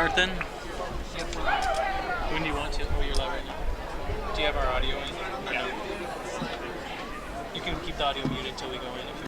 start then? Yep. When do you want to? Oh, you're live right now. Do you have our audio in? Or no? You can keep the audio muted until we go in. If you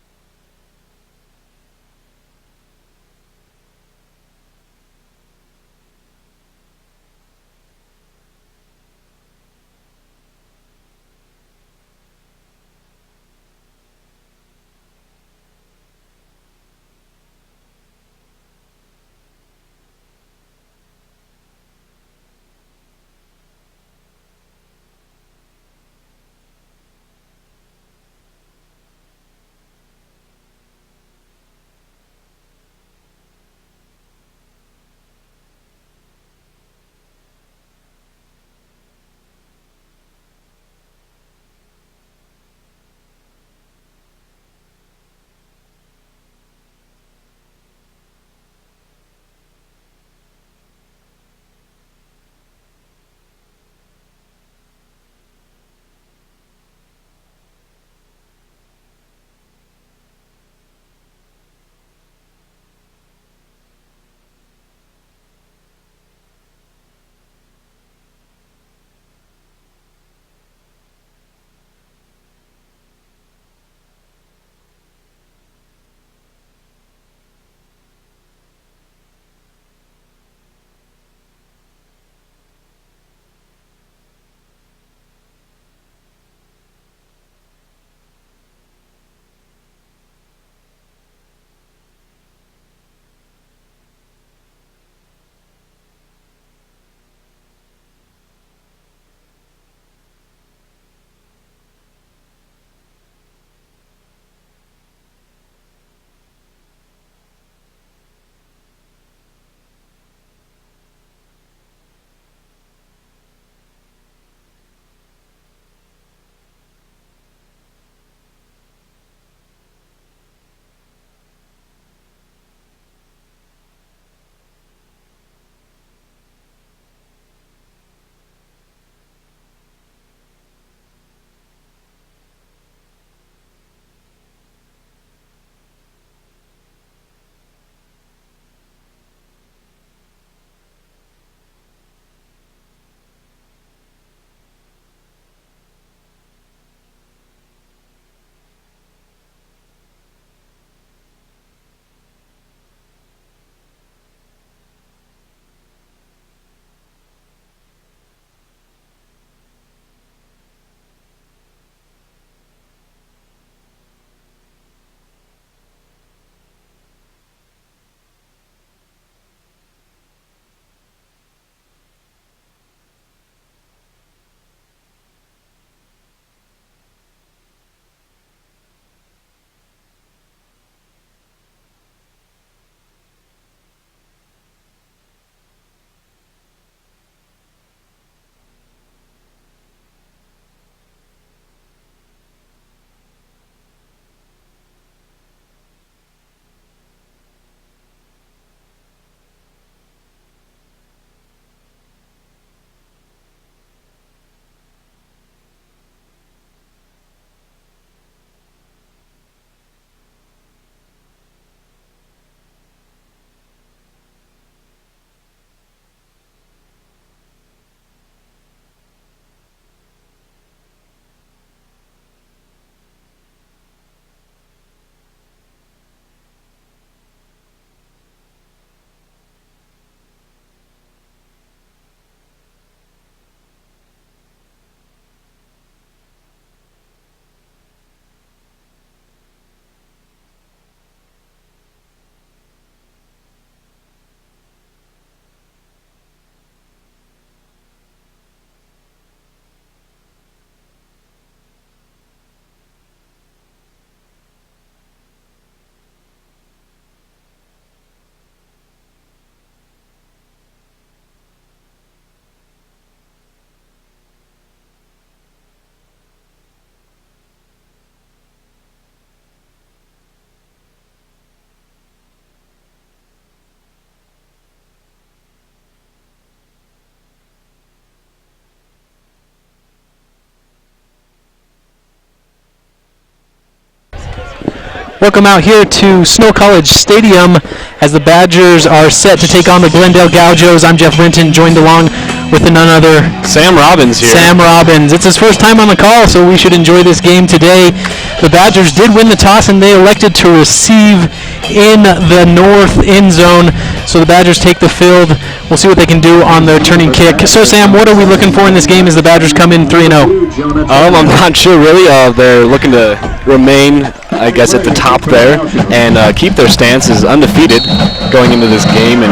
Welcome out here to Snow College Stadium as the Badgers are set to take on the Glendale Gaujos. I'm Jeff Brinton, joined along with none other Sam Robbins here. Sam Robbins. It's his first time on the call, so we should enjoy this game today. The Badgers did win the toss, and they elected to receive in the north end zone. So the Badgers take the field. We'll see what they can do on their turning kick. So, Sam, what are we looking for in this game as the Badgers come in 3-0? I'm not sure, really. They're looking to remain, I guess, at the top there and keep their stances undefeated going into this game and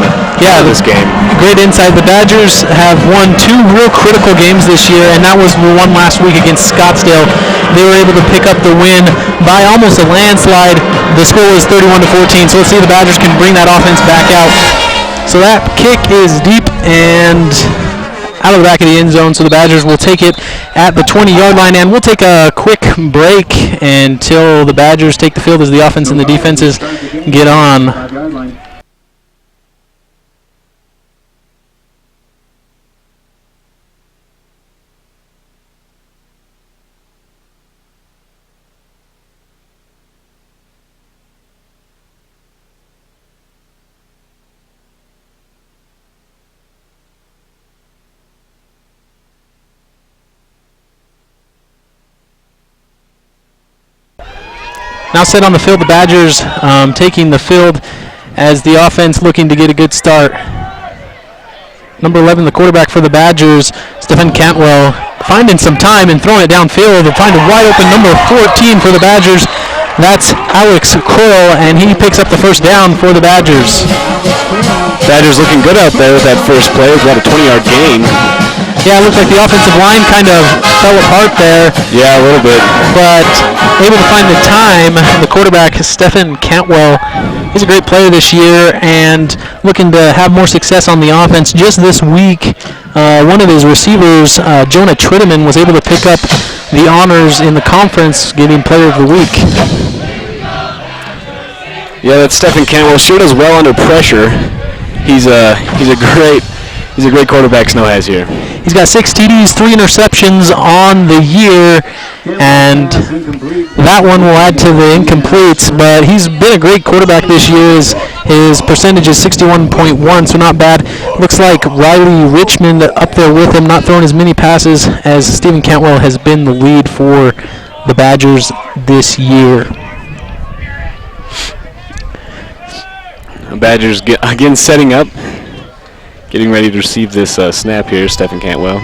this game. Great insight. The Badgers have won 2 real critical games this year, and that was the one last week against Scottsdale. They were able to pick up the win by almost a landslide. The score was 31-14, so let's see if the Badgers can bring that offense back out. So that kick is deep and out of the back of the end zone, so the Badgers will take it at the 20-yard line, and we'll take a quick break until the Badgers take the field as the offense and the defenses get on. Now set on the field, the Badgers taking the field as the offense looking to get a good start. Number 11, the quarterback for the Badgers, Stephen Cantwell, finding some time and throwing it downfield. They'll find a wide open number 14 for the Badgers. That's Alex Coyle, and he picks up the first down for the Badgers. Badgers looking good out there with that first play. It's about a 20-yard gain. Yeah, it looked like the offensive line kind of fell apart there. Yeah, a little bit. But able to find the time. The quarterback, Stephen Cantwell, he's a great player this year and looking to have more success on the offense. Just this week, one of his receivers, Jonah Tritteman, was able to pick up the honors in the conference, getting Player of the Week. Yeah, that's Stephen Cantwell. Sure does well under pressure. He's a great quarterback Snow has here. He's got 6 TDs, 3 interceptions on the year, and that one will add to the incompletes, but he's been a great quarterback this year. His percentage is 61.1, so not bad. Looks like Riley Richmond up there with him, not throwing as many passes as Stephen Cantwell has been the lead for the Badgers this year. The Badgers again setting up. Getting ready to receive this snap here, Stephen Cantwell.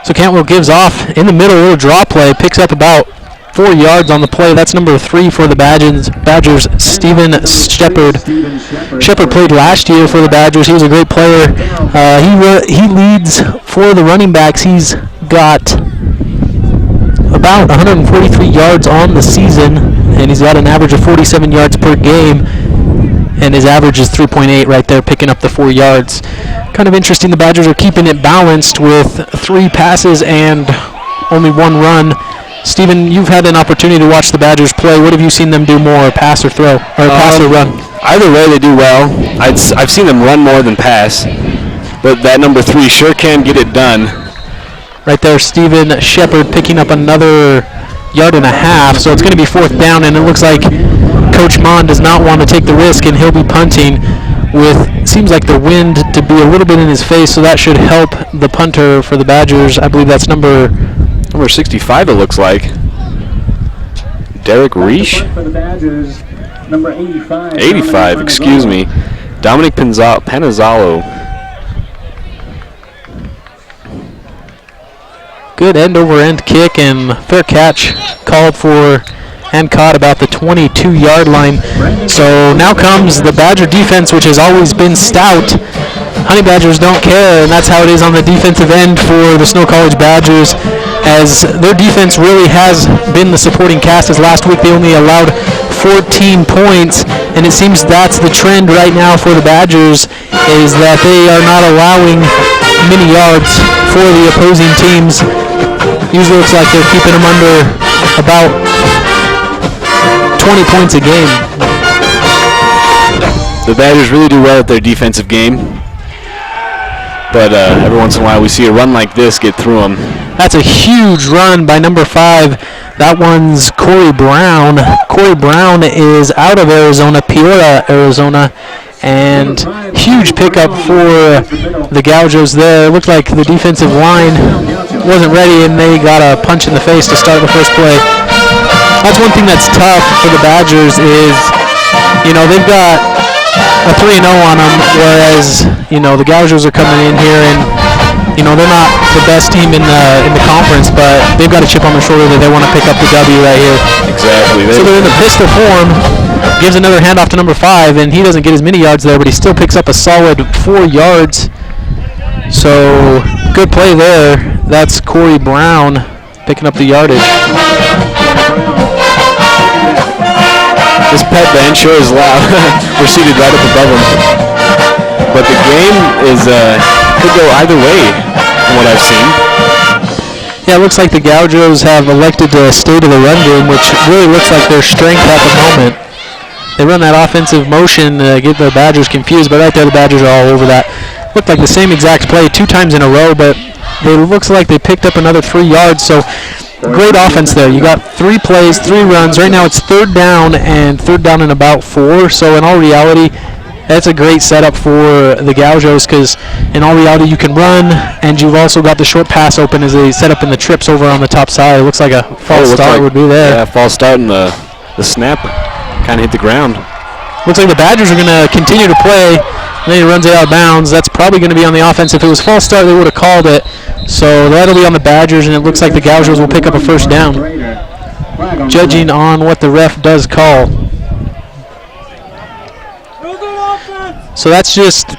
So Cantwell gives off in the middle, a little draw play, picks up about 4 yards on the play. That's number 3 for the Badgers, Stephen Shepard. Shepard played last year for the Badgers. He was a great player. He leads for the running backs. He's got about 143 yards on the season, and he's got an average of 47 yards per game. And his average is 3.8 right there, picking up the 4 yards. Kind of interesting, the Badgers are keeping it balanced with 3 passes and only 1 run. Stephen, you've had an opportunity to watch the Badgers play. What have you seen them do more, pass or throw, or pass or run? Either way, they do well. I've seen them run more than pass, but that number 3 sure can get it done. Right there, Stephen Shepard picking up another 1.5 yards, so it's going to be 4th down, and it looks like Coach Mon does not want to take the risk, and he'll be punting with, seems like the wind to be a little bit in his face, so that should help the punter for the Badgers. I believe that's number 65, it looks like. Derek Reish? For the Badgers, number 85. 85, excuse me. Dominic Panazzolo. Good end-over-end kick and fair catch called for and caught about the 22-yard line. So now comes the Badger defense, which has always been stout. Honey Badgers don't care, and that's how it is on the defensive end for the Snow College Badgers, as their defense really has been the supporting cast. As last week they only allowed 14 points, and it seems that's the trend right now for the Badgers, is that they are not allowing many yards for the opposing teams. Usually looks like they're keeping them under about 20 points a game. The Badgers really do well at their defensive game, but every once in a while we see a run like this get through them. That's a huge run by number 5. That one's Corey Brown. Corey Brown is out of Arizona, Peoria, Arizona. And huge pickup for the Gauchos there. It looked like the defensive line wasn't ready, and they got a punch in the face to start the first play. That's one thing that's tough for the Badgers is, they've got a 3-0 on them, whereas, the Gauchos are coming in here and, they're not the best team in the conference, but they've got a chip on their shoulder that they want to pick up the W right here. Exactly. So they're in the pistol form. Gives another handoff to number 5, and he doesn't get as many yards there, but he still picks up a solid 4 yards. So good play there. That's Corey Brown picking up the yardage. This pet band sure is loud. We're seated right up above them. But the game could go either way from what I've seen. Yeah, it looks like the Gauchos have elected to stay to the run game, which really looks like their strength at the moment. They run that offensive motion to get the Badgers confused, but right there the Badgers are all over that. Looked like the same exact play 2 times in a row, but it looks like they picked up another 3 yards, so great offense there. You got 3 plays, 3 runs. Right now it's 3rd down and 3rd down and about 4, so in all reality, that's a great setup for the Gauchos because in all reality you can run, and you've also got the short pass open as they set up in the trips over on the top side. It looks like a false start would be there. Yeah, false start, and the snap kind of hit the ground. Looks like the Badgers are going to continue to play. And then he runs it out of bounds. That's probably going to be on the offense. If it was false start, they would have called it. So that'll be on the Badgers, and it looks like the Gauchos will pick up a first down, judging on what the ref does call. So that's just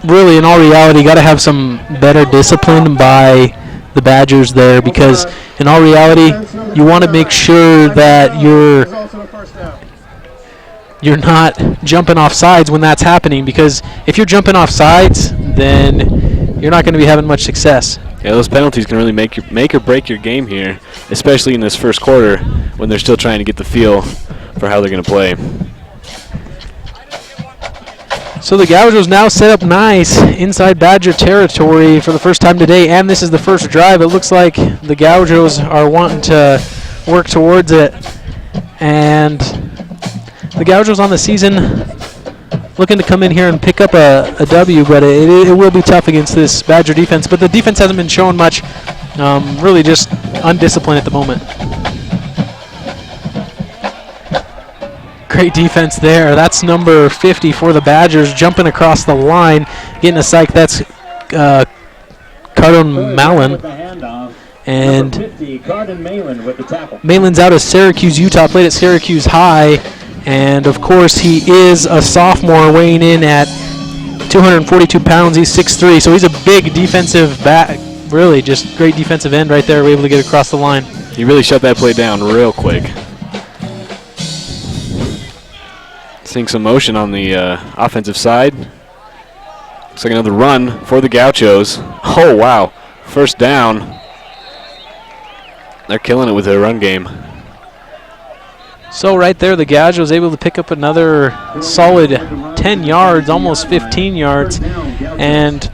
really, in all reality, got to have some better discipline by the Badgers there, because in all reality, you want to make sure that you're not jumping off sides when that's happening, because if you're jumping off sides, then you're not going to be having much success. Yeah, those penalties can really make or break your game here, especially in this first quarter when they're still trying to get the feel for how they're going to play. So the Gauchos now set up nice inside Badger territory for the first time today, and this is the first drive. It looks like the Gauchos are wanting to work towards it, and the Gauchos on the season looking to come in here and pick up a W, but it will be tough against this Badger defense. But the defense hasn't been showing much, really just undisciplined at the moment. Great defense there. That's number 50 for the Badgers, jumping across the line, getting a psych. That's Cardon Malin. And Malin's out of Syracuse, Utah, played at Syracuse High. And, of course, he is a sophomore weighing in at 242 pounds. He's 6'3", so he's a big defensive back. Really just great defensive end right there. We're able to get across the line. He really shut that play down real quick. Seeing some motion on the offensive side. Looks like another run for the Gauchos. Oh, wow. First down. They're killing it with their run game. So right there, the Gauchos able to pick up another solid 10 yards, almost 15 yards. And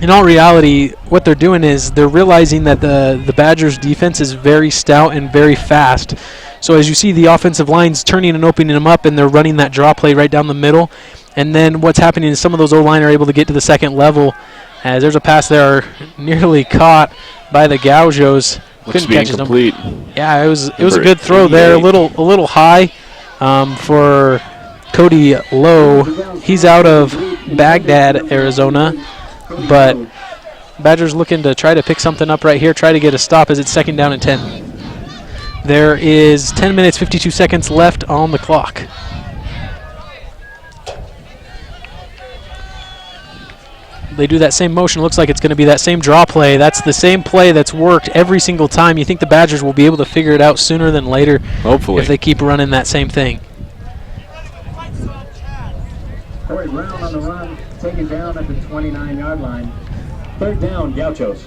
in all reality, what they're doing is they're realizing that the Badgers' defense is very stout and very fast. So as you see, the offensive line's turning and opening them up, and they're running that draw play right down the middle. And then what's happening is some of those O-line are able to get to the second level. As there's a pass there nearly caught by the Gauchos. Looks to be incomplete. Yeah, it was a good throw there. A little high for Cody Lowe. He's out of Baghdad, Arizona, but Badgers looking to try to pick something up right here, try to get a stop as it's second down and 10. There is 10 minutes, 52 seconds left on the clock. They do that same motion. Looks like it's going to be that same draw play. That's the same play that's worked every single time. You think the Badgers will be able to figure it out sooner than later. Hopefully. If they keep running that same thing. Corey Brown on the run, taken down at the 29-yard line. Third down, Gauchos.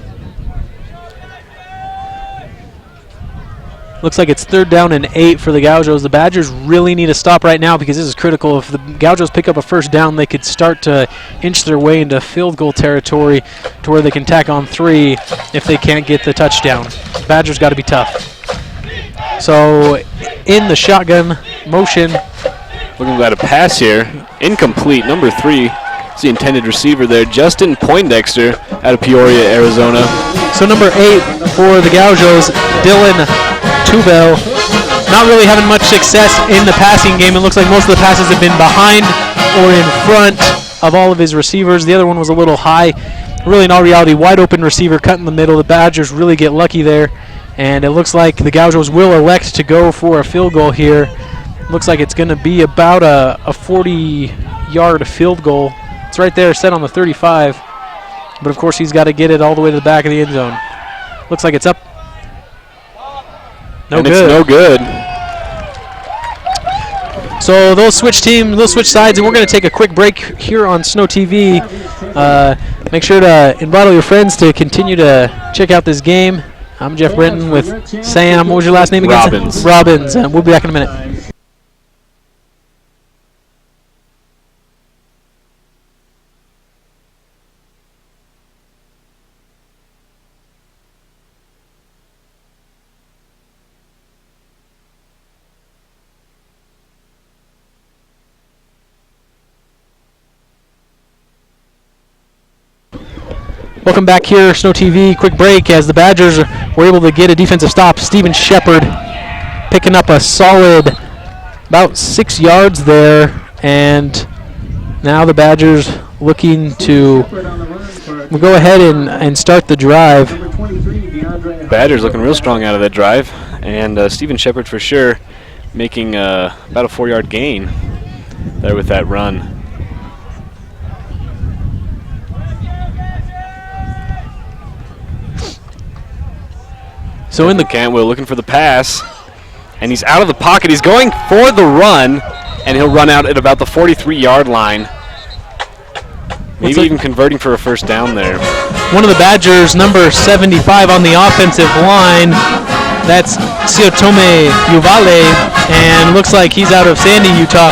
Looks like it's third down and 8 for the Gauchos. The Badgers really need to stop right now because this is critical. If the Gauchos pick up a first down, they could start to inch their way into field goal territory to where they can tack on 3 if they can't get the touchdown. Badgers got to be tough. So in the shotgun motion. Looking at a pass here. Incomplete. Number 3 is the intended receiver there. Justin Poindexter out of Peoria, Arizona. So number 8 for the Gauchos, Dylan Tubel. Not really having much success in the passing game. It looks like most of the passes have been behind or in front of all of his receivers. The other one was a little high. Really, in all reality, wide open receiver cut in the middle. The Badgers really get lucky there. And it looks like the Gauchos will elect to go for a field goal here. Looks like it's going to be about a 40-yard field goal. It's right there set on the 35. But, of course, he's got to get it all the way to the back of the end zone. Looks like it's up. No good. It's no good. So they'll switch sides, and we're going to take a quick break here on Snow TV. Make sure to invite all your friends to continue to check out this game. I'm Jeff Brenton with Sam. What was your last name again? Robbins. Robbins. We'll be back in a minute. Welcome back here, Snow TV. Quick break as the Badgers were able to get a defensive stop. Steven Shepard picking up a solid about 6 yards there. And now the Badgers looking to go ahead and start the drive. Badgers looking real strong out of that drive. And Steven Shepard for sure making about a 4-yard gain there with that run. So in the Cantwell looking for the pass, and he's out of the pocket. He's going for the run, and he'll run out at about the 43-yard line. Maybe even converting for a first down there. One of the Badgers, number 75 on the offensive line, that's Siotome Uvale, and looks like he's out of Sandy, Utah.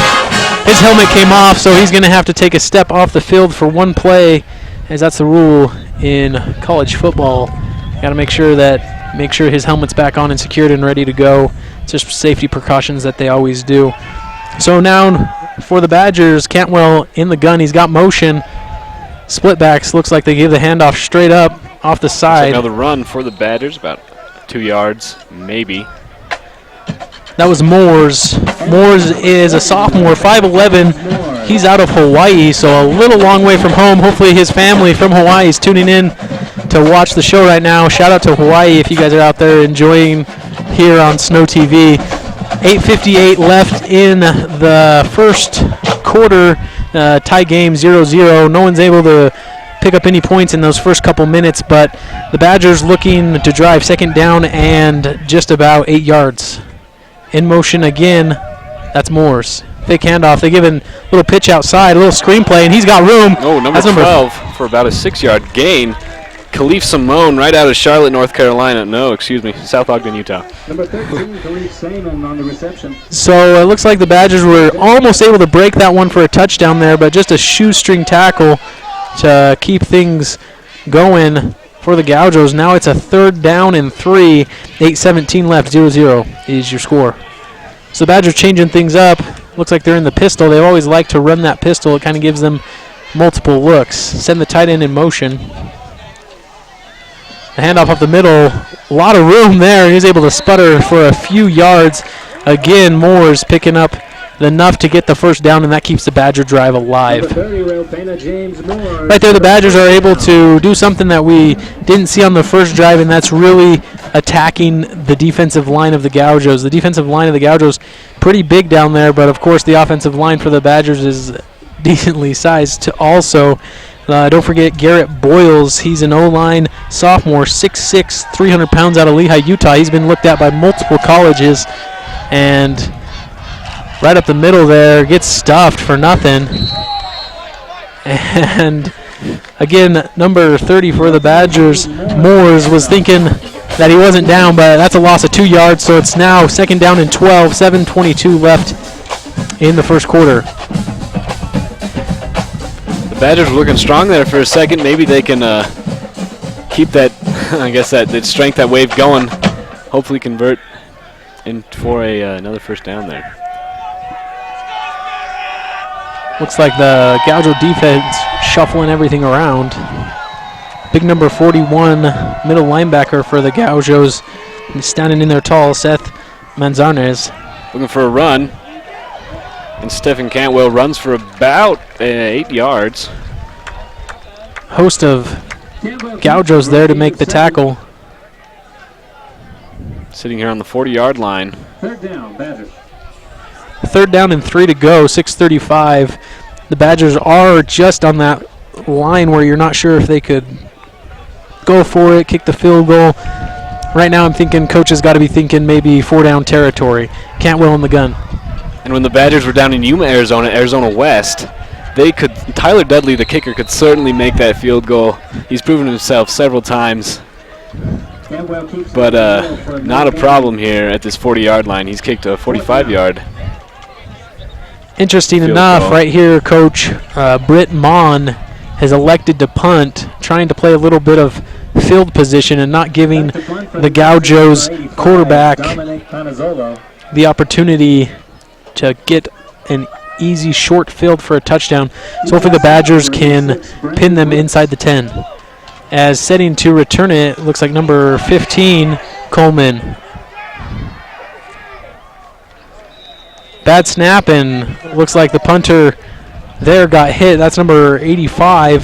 His helmet came off, so he's going to have to take a step off the field for one play, as that's the rule in college football. Got to make sure his helmet's back on and secured and ready to go. It's just safety precautions that they always do. So now for the Badgers, Cantwell in the gun. He's got motion. Split backs. Looks like they give the handoff straight up off the side. Another run for the Badgers, about 2 yards, maybe. That was Moores. Moores is a sophomore, 5'11". He's out of Hawaii, so a little long way from home. Hopefully his family from Hawaii is tuning in to watch the show right now. Shout out to Hawaii if you guys are out there enjoying here on Snow TV. 8:58 left in the first quarter. Tie game 0-0. No one's able to pick up any points in those first couple minutes, but the Badgers looking to drive second down and just about 8 yards. In motion again, that's Moores. Fake handoff. They give a little pitch outside, a little screenplay, and he's got room. Oh, number 12 for about a 6-yard gain. Khalif Simone right out of Charlotte, North Carolina. South Ogden, Utah. Number 13, Khalif Simone on the reception. So it looks like the Badgers were almost able to break that one for a touchdown there, but just a shoestring tackle to keep things going for the Gauchos. Now it's a 3rd down and 3. 8:17 left. 0-0 is your score. So the Badgers changing things up. Looks like they're in the pistol. They always like to run that pistol. It kind of gives them multiple looks. Send the tight end in motion. The handoff up the middle. A lot of room there. He's able to sputter for a few yards. Again, Moore's picking up enough to get the first down, and that keeps the Badger drive alive. Right there, the Badgers are able to do something that we didn't see on the first drive, and that's really attacking the defensive line of the Gauchos. The defensive line of the Gauchos pretty big down there, but of course the offensive line for the Badgers is decently sized also. Don't forget Garrett Boyles. He's an O-line sophomore, 6'6", 300 pounds out of Lehigh, Utah. He's been looked at by multiple colleges, and right up the middle there, gets stuffed for nothing. And again, number 30 for the Badgers, Moores, was thinking that he wasn't down, but that's a loss of 2 yards, so it's now 2nd down and 12, 7:22 left in the first quarter. The Badgers were looking strong there for a second. Maybe they can keep that, I guess, that strength, that wave going. Hopefully convert in for another first down there. Looks like the Gaucho defense shuffling everything around. Big number 41 middle linebacker for the Gauchos. He's standing in there tall, Seth Manzares. Looking for a run. And Stephen Cantwell runs for about 8 yards. Host of Gauchos there to make the tackle. Sitting here on the 40-yard line. Third down, Badgers. Third down and 3 to go, 6:35. The Badgers are just on that line where you're not sure if they could go for it, kick the field goal. Right now I'm thinking coach has got to be thinking maybe 4-down territory. Cantwell in the gun. And when the Badgers were down in Yuma, Arizona West, Tyler Dudley, the kicker, could certainly make that field goal. He's proven himself several times. But not a problem here at this 40-yard line. He's kicked a 45-yard. Interesting field enough, goal. right here, Coach Britt Mon has elected to punt, trying to play a little bit of field position and not giving the Gauchos quarterback the opportunity to get an easy short field for a touchdown. So hopefully the Badgers can pin them inside the 10. As setting to return it, looks like number 15, Coleman. Bad snap, and looks like the punter there got hit. That's number 85,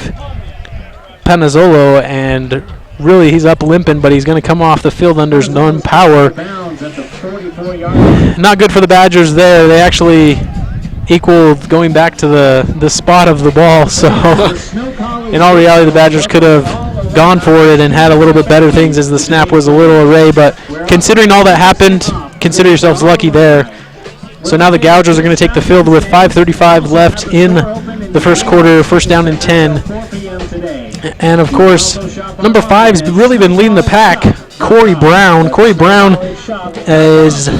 Panazzolo, and really he's up limping, but he's going to come off the field under his own power. Not good for the Badgers there. They actually equaled going back to the spot of the ball, so in all reality the Badgers could have gone for it and had a little bit better things as the snap was a little array, but considering all that happened, consider yourselves lucky there. So now the Gauchos are going to take the field with 5:35 left in the first quarter, first down and 10. And of course, number 5's really been leading the pack, Corey Brown. Corey Brown is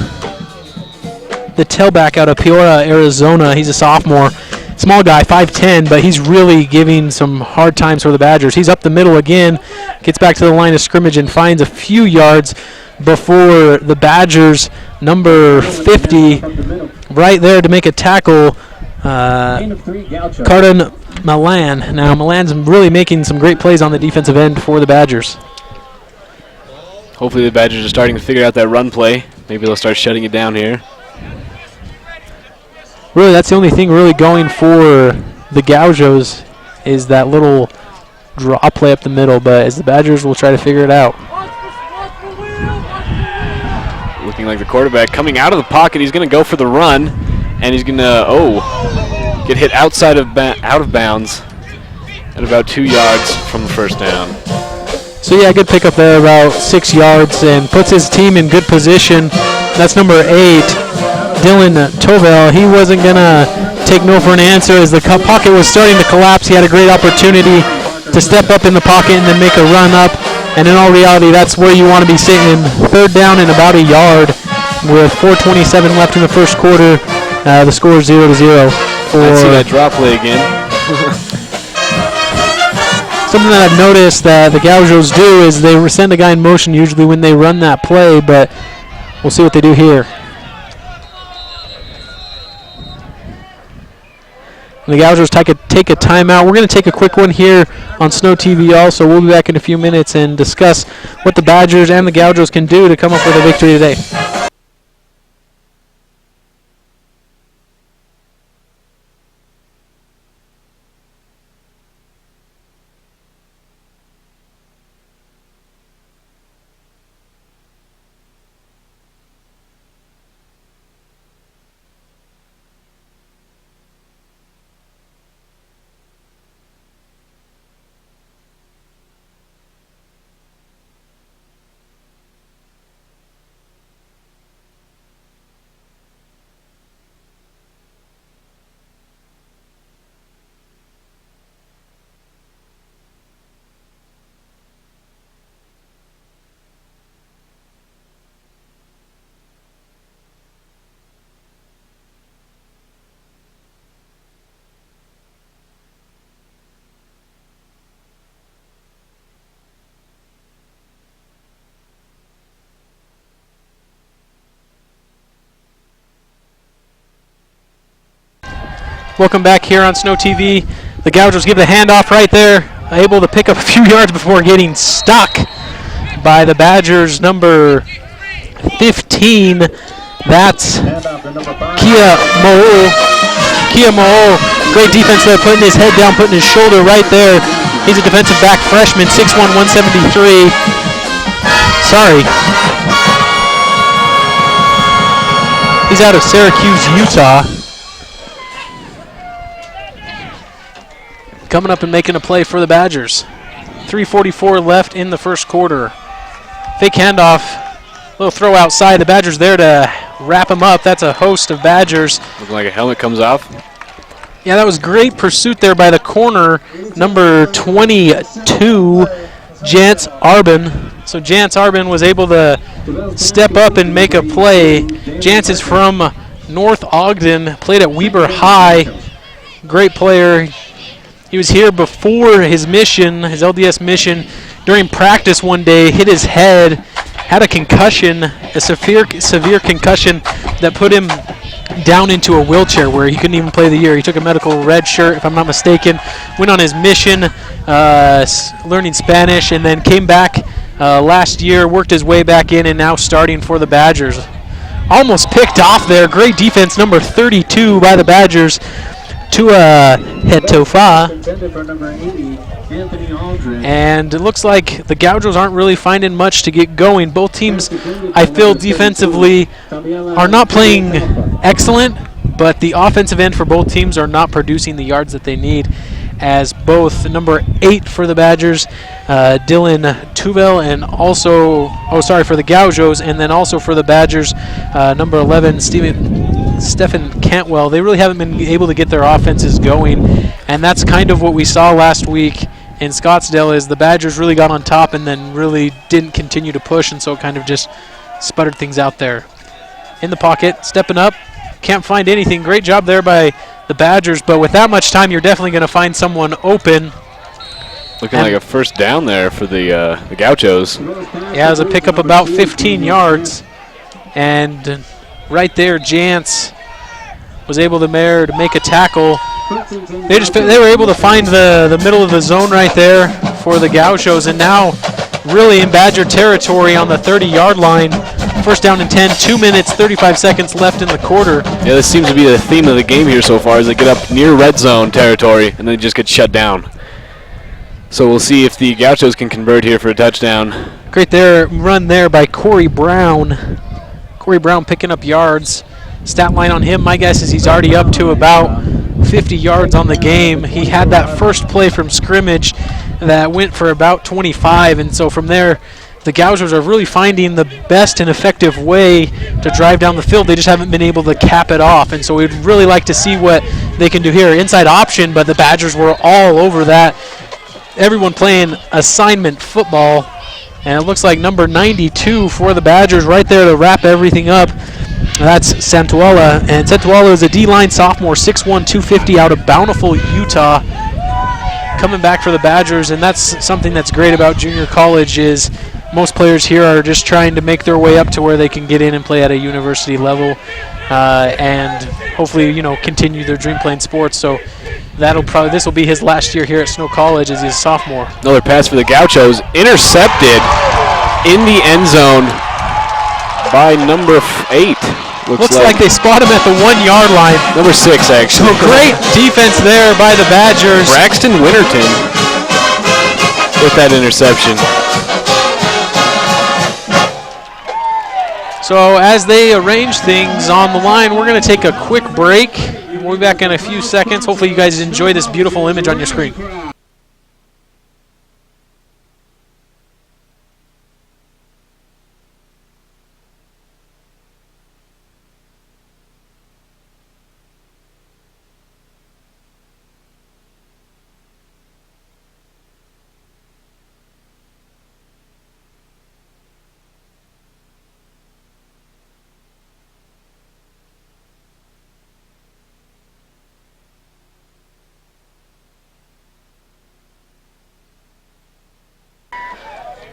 the tailback out of Peoria, Arizona. He's a sophomore. Small guy, 5'10", but he's really giving some hard times for the Badgers. He's up the middle again, gets back to the line of scrimmage and finds a few yards before the Badgers, number 50, right there to make a tackle, Carden Milan. Now, Milan's really making some great plays on the defensive end for the Badgers. Hopefully the Badgers are starting to figure out that run play. Maybe they'll start shutting it down here. Really, that's the only thing really going for the Gauchos is that little draw play up the middle, but as the Badgers will try to figure it out. Looking like the quarterback coming out of the pocket. He's going to go for the run, and he's going to, get hit outside of out of bounds at about 2 yards from the first down. So yeah, good pickup there, about 6 yards, and puts his team in good position. That's number 8, Dylan Tovel. He wasn't going to take no for an answer as the pocket was starting to collapse. He had a great opportunity to step up in the pocket and then make a run up. And in all reality, that's where you want to be sitting. Third down and about a yard with 4:27 left in the first quarter. The score is 0-0. I see that drop play again. Something that I've noticed that the Gauchos do is they send a guy in motion usually when they run that play, but we'll see what they do here. And the Gauchos take a timeout. We're going to take a quick one here on Snow TV also. We'll be back in a few minutes and discuss what the Badgers and the Gauchos can do to come up with a victory today. Welcome back here on Snow TV. The Gougers give the handoff right there, able to pick up a few yards before getting stuck by the Badgers, number 15. That's Kia Mo'o. Kia Mo'o, great defense there, putting his head down, putting his shoulder right there. He's a defensive back freshman, 6'1", 173. Sorry. He's out of Syracuse, Utah. Coming up and making a play for the Badgers. 3:44 left in the first quarter. Fake handoff, little throw outside. The Badgers there to wrap him up. That's a host of Badgers. Looking like a helmet comes off. Yeah, that was great pursuit there by the corner, number 22, Jance Arbin. So Jance Arbin was able to step up and make a play. Jance is from North Ogden, played at Weber High. Great player. He was here before his mission, his LDS mission. During practice one day, hit his head, had a concussion, a severe concussion that put him down into a wheelchair where he couldn't even play the year. He took a medical red shirt, if I'm not mistaken, went on his mission, learning Spanish, and then came back last year, worked his way back in, and now starting for the Badgers. Almost picked off there. Great defense, number 32 by the Badgers. Tua Hetofa. And it looks like the Gougers aren't really finding much to get going. Both teams, I feel, defensively are not playing excellent, but the offensive end for both teams are not producing the yards that they need, as both number 8 for the Badgers, Dylan Tuvel, and also, for the Gougers, and then also for the Badgers, number 11, Stephen Cantwell. They really haven't been able to get their offenses going, and that's kind of what we saw last week in Scottsdale, is the Badgers really got on top and then really didn't continue to push, and so it kind of just sputtered things out there. In the pocket, stepping up, can't find anything. Great job there by the Badgers, but with that much time, you're definitely going to find someone open. Looking like a first down there for the Gauchos. Yeah, it was a pickup about 15 yards, and right there, Jance was able to make a tackle. They were able to find the middle of the zone right there for the Gauchos, and now really in Badger territory on the 30-yard line. First down and 10, 2 minutes, 35 seconds left in the quarter. Yeah, this seems to be the theme of the game here so far, as they get up near red zone territory and then just get shut down. So we'll see if the Gauchos can convert here for a touchdown. Great run there by Corey Brown. Corey Brown picking up yards. Stat line on him, my guess is he's already up to about 50 yards on the game. He had that first play from scrimmage that went for about 25, and so from there, the Gougers are really finding the best and effective way to drive down the field. They just haven't been able to cap it off, and so we'd really like to see what they can do here. Inside option, but the Badgers were all over that. Everyone playing assignment football, and it looks like number 92 for the Badgers right there to wrap everything up. That's Santuala, and Santuala is a D-line sophomore, 6'1", 250 out of Bountiful, Utah, coming back for the Badgers, and that's something that's great about junior college is most players here are just trying to make their way up to where they can get in and play at a university level, and hopefully, continue their dream playing sports. So this will be his last year here at Snow College as he's a sophomore. Another pass for the Gauchos, intercepted in the end zone by number 8. Looks like they spot him at the 1-yard line. Number 6, actually. So great defense there by the Badgers. Braxton Winterton with that interception. So as they arrange things on the line, we're going to take a quick break. We'll be back in a few seconds. Hopefully you guys enjoy this beautiful image on your screen.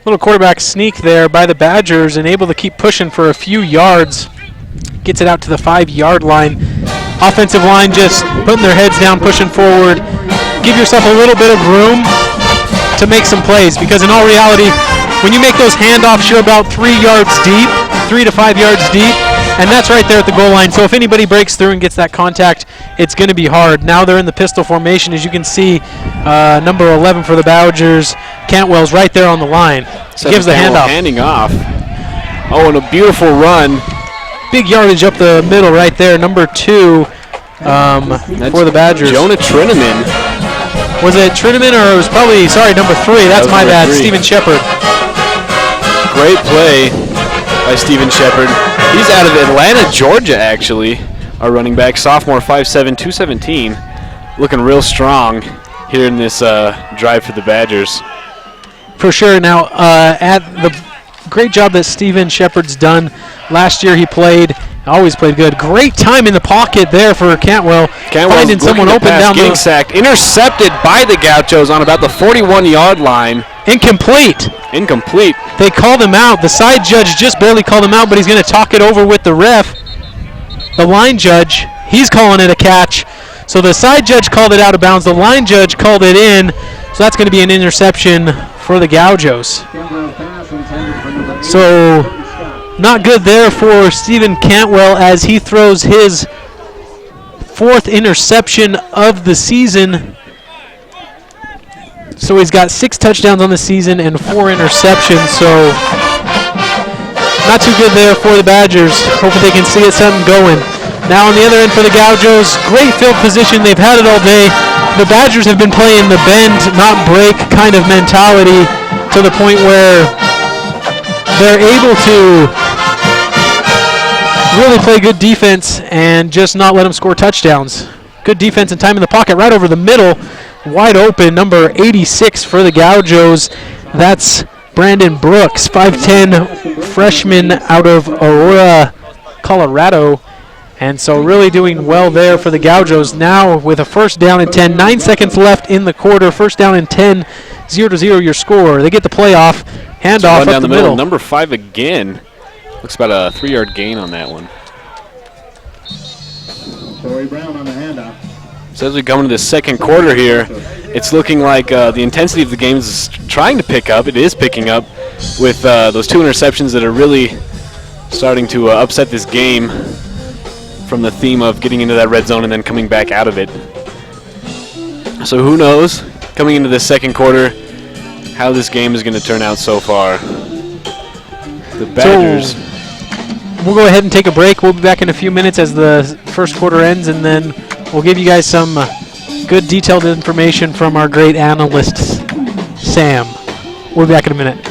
Little quarterback sneak there by the Badgers and able to keep pushing for a few yards. Gets it out to the 5-yard line. Offensive line just putting their heads down, pushing forward. Give yourself a little bit of room to make some plays, because in all reality, when you make those handoffs, you're about 3 yards deep, 3 to 5 yards deep, and that's right there at the goal line. So if anybody breaks through and gets that contact, it's going to be hard. Now they're in the pistol formation, as you can see. Number 11 for the Badgers, Cantwell's right there on the line. Gives the handoff. Handing off. Oh, and a beautiful run. Big yardage up the middle right there. Number 2 for the Badgers. Jonah Trineman. Was it Trineman, or it was probably, sorry, number 3. That's my bad, Steven Shepard. Great play by Steven Shepard. He's out of Atlanta, Georgia, actually. Our running back, sophomore, 5'7", 217. Looking real strong here in this drive for the Badgers. For sure. Now, at the great job that Steven Shepard's done. Last year he always played good. Great time in the pocket there for Cantwell. Finding someone open down getting sacked. Intercepted by the Gauchos on about the 41-yard line. Incomplete. They called him out. The side judge just barely called him out, but he's going to talk it over with the ref. The line judge, he's calling it a catch. So the side judge called it out of bounds. The line judge called it in. So that's going to be an interception for the Gauchos. So not good there for Stephen Cantwell as he throws his 4th interception of the season. So he's got 6 touchdowns on the season and 4 interceptions. So not too good there for the Badgers. Hoping they can see it something going. Now on the other end for the Gauchos, great field position. They've had it all day. The Badgers have been playing the bend, not break kind of mentality to the point where they're able to really play good defense and just not let them score touchdowns. Good defense and time in the pocket right over the middle. Wide open, number 86 for the Gauchos. That's Brandon Brooks, 5'10", freshman out of Aurora, Colorado. And so really doing well there for the Gauchos. Now with a 1st down and 10, 9 seconds left in the quarter. 1st down and 10, 0-0 your score. They get the playoff. Handoff up the middle. Number 5 again. Looks about a 3-yard gain on that one. Corey Brown on the handoff. So as we come into the second quarter here, it's looking like the intensity of the game is trying to pick up. It is picking up with those 2 interceptions that are really starting to upset this game from the theme of getting into that red zone and then coming back out of it. So who knows, coming into the second quarter, how this game is going to turn out so far. The Badgers. So we'll go ahead and take a break. We'll be back in a few minutes as the first quarter ends, and then we'll give you guys some good detailed information from our great analyst, Sam. We'll be back in a minute.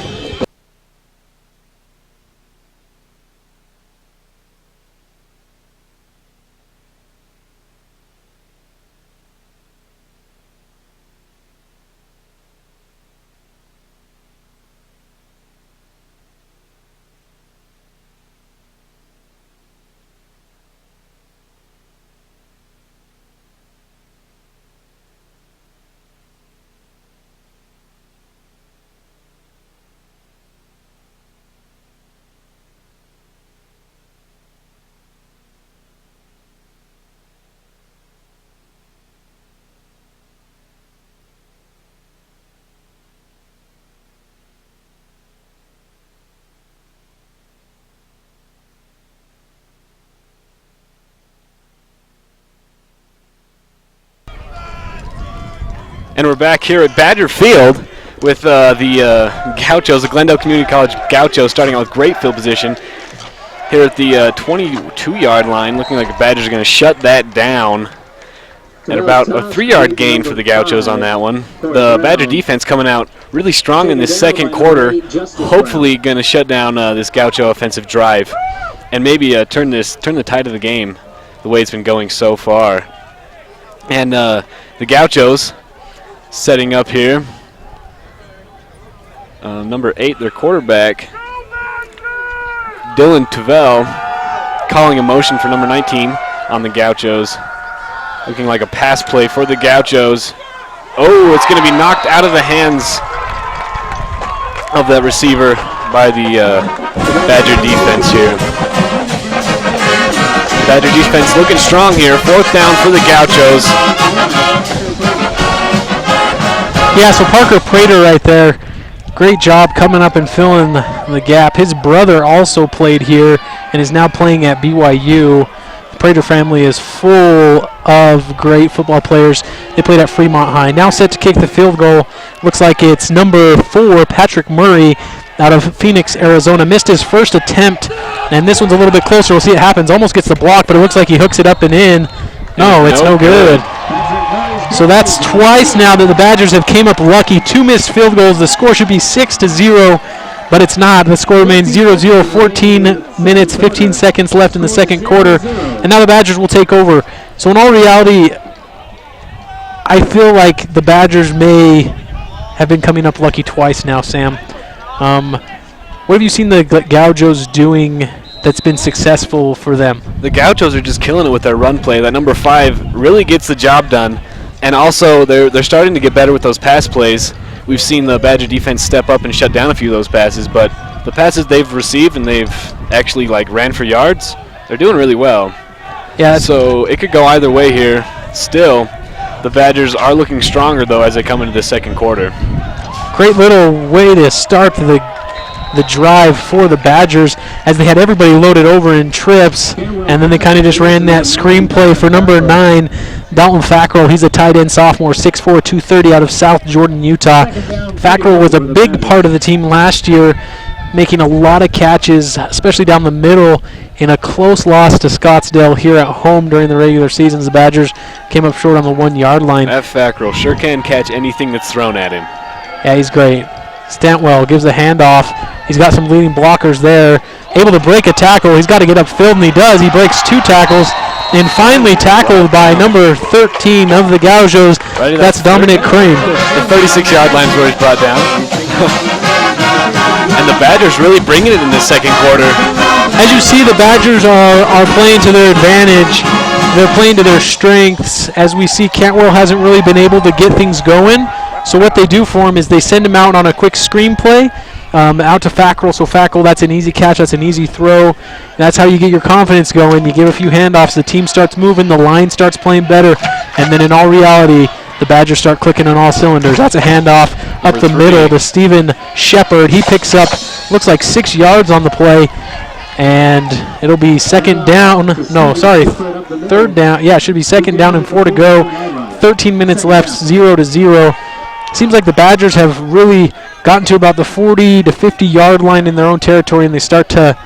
And we're back here at Badger Field with the Gauchos, the Glendale Community College Gauchos, starting out with great field position here at the 22-yard line. Looking like the Badgers are going to shut that down at about a 3-yard gain for the Gauchos on that one. The Badger defense coming out really strong in this second quarter, hopefully going to shut down this Gaucho offensive drive and maybe turn the tide of the game the way it's been going so far. And the Gauchos setting up here. Number 8, their quarterback, Dylan Tuvell, calling a motion for number 19 on the Gauchos. Looking like a pass play for the Gauchos. Oh, it's going to be knocked out of the hands of that receiver by the Badger defense here. Badger defense looking strong here. 4th down for the Gauchos. Yeah, so Parker Prater right there. Great job coming up and filling the gap. His brother also played here and is now playing at BYU. The Prater family is full of great football players. They played at Fremont High. Now set to kick the field goal. Looks like it's number 4, Patrick Murray, out of Phoenix, Arizona. Missed his first attempt, and this one's a little bit closer. We'll see it happens. Almost gets the block, but it looks like he hooks it up and in. No, it's no good. So that's twice now that the Badgers have came up lucky. 2 missed field goals. The score should be 6-0, but it's not. The score remains 0-0. 14 minutes, 15 seconds left in the second quarter, and now the Badgers will take over. So in all reality, I feel like the Badgers may have been coming up lucky twice now, Sam. What have you seen the Gauchos doing that's been successful for them? The Gauchos are just killing it with their run play. That number 5 really gets the job done. And also, they're starting to get better with those pass plays. We've seen the Badger defense step up and shut down a few of those passes, but the passes they've received and they've actually ran for yards, they're doing really well. Yeah. So it could go either way here. Still, the Badgers are looking stronger, though, as they come into the second quarter. Great little way to start the drive for the Badgers, as they had everybody loaded over in trips, and then they kind of just ran that screen play for number 9, Dalton Fackrell. He's a tight end sophomore, 6'4", 230, out of South Jordan, Utah. Fackrell was a big part of the team last year, making a lot of catches, especially down the middle, in a close loss to Scottsdale here at home during the regular seasons. The Badgers came up short on the 1-yard line. That Fackrell sure can catch anything that's thrown at him. Yeah, he's great. Stantwell gives a handoff. He's got some leading blockers there. Able to break a tackle. He's got to get upfield, and he does. He breaks 2 tackles, and finally tackled by number 13 of the Gauchos. That's Dominic Crane. The 36-yard line is where he's brought down. And the Badgers really bringing it in the second quarter. As you see, the Badgers are playing to their advantage. They're playing to their strengths. As we see, Cantwell hasn't really been able to get things going. So what they do for him is they send him out on a quick screen play, out to Fackrell. So Fackrell, that's an easy catch, that's an easy throw. That's how you get your confidence going. You give a few handoffs, the team starts moving, the line starts playing better, and then in all reality, the Badgers start clicking on all cylinders. That's a handoff up the middle to Stephen Shepard. He picks up, looks like 6 yards on the play, and it'll be third down. Yeah, it should be 2nd down and 4 to go. 13 minutes left, 0-0. Seems like the Badgers have really gotten to about the 40 to 50-yard line in their own territory, and they start to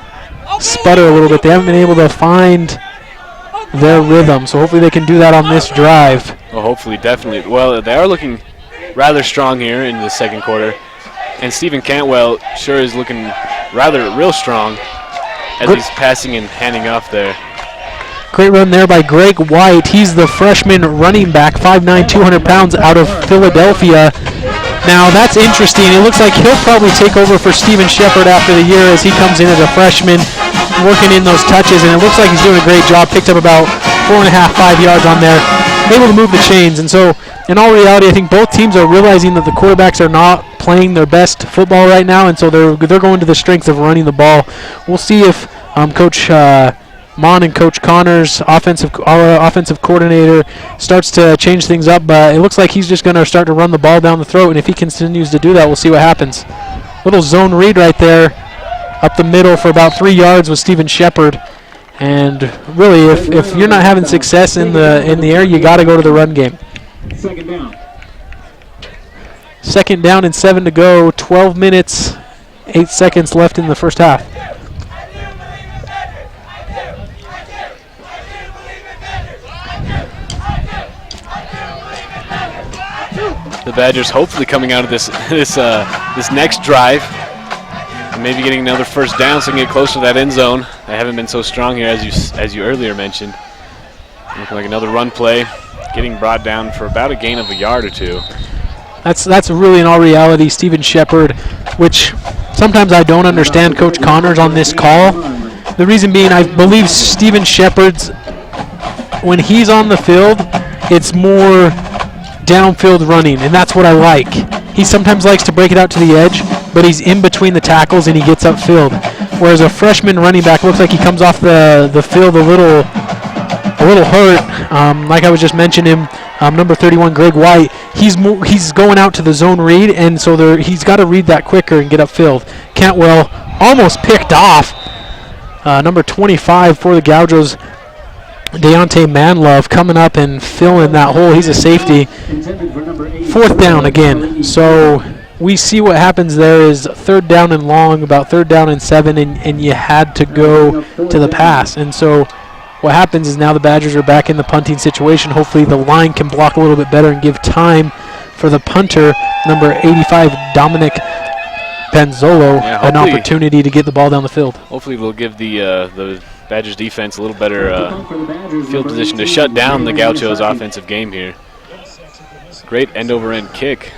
sputter a little bit. They haven't been able to find their rhythm, so hopefully they can do that on this drive. Well, hopefully, definitely. Well, they are looking rather strong here in the second quarter, and Stephen Cantwell sure is looking real strong as he's passing and handing off there. Great run there by Greg White. He's the freshman running back, 5'9", 200 pounds, out of Philadelphia. Now, that's interesting. It looks like he'll probably take over for Stephen Shepard after the year as he comes in as a freshman, working in those touches, and it looks like he's doing a great job. Picked up about 4.5, 5 yards on there, able to move the chains. And so, in all reality, I think both teams are realizing that the quarterbacks are not playing their best football right now, and so they're going to the strength of running the ball. We'll see if Coach Mon and Coach Connors, our offensive coordinator, starts to change things up, but it looks like he's just going to start to run the ball down the throat, and if he continues to do that, we'll see what happens. Little zone read right there up the middle for about 3 yards with Stephen Shepard. And really, if you're not having success in the air, you got to go to the run game. 2nd down. 2nd down and 7 to go. 12 minutes, 8 seconds left in the first half. The Badgers hopefully coming out of this next drive and maybe getting another first down so they can get closer to that end zone. They haven't been so strong here as you earlier mentioned. Looking like another run play, getting brought down for about a gain of a yard or 2. That's really in all reality Stephen Shepard, which sometimes I don't understand Coach Connors on this call. The reason being, I believe Stephen Shepard's, when he's on the field, it's more downfield running, and that's what I like. He sometimes likes to break it out to the edge, but he's in between the tackles and he gets upfield. Whereas a freshman running back looks like he comes off the field a little a little hurt. Like I was just mentioning, number 31, Greg White, he's going out to the zone read, and so he's got to read that quicker and get upfield. Cantwell almost picked off. Number 25 for the Gauchos, Deontay Manlove, coming up and filling that hole. He's a safety. 4th down again. So we see what happens there is 3rd down and long, about 3rd down and 7, and you had to go to the pass. And so what happens is now the Badgers are back in the punting situation. Hopefully the line can block a little bit better and give time for the punter, number 85, Dominic Penzolo, an opportunity to get the ball down the field. Hopefully we'll give the Badgers defense a little better field position to shut down the Gauchos offensive game here. Great end-over-end kick.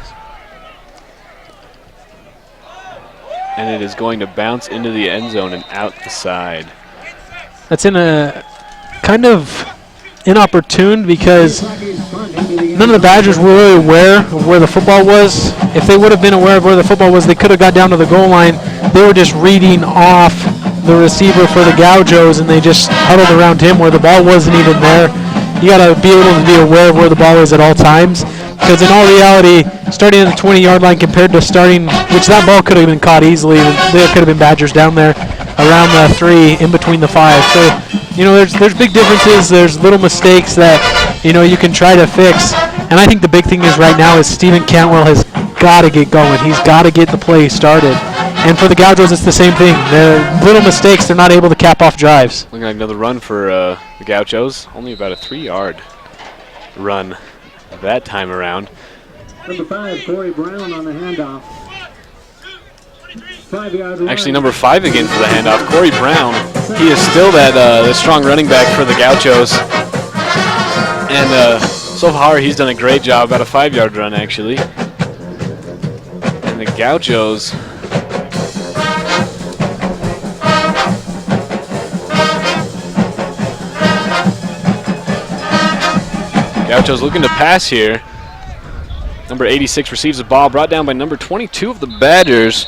And it is going to bounce into the end zone and out the side. That's in a kind of inopportune because none of the Badgers were really aware of where the football was. If they would have been aware of where the football was, they could have got down to the goal line. They were just reading off the receiver for the Gauchos, and they just huddled around him where the ball wasn't even there. You got to be able to be aware of where the ball is at all times, because in all reality, starting at the 20-yard line compared to starting, which that ball could have been caught easily, there could have been Badgers down there around the 3, in between the 5. So, there's big differences. There's little mistakes that, you can try to fix. And I think the big thing is right now is Stephen Cantwell has got to get going. He's got to get the play started. And for the Gauchos, it's the same thing. They're little mistakes. They're not able to cap off drives. Looking like another run for the Gauchos. Only about a 3-yard run that time around. Number 5, Corey Brown on the handoff. 5-yard line. Actually, number 5 again for the handoff. Corey Brown. He is still the strong running back for the Gauchos. And so far, he's done a great job. About a 5-yard run, actually. And the Gauchos... Gauchos looking to pass here. Number 86 receives the ball, brought down by number 22 of the Badgers.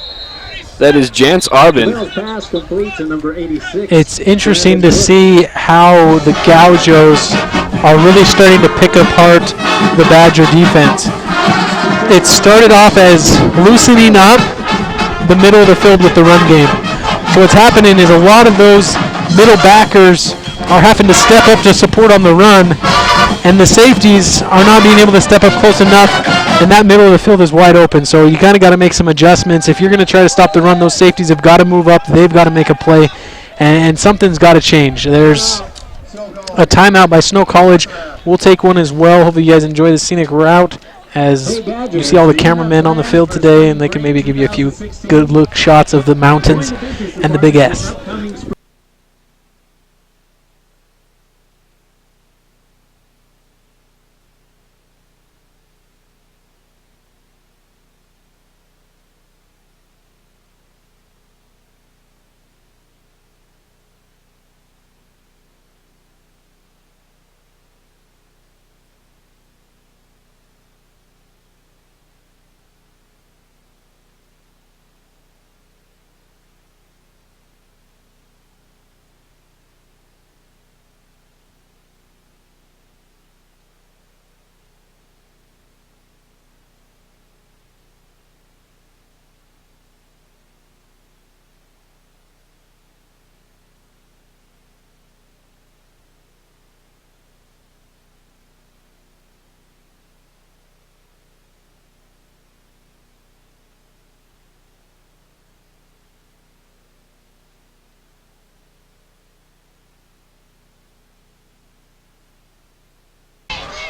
That is Jance Arbin. Pass complete to number 86. It's interesting to see how the Gauchos are really starting to pick apart the Badger defense. It started off as loosening up the middle of the field with the run game. So what's happening is a lot of those middle backers are having to step up to support on the run, and the safeties are not being able to step up close enough, and that middle of the field is wide open. So you kind of got to make some adjustments. If you're going to try to stop the run, those safeties have got to move up. They've got to make a play, and something's got to change. There's a timeout by Snow College. We'll take one as well. Hopefully you guys enjoy the scenic route as you see all the cameramen on the field today, and they can maybe give you a few good look shots of the mountains and the Big S.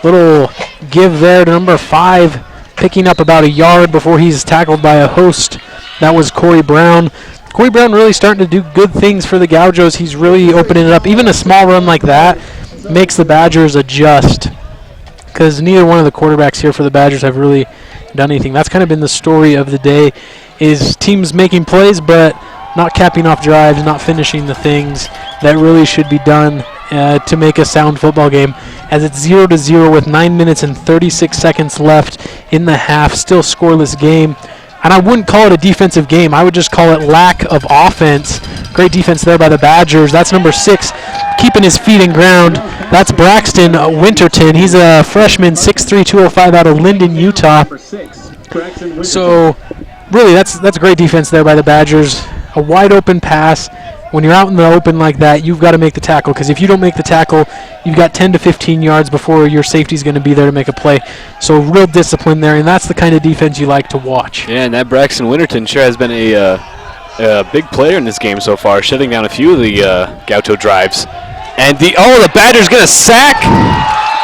Little give there to number 5, picking up about a yard before he's tackled by a host. That was Corey Brown. Corey Brown really starting to do good things for the Gauchos. He's really opening it up. Even a small run like that makes the Badgers adjust, because neither one of the quarterbacks here for the Badgers have really done anything. That's kind of been the story of the day, is teams making plays but not capping off drives, not finishing the things that really should be done to make a sound football game. As it's 0-0 with 9 minutes and 36 seconds left in the half, still scoreless game. And I wouldn't call it a defensive game. I would just call it lack of offense. Great defense there by the Badgers. That's number 6, keeping his feet in ground. That's Braxton Winterton. He's a freshman, 6'3", 205 out of Linden, Utah. So really, that's great defense there by the Badgers. A wide open pass. When you're out in the open like that, you've got to make the tackle, because if you don't make the tackle, you've got 10 to 15 yards before your safety's going to be there to make a play. So real discipline there, and that's the kind of defense you like to watch. Yeah, and that Braxton Winterton sure has been a big player in this game so far, shutting down a few of the Gaucho drives. And the Badgers going to sack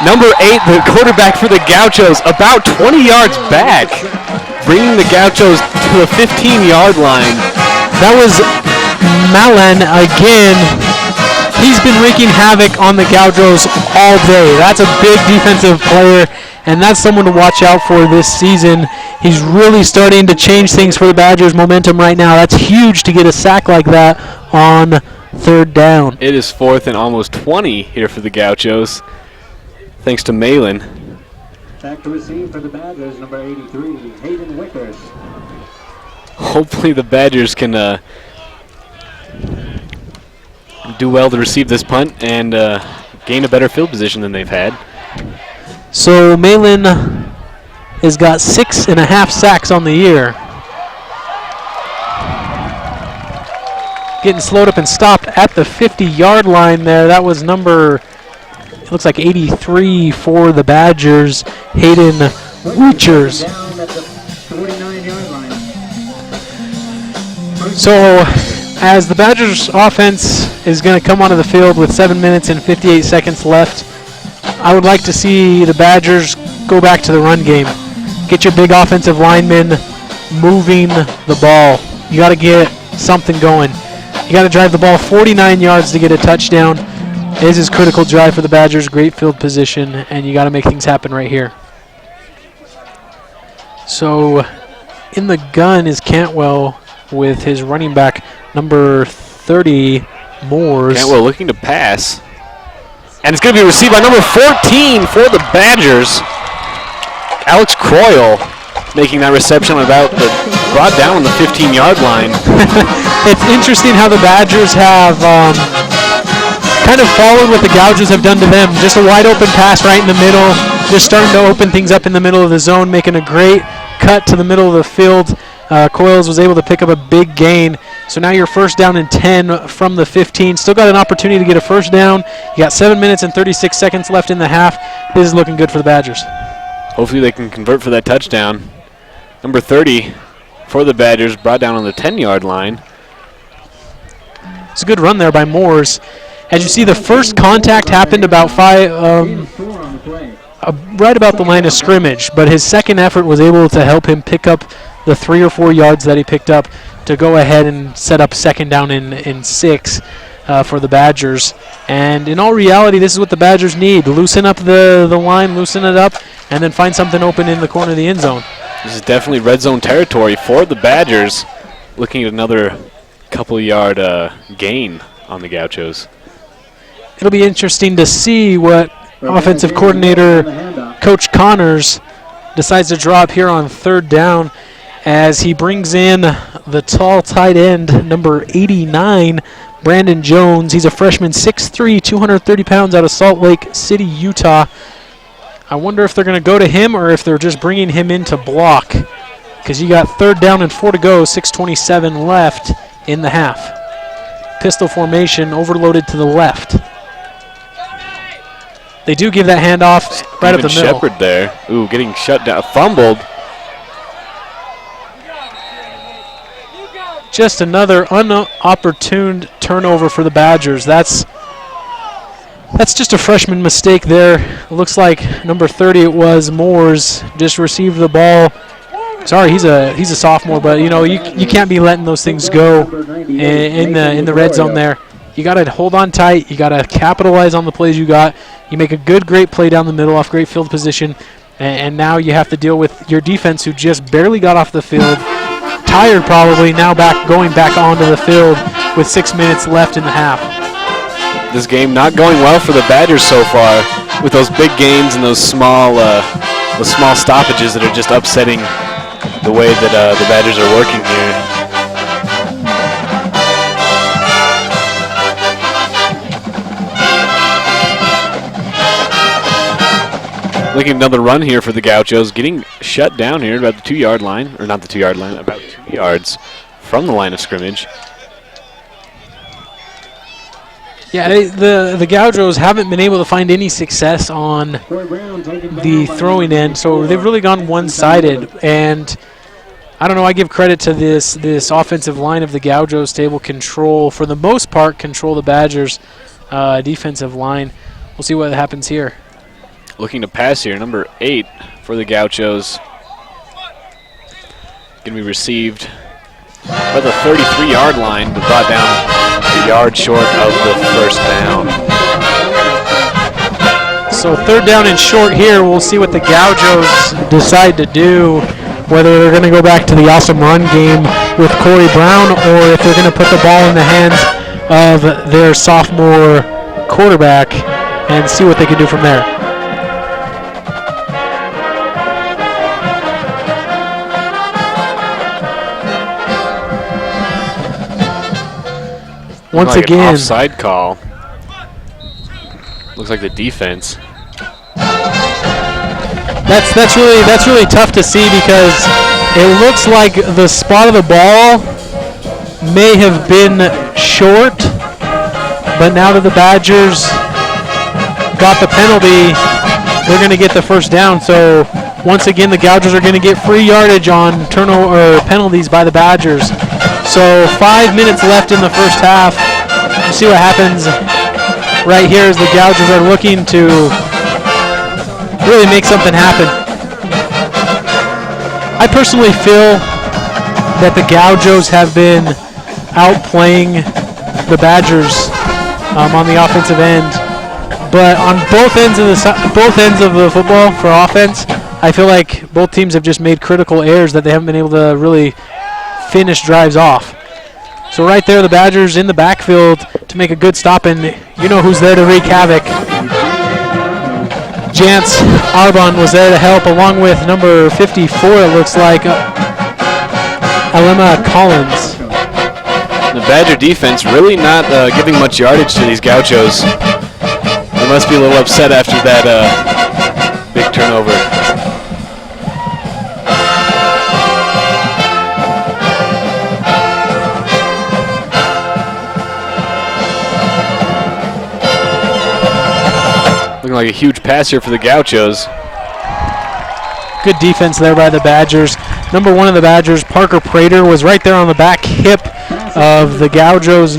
number 8, the quarterback for the Gauchos, about 20 yards back, bringing the Gauchos to the 15-yard line. That was Malan again. He's been wreaking havoc on the Gauchos all day. That's a big defensive player, and that's someone to watch out for this season. He's really starting to change things for the Badgers' momentum right now. That's huge to get a sack like that on 3rd down. It is 4th and almost 20 here for the Gauchos, thanks to Malin. Back to receive for the Badgers, number 83, Hayden Wickers. Hopefully the Badgers can do well to receive this punt and gain a better field position than they've had. So Malin has got 6.5 sacks on the year. Getting slowed up and stopped at the 50-yard line there. That was number, it looks like 83 for the Badgers, Hayden Wickers. So as the Badgers offense is going to come onto the field with 7 minutes and 58 seconds left, I would like to see the Badgers go back to the run game. Get your big offensive linemen moving the ball. You got to get something going. You got to drive the ball 49 yards to get a touchdown. This is critical drive for the Badgers, great field position, and you got to make things happen right here. So in the gun is Cantwell with his running back, number 30, Moores. Cantwell looking to pass. And it's going to be received by number 14 for the Badgers. Alex Croyle making that reception brought down on the 15-yard line. It's interesting how the Badgers have kind of followed what the Gouges have done to them. Just a wide open pass right in the middle, just starting to open things up in the middle of the zone, making a great cut to the middle of the field. Coyles was able to pick up a big gain. So now you're 1st down and 10 from the 15. Still got an opportunity to get a 1st down. You got 7 minutes and 36 seconds left in the half. This is looking good for the Badgers. Hopefully they can convert for that touchdown. Number 30 for the Badgers, brought down on the 10-yard line. It's a good run there by Moores. As you see, the first contact happened about right about the line of scrimmage, but his second effort was able to help him pick up the 3 or 4 yards that he picked up to go ahead and set up 2nd down in 6 for the Badgers. And in all reality, this is what the Badgers need. Loosen up the line, loosen it up, and then find something open in the corner of the end zone. This is definitely red zone territory for the Badgers. Looking at another couple-yard gain on the Gauchos. It'll be interesting to see what offensive coordinator Coach Connors decides to draw up here on 3rd down, as he brings in the tall tight end, number 89, Brandon Jones. He's a freshman, 6'3", 230 pounds out of Salt Lake City, Utah. I wonder if they're going to go to him or if they're just bringing him in to block, because you got 3rd down and 4 to go, 6:27 left in the half. Pistol formation, overloaded to the left. They do give that handoff right up the middle. Shepard there. Ooh, getting shut down. Fumbled. Just another unopportune turnover for the Badgers. That's just a freshman mistake there. It looks like number 30, it was Moores, just received the ball. Sorry, he's a sophomore, but you can't be letting those things go in the red zone there. You got to hold on tight. You got to capitalize on the plays you got. You make a great play down the middle off great field position, and now you have to deal with your defense, who just barely got off the field, tired probably, now going back onto the field with 6 minutes left in the half. This game not going well for the Badgers so far, with those big gains and those small stoppages that are just upsetting the way that the Badgers are working here. Looking at another run here for the Gauchos, getting shut down here about the 2-yard line, or not the 2-yard line, about 2 yards from the line of scrimmage. Yeah, the Gauchos haven't been able to find any success on the throwing end, so they've really gone one-sided. And I don't know, I give credit to this offensive line of the Gauchos to able to control, for the most part, control the Badgers' defensive line. We'll see what happens here. Looking to pass here, number 8 for the Gauchos. Going to be received by the 33-yard line, but brought down a yard short of the first down. So 3rd down and short here. We'll see what the Gauchos decide to do, whether they're going to go back to the awesome run game with Corey Brown or if they're going to put the ball in the hands of their sophomore quarterback and see what they can do from there. Once like again, an offside call. Looks like the defense. That's really tough to see because it looks like the spot of the ball may have been short, but now that the Badgers got the penalty, they're going to get the first down. So once again, the Gauchos are going to get free yardage on turnover or penalties by the Badgers. So 5 minutes left in the first half. We'll see what happens right here as the Gauchos are looking to really make something happen. I personally feel that the Gauchos have been outplaying the Badgers on the offensive end, but on both ends of the football for offense, I feel like both teams have just made critical errors that they haven't been able to really finish drives off. So right there, the Badgers in the backfield to make a good stop, and you know who's there to wreak havoc. Jance Arbon was there to help, along with number 54, it looks like, Alema Collins. The Badger defense really not giving much yardage to these Gauchos. They must be a little upset after that big turnover. Looking like a huge pass here for the Gauchos. Good defense there by the Badgers. Number 1 of the Badgers, Parker Prater, was right there on the back hip of the Gauchos.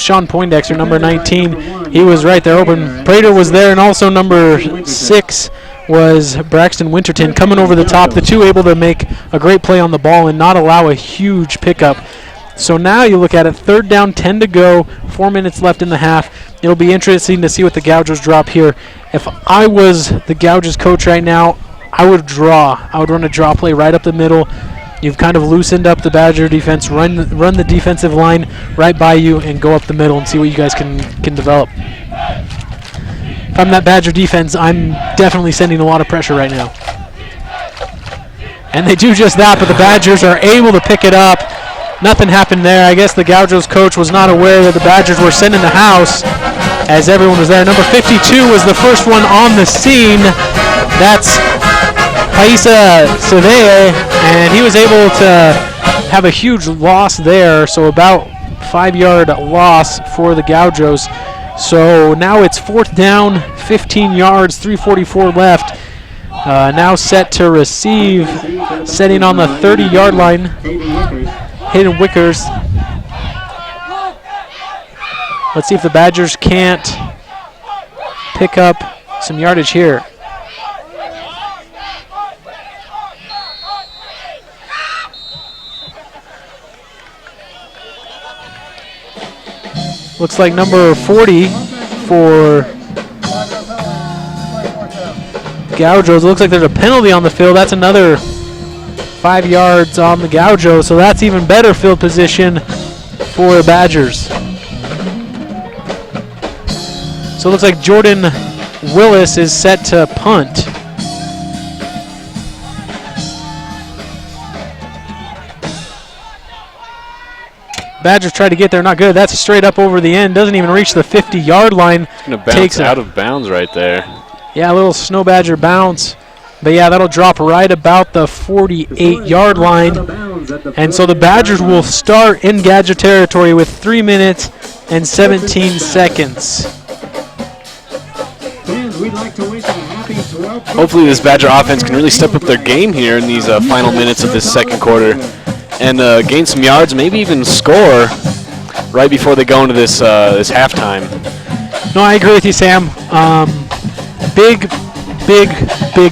Sean Poindexter, number 19, he was right there open. Prater was there, and also number 6 was Braxton Winterton coming over the top. The two able to make a great play on the ball and not allow a huge pickup. So now you look at it, 3rd down, 10 to go, 4 minutes left in the half. It'll be interesting to see what the Gauchos drop here. If I was the Gauchos coach right now, I would draw. I would run a draw play right up the middle. You've kind of loosened up the Badger defense, run the defensive line right by you, and go up the middle and see what you guys can develop. If I'm that Badger defense, I'm definitely sending a lot of pressure right now. And they do just that, but the Badgers are able to pick it up. Nothing happened there. I guess the Gauchos coach was not aware that the Badgers were sending the house as everyone was there. Number 52 was the first one on the scene. That's Paisa Seveye, and he was able to have a huge loss there, so about 5-yard loss for the Gauchos. So now it's 4th down, 15 yards, 3:44 left. Now set to receive, setting on the 30-yard line. Hayden Wickers. Let's see if the Badgers can't pick up some yardage here. Looks like number 40 for Gauchos. Looks like there's a penalty on the field. That's another 5 yards on the Gauchos, so that's even better field position for the Badgers. So it looks like Jordan Willis is set to punt. Badgers try to get there, not good. That's straight up over the end. Doesn't even reach the 50-yard line. Going to bounce out of bounds right there. Yeah, a little Snow Badger bounce. But yeah, that'll drop right about the 48-yard line. And so the Badgers will start in Gadget territory with 3 minutes and 17 seconds. Hopefully this Badger offense can really step up their game here in these final minutes of this second quarter and gain some yards, maybe even score right before they go into this halftime. No, I agree with you, Sam. Big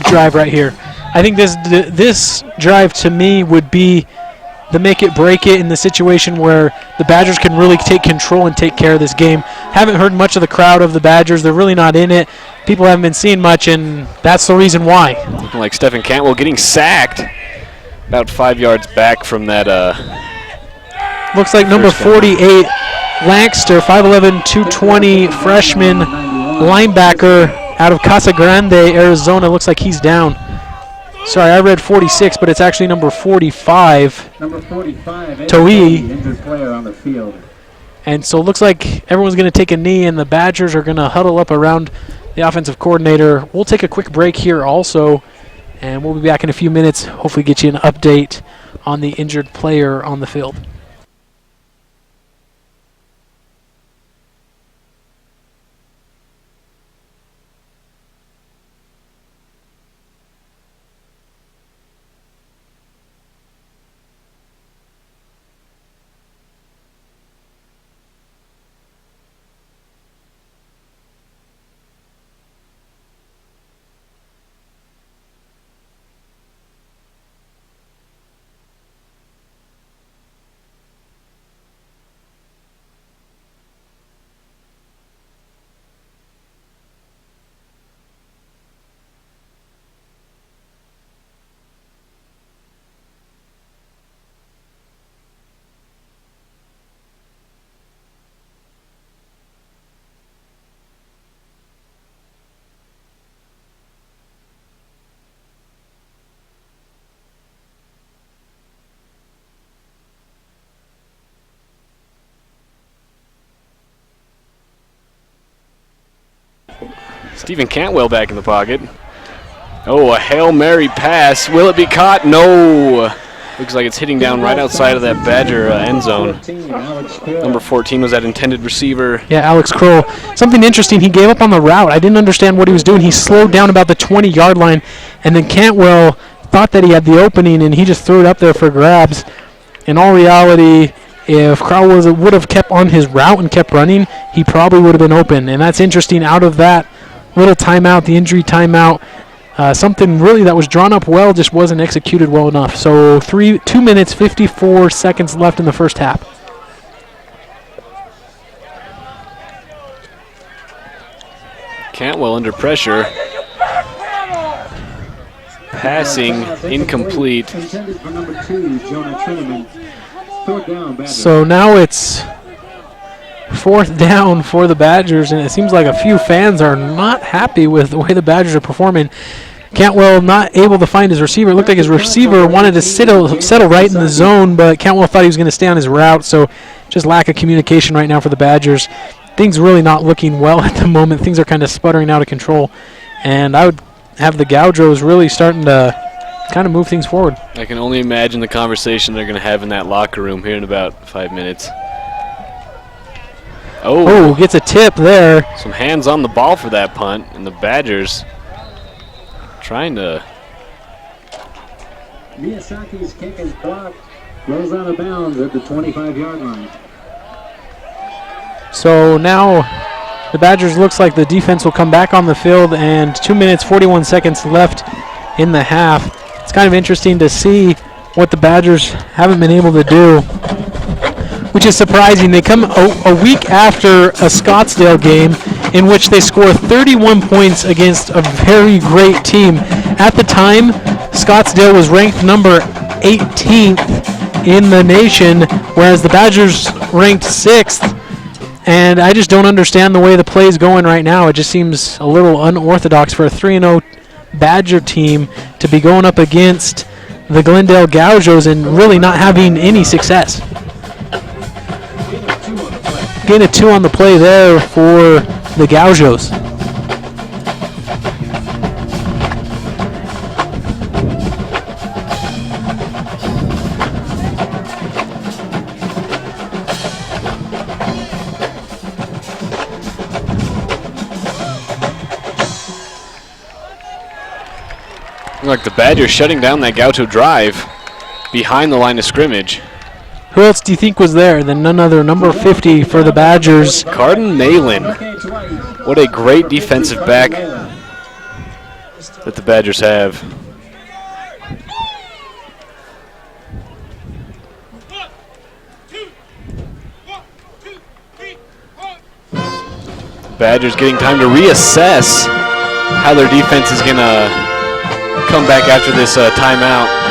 drive right here. I think this drive to me would be the make it break it in the situation where the Badgers can really take control and take care of this game. Haven't heard much of the crowd of the Badgers. They're really not in it. People haven't been seeing much, and that's the reason why. Looking like Stephen Cantwell getting sacked about 5 yards back from that. Looks like number 48, Lancaster, 5'11", 220 freshman linebacker out of Casa Grande, Arizona. Looks like he's down. Sorry, I read 46, but it's actually number 45. Number 45, Toi. injured player on the field. And so it looks like everyone's going to take a knee, and the Badgers are going to huddle up around the offensive coordinator. We'll take a quick break here also, and we'll be back in a few minutes. Hopefully get you an update on the injured player on the field. Stephen Cantwell back in the pocket. Oh, a Hail Mary pass. Will it be caught? No. Looks like it's hitting down right outside of that Badger end zone. Number 14 was that intended receiver. Yeah, Alex Kroll. Something interesting, he gave up on the route. I didn't understand what he was doing. He slowed down about the 20-yard line, and then Cantwell thought that he had the opening, and he just threw it up there for grabs. In all reality, if Kroll would have kept on his route and kept running, he probably would have been open. And that's interesting. Out of that little timeout, the injury timeout, something really that was drawn up well just wasn't executed well enough. So 2 minutes, 54 seconds left in the first half. Cantwell under pressure. Passing incomplete. So now it's 4th down for the Badgers, and it seems like a few fans are not happy with the way the Badgers are performing. Cantwell not able to find his receiver. It looked like his receiver wanted to settle right in the zone, but Cantwell thought he was going to stay on his route, so just lack of communication right now for the Badgers. Things really not looking well at the moment. Things are kind of sputtering out of control, and I would have the Gaudros really starting to kind of move things forward. I can only imagine the conversation they're going to have in that locker room here in about 5 minutes. Oh, gets a tip there. Some hands on the ball for that punt, and the Badgers trying to. Miyasaki's kick is blocked. Goes out of bounds at the 25-yard line. So now the Badgers looks like the defense will come back on the field, and 2 minutes, 41 seconds left in the half. It's kind of interesting to see what the Badgers haven't been able to do, which is surprising. They come a week after a Scottsdale game in which they score 31 points against a very great team. At the time, Scottsdale was ranked number 18th in the nation, whereas the Badgers ranked 6th. And I just don't understand the way the play is going right now. It just seems a little unorthodox for a 3-0 Badger team to be going up against the Glendale Gaujos and really not having any success. Gain of 2 on the play there for the Gauchos. Like the Badgers shutting down that Gaucho drive behind the line of scrimmage. Who else do you think was there than none other, number 50 for the Badgers? Carden Malin. What a great defensive back that the Badgers have. Badgers getting time to reassess how their defense is going to come back after this timeout.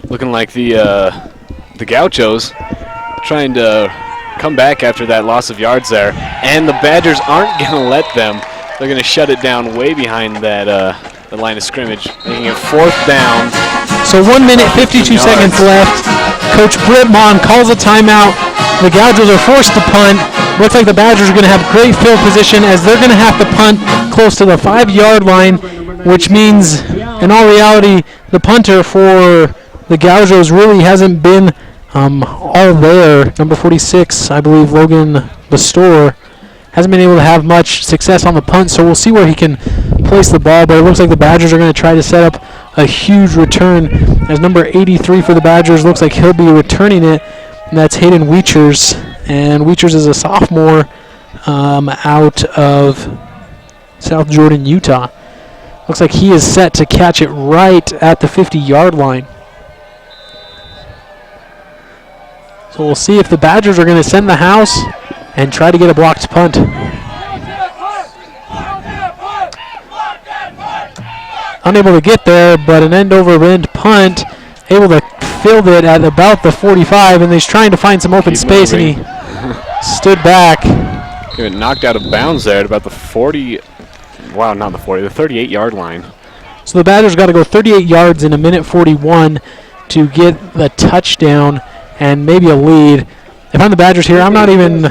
Looking like the Gauchos trying to come back after that loss of yards there. And the Badgers aren't going to let them. They're going to shut it down way behind that the line of scrimmage, making it 4th down. So 1 minute, 52 seconds left. Coach Britmon calls a timeout. The Gauchos are forced to punt. Looks like the Badgers are going to have great field position as they're going to have to punt close to the 5-yard line, which means, in all reality, the punter for the Gauchos really hasn't been all there. Number 46, I believe, Logan Bastor, hasn't been able to have much success on the punt, so we'll see where he can place the ball. But it looks like the Badgers are going to try to set up a huge return, as number 83 for the Badgers looks like he'll be returning it, and that's Hayden Weechers. And Weechers is a sophomore out of South Jordan, Utah. Looks like he is set to catch it right at the 50-yard line. So we'll see if the Badgers are going to send the house and try to get a blocked punt. Unable to get there, but an end-over-end punt, able to field it at about the 45, and he's trying to find some open space, and he stood back. Get knocked out of bounds there at about the 40, wow, not the 40, the 38-yard line. So the Badgers got to go 38 yards in a minute 41 to get the touchdown and maybe a lead. If I'm the Badgers here, I'm not even,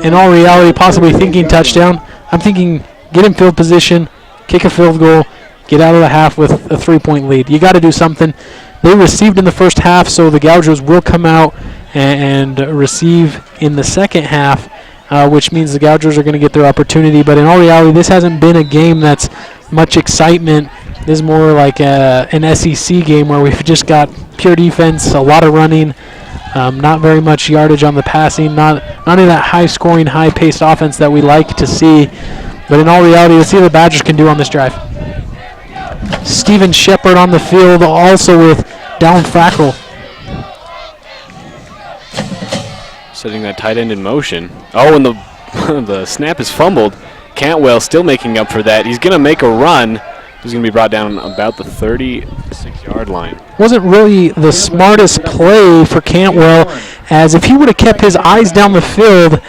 in all reality, possibly thinking touchdown. I'm thinking get in field position, kick a field goal, get out of the half with a 3-point lead. You got to do something. They received in the first half, so the Gauchos will come out and receive in the second half, which means the Gauchos are going to get their opportunity. But in all reality, this hasn't been a game that's much excitement. This is more like an SEC game where we've just got pure defense, a lot of running, not very much yardage on the passing, not any of that high-scoring, high-paced offense that we like to see. But in all reality, let's see what the Badgers can do on this drive. Steven Shepard on the field, also with Dallin Frackel. Setting that tight end in motion. Oh, and the snap is fumbled. Cantwell still making up for that. He's going to make a run. He's going to be brought down about the 36-yard line. Wasn't really the smartest play for Cantwell, as if he would have kept his eyes down the field,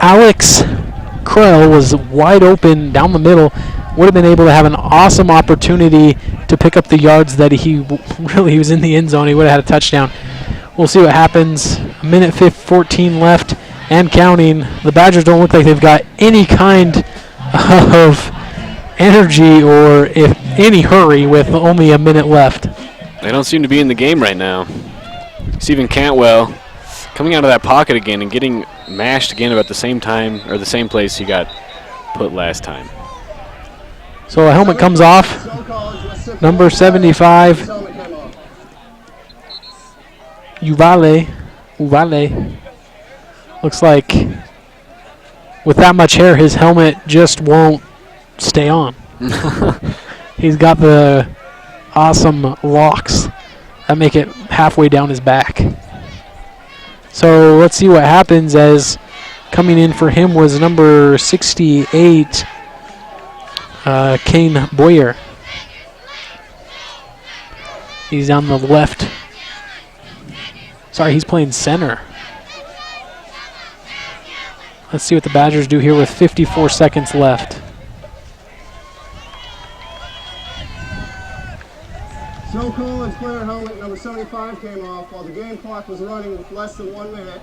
Alex Krell was wide open down the middle, would have been able to have an awesome opportunity to pick up the yards that he was in the end zone. He would have had a touchdown. We'll see what happens. A minute 14 left and counting. The Badgers don't look like they've got any kind of energy or any hurry with only a minute left. They don't seem to be in the game right now. Stephen Cantwell coming out of that pocket again and getting mashed again about the same time, or the same place he got put last time. So a helmet comes off. Number 75, Uvale. Looks like with that much hair, his helmet just won't stay on. He's got the awesome locks that make it halfway down his back. So let's see what happens, as coming in for him was number 68, Kane Boyer. He's on the left. Sorry, he's playing center. Let's see what the Badgers do here with 54 seconds left. So Collins player helmet number 75 came off while the game clock was running with less than 1 minute.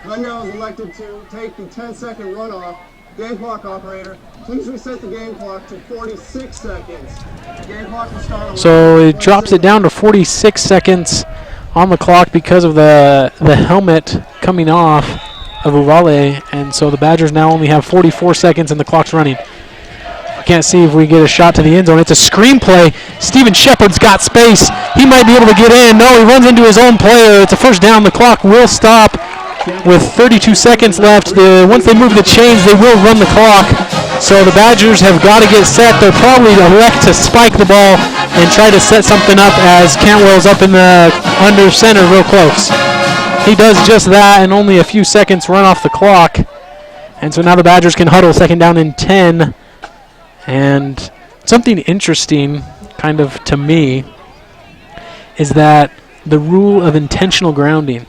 Glendale was elected to take the 10-second runoff. Game clock operator, please reset the game clock to 46 seconds. Game clock will start on So it drops it down to 46 seconds on the clock because of the helmet coming off of Uvale, and so the Badgers now only have 44 seconds and the clock's running. I can't see if we get a shot to the end zone. It's a screen play. Steven Shepard's got space. He might be able to get in. No, he runs into his own player. It's a first down. The clock will stop with 32 seconds left. Once they move the chains, they will run the clock. So the Badgers have got to get set. They'll probably elect to spike the ball and try to set something up, as Cantwell's up in the under center real close. He does just that, and only a few seconds run off the clock. And so now the Badgers can huddle, second down and 10. And something interesting, kind of to me, is that the rule of intentional grounding.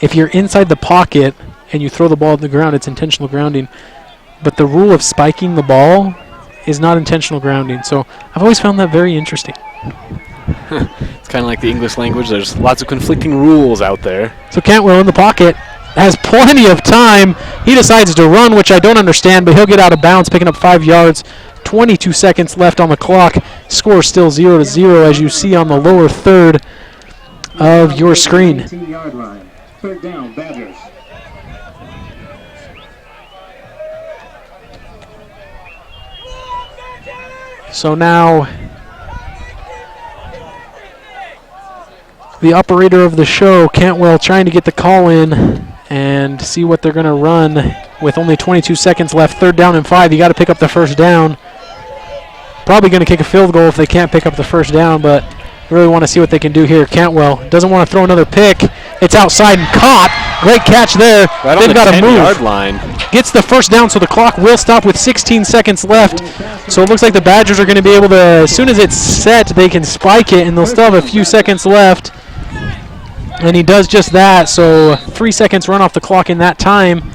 If you're inside the pocket and you throw the ball on the ground, it's intentional grounding. But the rule of spiking the ball is not intentional grounding. So I've always found that very interesting. It's kind of like the English language. There's lots of conflicting rules out there. So Cantwell in the pocket has plenty of time. He decides to run, which I don't understand, but he'll get out of bounds, picking up 5 yards. 22 seconds left on the clock. Score still 0-0, as you see on the lower third of your screen. 18-yard line. Third down, Badgers. So now the operator of the show, Cantwell, trying to get the call in and see what they're going to run with only 22 seconds left. Third down and 5. You got to pick up the first down. Probably going to kick a field goal if they can't pick up the first down, but really want to see what they can do here. Cantwell doesn't want to throw another pick. It's outside and caught. Great catch there. Right They've on the got to 10-yard move. line. Gets the first down, so the clock will stop with 16 seconds left. So it looks like the Badgers are going to be able to, as soon as it's set, they can spike it, and they'll still have a few seconds left. And he does just that, so 3 seconds run off the clock in that time.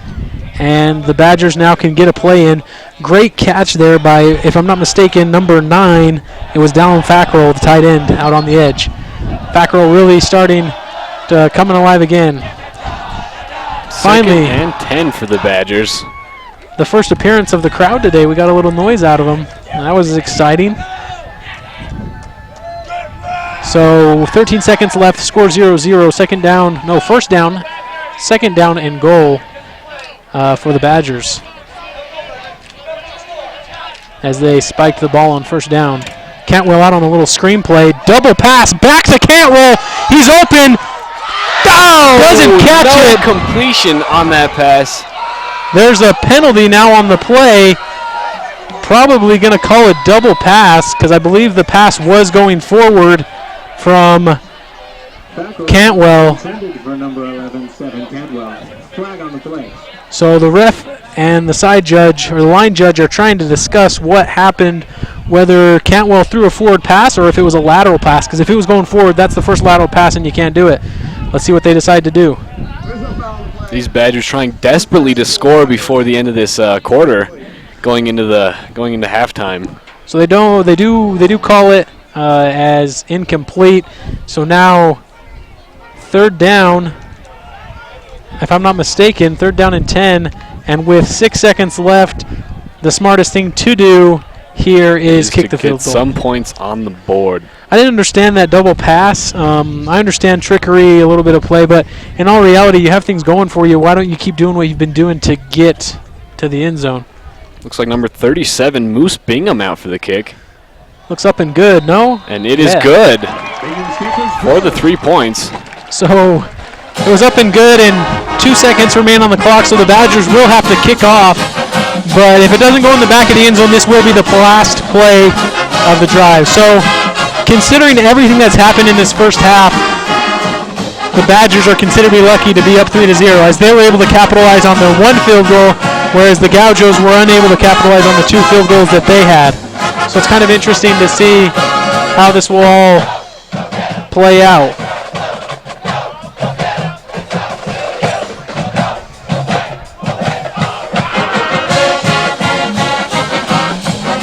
And the Badgers now can get a play in. Great catch there by, if I'm not mistaken, number 9. It was Dallin Fackrell, the tight end, out on the edge. Fackrell really starting to coming alive again. Finally, Second and 10 for the Badgers. the first appearance of the crowd today. We got a little noise out of them. And that was exciting. So 13 seconds left, score 0-0. First down. Second down and goal for the Badgers, as they spiked the ball on first down. Cantwell out on a little screen play. Double pass back to Cantwell. He's open. Oh, doesn't catch no it. Completion on that pass. There's a penalty now on the play. Probably going to call it double pass, because I believe the pass was going forward from Cantwell. Intended for number 11-7, Cantwell. Flag on the play. So the ref and the side judge, or the line judge, are trying to discuss what happened, whether Cantwell threw a forward pass or if it was a lateral pass, because if it was going forward, that's the first lateral pass and you can't do it. Let's see what they decide to do. These Badgers trying desperately to score before the end of this quarter, going into halftime. So they do call it as incomplete. So now third down, if I'm not mistaken, third down and 10, and with 6 seconds left, the smartest thing to do here is kick the field goal. Some points on the board. I didn't understand that double pass. I understand trickery, a little bit of play, but in all reality, you have things going for you. Why don't you keep doing what you've been doing to get to the end zone? Looks like number 37, Moose Bingham, out for the kick. Looks up and good, no? And it is good for the 3 points. So it was up and good, and 2 seconds remain on the clock, so the Badgers will have to kick off. But if it doesn't go in the back of the end zone, this will be the last play of the drive. So considering everything that's happened in this first half, the Badgers are considerably lucky to be up 3-0 as they were able to capitalize on their 1 field goal, whereas the Gauchos were unable to capitalize on the 2 field goals that they had. So it's kind of interesting to see how this will all play out.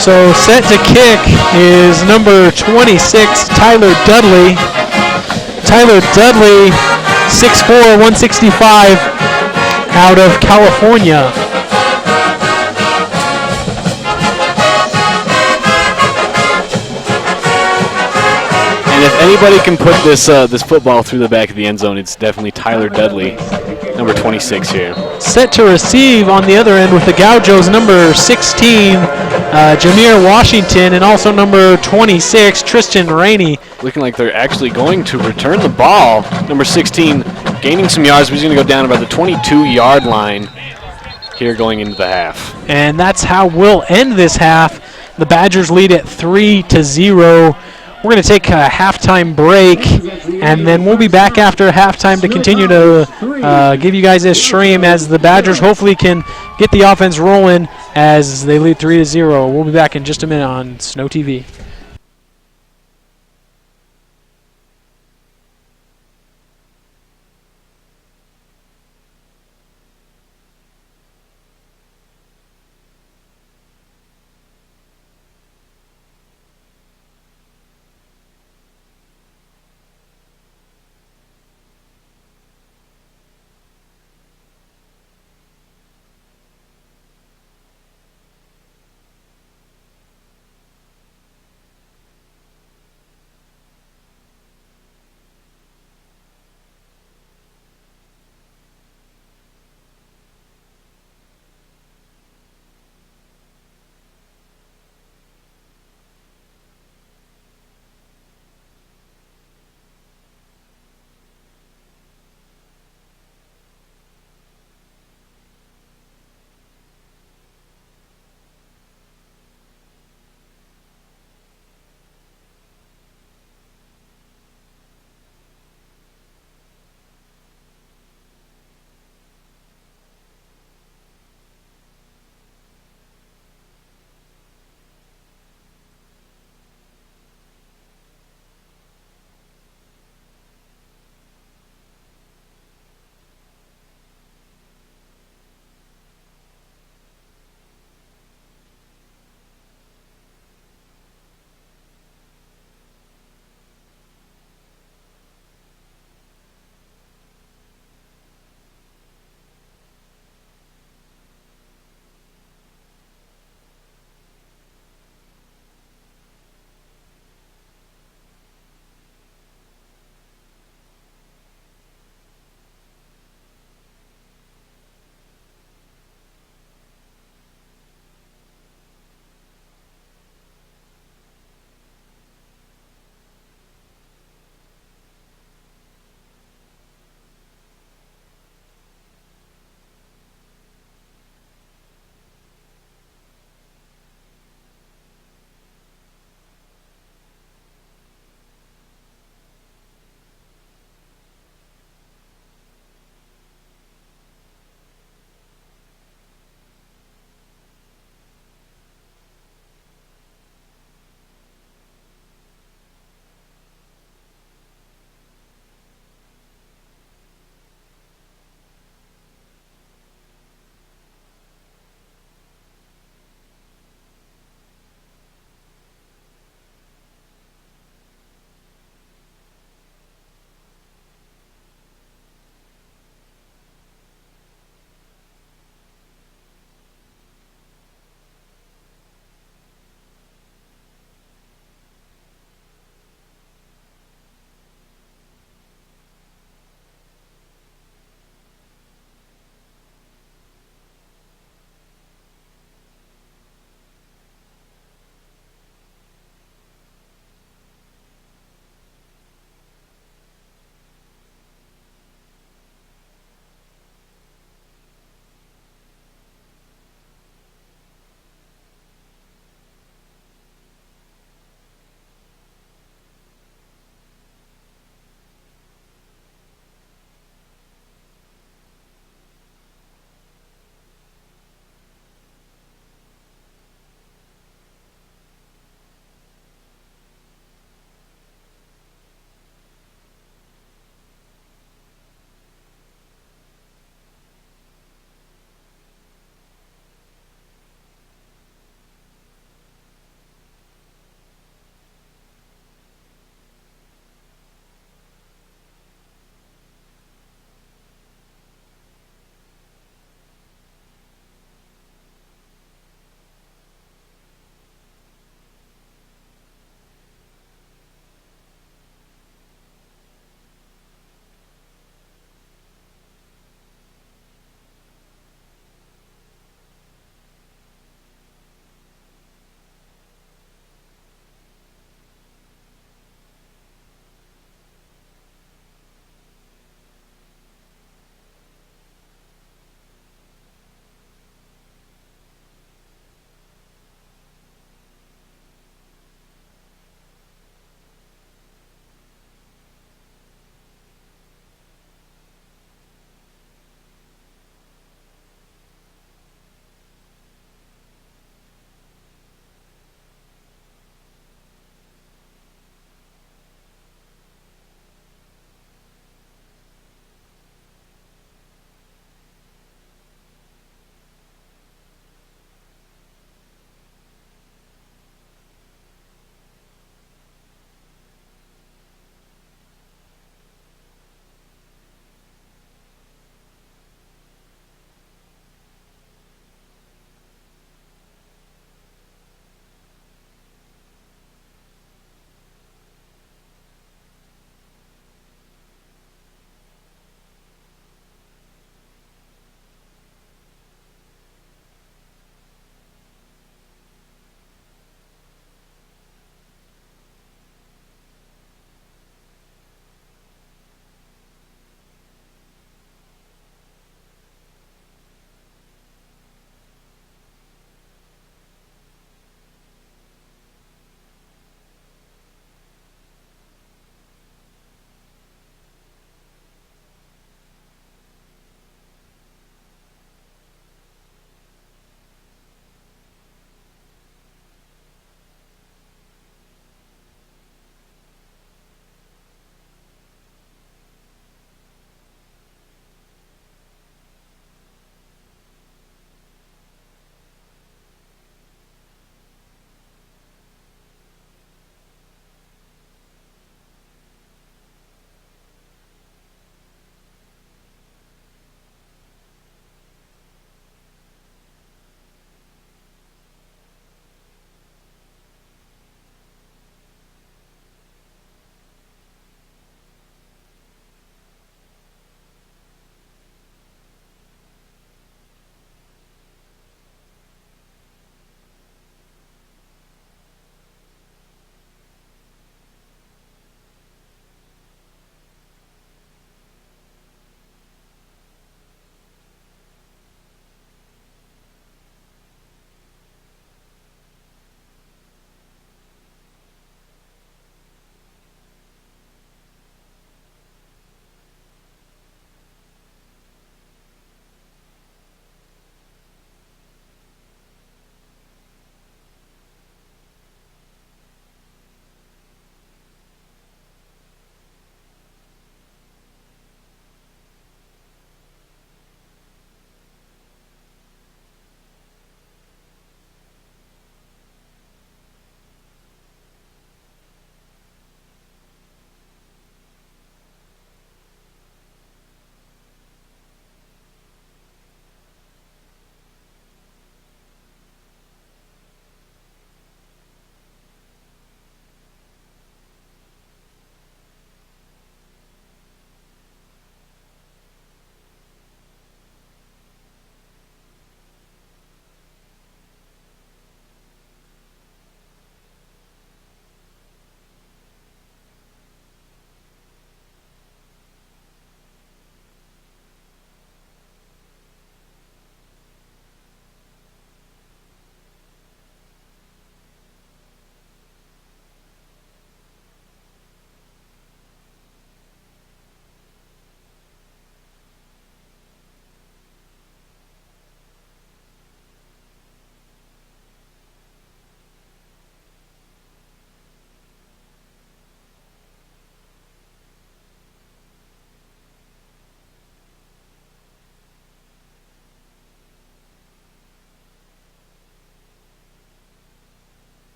So set to kick is number 26, Tyler Dudley. Tyler Dudley, 6'4", 165, out of California. And if anybody can put this this football through the back of the end zone, it's definitely Tyler Dudley, number 26 here. Set to receive on the other end with the Gauchos, number 16, Jameer Washington, and also number 26, Tristan Rainey. Looking like they're actually going to return the ball. Number 16 gaining some yards, but he's going to go down about the 22-yard line here going into the half. And that's how we'll end this half. The Badgers lead at 3-0. We're going to take a halftime break, and then we'll be back after halftime to continue to give you guys this stream as the Badgers hopefully can get the offense rolling as they lead 3-0. We'll be back in just a minute on Snow TV.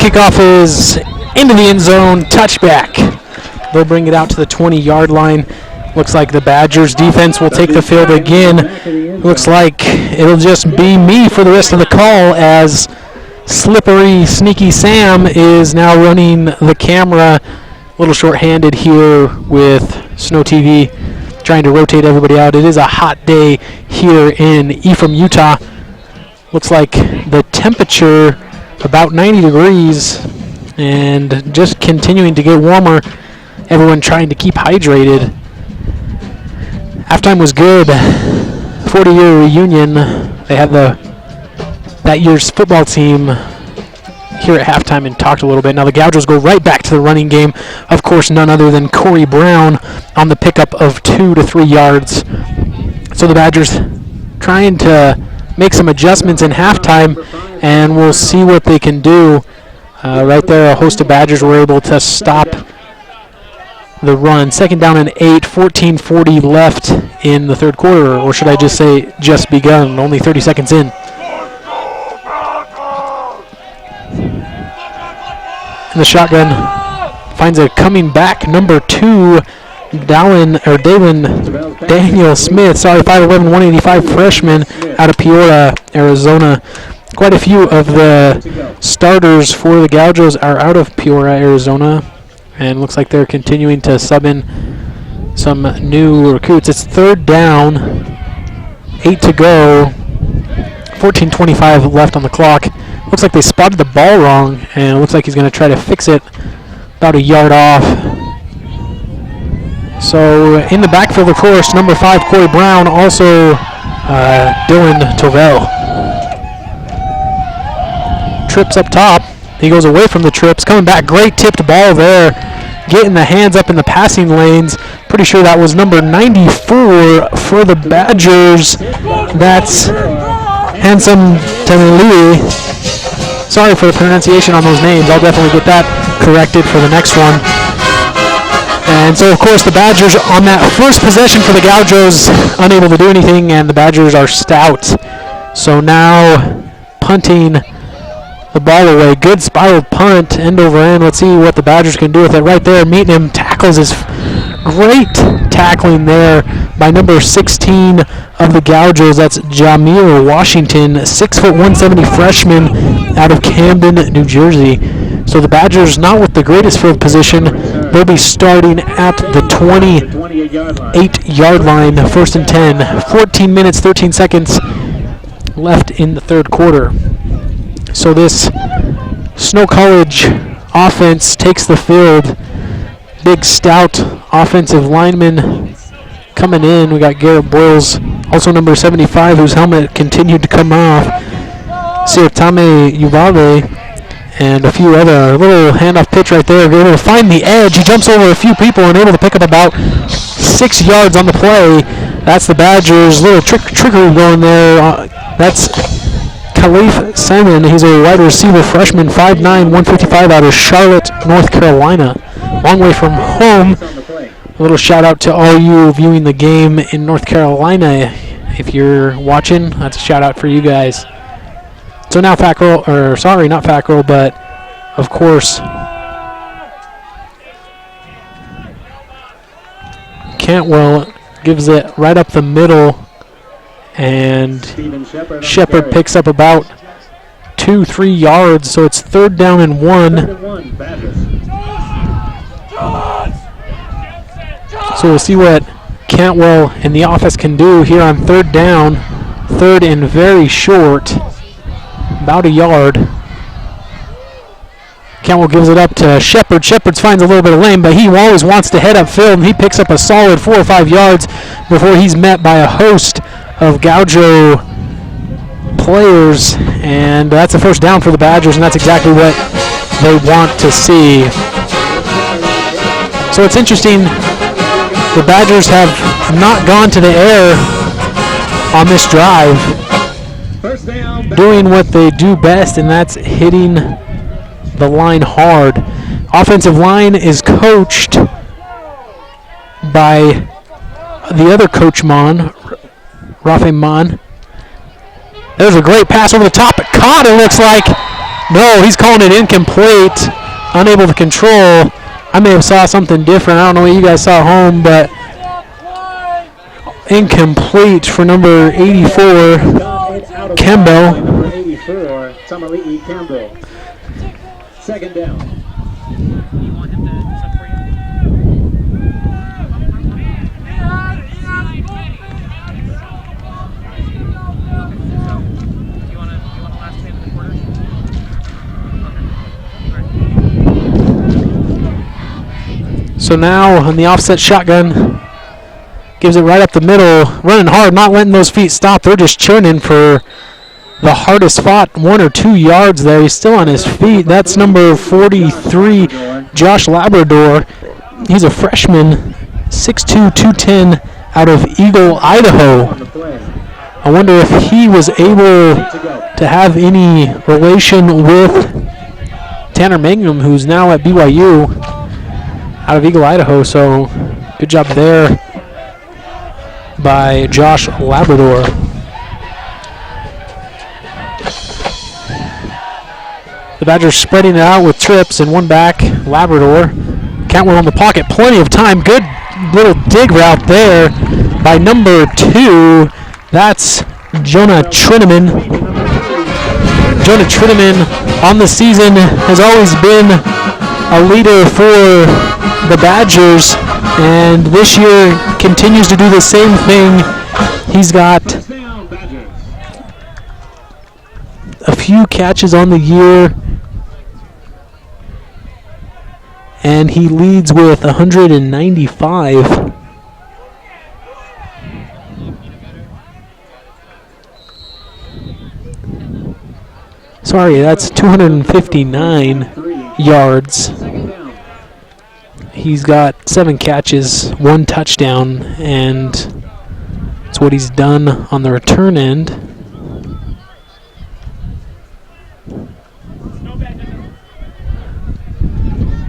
kickoff is into the end zone, touchback. They'll bring it out to the 20-yard line. Looks like the Badgers defense will take the field again. Looks like it'll just be me for the rest of the call as slippery, sneaky Sam is now running the camera. A little short-handed here with Snow TV, trying to rotate everybody out. It is a hot day here in Ephraim, Utah. Looks like the temperature about 90 degrees and just continuing to get warmer. Everyone trying to keep hydrated. Halftime was good. 40-year reunion. They had that year's football team here at halftime and talked a little bit. Now the Gauchos go right back to the running game. Of course, none other than Corey Brown on the pickup of 2 to 3 yards. So the Badgers trying to make some adjustments in halftime, and we'll see what they can do. Right there, a host of Badgers were able to stop the run. 2nd down and 8, 14:40 left in the third quarter, or should I just say just begun, only 30 seconds in. And the shotgun finds a coming back number 2, Daniel Smith, 5'11", 185 freshman out of Peoria, Arizona. Quite a few of the starters for the Gauchos are out of Peoria, Arizona, and looks like they're continuing to sub in some new recruits. It's 3rd down, 8 to go, 14:25 left on the clock. Looks like they spotted the ball wrong, and it looks like he's going to try to fix it about a yard off. So in the backfield, of course, number 5, Corey Brown, also Dylan Tovell. Trips up top. He goes away from the trips, coming back. Great tipped ball there. Getting the hands up in the passing lanes. Pretty sure that was number 94 for the Badgers. That's Handsome Tenelui. Sorry for the pronunciation on those names. I'll definitely get that corrected for the next one. And so, of course, the Badgers on that first possession for the Gauchos, unable to do anything, and the Badgers are stout. So now punting the ball away. Good spiral punt, end over end. Let's see what the Badgers can do with it. Right there, meeting him, tackles his great tackling there by number 16 of the Gauchos. That's Jamil Washington, 6'1", 170 freshman out of Camden, New Jersey. So the Badgers not with the greatest field position. They'll be starting at the 28-yard line, 1st and 10. 14 minutes, 13 seconds left in the third quarter. So this Snow College offense takes the field. Big, stout offensive lineman coming in. We got Garrett Boyles, also number 75, whose helmet continued to come off. Siotame Uvalde, and a few other. A little handoff pitch right there. Able to find the edge. He jumps over a few people and able to pick up about 6 yards on the play. That's the Badgers. Little trickery going there. That's Khalif Simon. He's a wide receiver freshman, 5'9", 155 out of Charlotte, North Carolina. Long way from home. A little shout out to all you viewing the game in North Carolina. If you're watching, that's a shout out for you guys. So now Fackrell, or sorry, not Fackrell, but of course Cantwell gives it right up the middle, and Shepard picks up about 2-3 yards, so it's 3rd down and 1. So we'll see what Cantwell and the offense can do here on 3rd down. 3rd and very short, about a yard. Cantwell gives it up to Shepard. Shepard finds a little bit of lane, but he always wants to head upfield, and he picks up a solid 4 or 5 yards before he's met by a host of Gaucho players, and that's a 1st down for the Badgers, and that's exactly what they want to see. So it's interesting, the Badgers have not gone to the air on this drive, doing what they do best, and that's hitting the line hard. Offensive line is coached by the other coach, Rafe Mon. There's a great pass over the top. It caught, it looks like, No, he's calling it incomplete. Unable to control. I may have saw something different. I don't know what you guys saw at home, but incomplete for number 84, Campbell. Number 84, Tamali'i Campbell. Second down. You want him to suck for you? Do you want to last name in the quarter? So now on the offset shotgun, gives it right up the middle, running hard, not letting those feet stop. They're just churning for the hardest fought 1 or 2 yards there. He's still on his feet. That's number 43, Josh Labrador. He's a freshman, 6'2", 210, out of Eagle, Idaho. I wonder if he was able to have any relation with Tanner Mangum, who's now at BYU, out of Eagle, Idaho. So good job there by Josh Labrador. The Badgers spreading it out with trips and one back, Labrador. Cantwell in the pocket, plenty of time. Good little dig route there by number 2. That's Jonah Trineman. Jonah Trineman on the season has always been a leader for the Badgers, and this year continues to do the same thing. He's got a few catches on the year, and he leads with 195. Sorry, that's 259 yards. He's got 7 catches, 1 touchdown, and that's what he's done on the return end.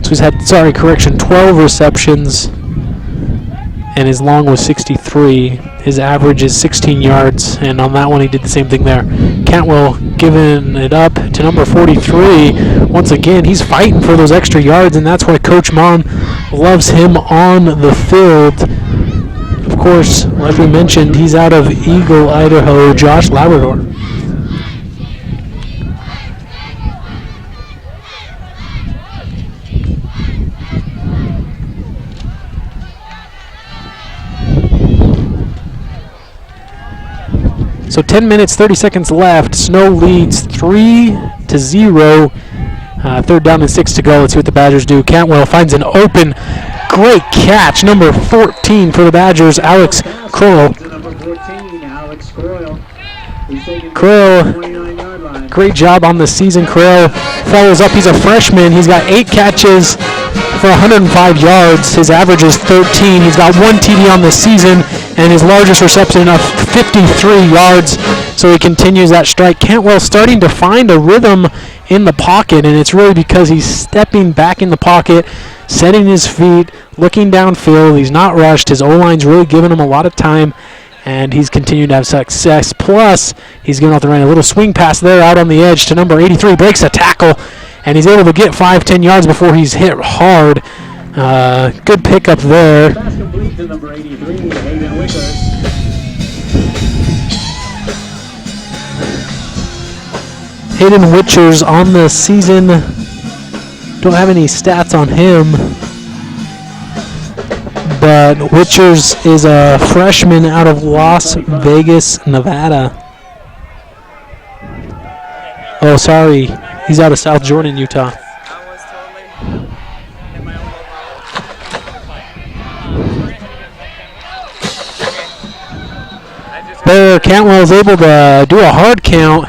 So he's had, 12 receptions, and his long was 63. His average is 16 yards, and on that one he did the same thing there. Cantwell giving it up to number 43. Once again, he's fighting for those extra yards, and that's why Coach Mon loves him on the field. Of course, like we mentioned, he's out of Eagle, Idaho, Josh Labrador. So 10 minutes, 30 seconds left. Snow leads 3-0. Third down and 6 to go. Let's see what the Badgers do. Cantwell finds an open, great catch. Number 14 for the Badgers, Alex Kroll. Kroll, great job on the season. Kroll follows up. He's a freshman. He's got 8 catches for 105 yards. His average is 13. He's got 1 TD on the season, and his largest reception of 53 yards. So he continues that strike. Cantwell starting to find a rhythm in the pocket, and it's really because he's stepping back in the pocket, setting his feet, looking downfield. He's not rushed. His O-line's really giving him a lot of time, and he's continued to have success. Plus, he's giving off the right. A little swing pass there out on the edge to number 83. Breaks a tackle, and he's able to get 5-10 yards before he's hit hard. Good pickup there. Pass complete to number 83, Hayden Wickers. Hayden Witchers on the season. Don't have any stats on him, but Witchers is a freshman out of Las Vegas, Nevada. Oh, sorry. He's out of South Jordan, Utah. There, Cantwell is able to do a hard count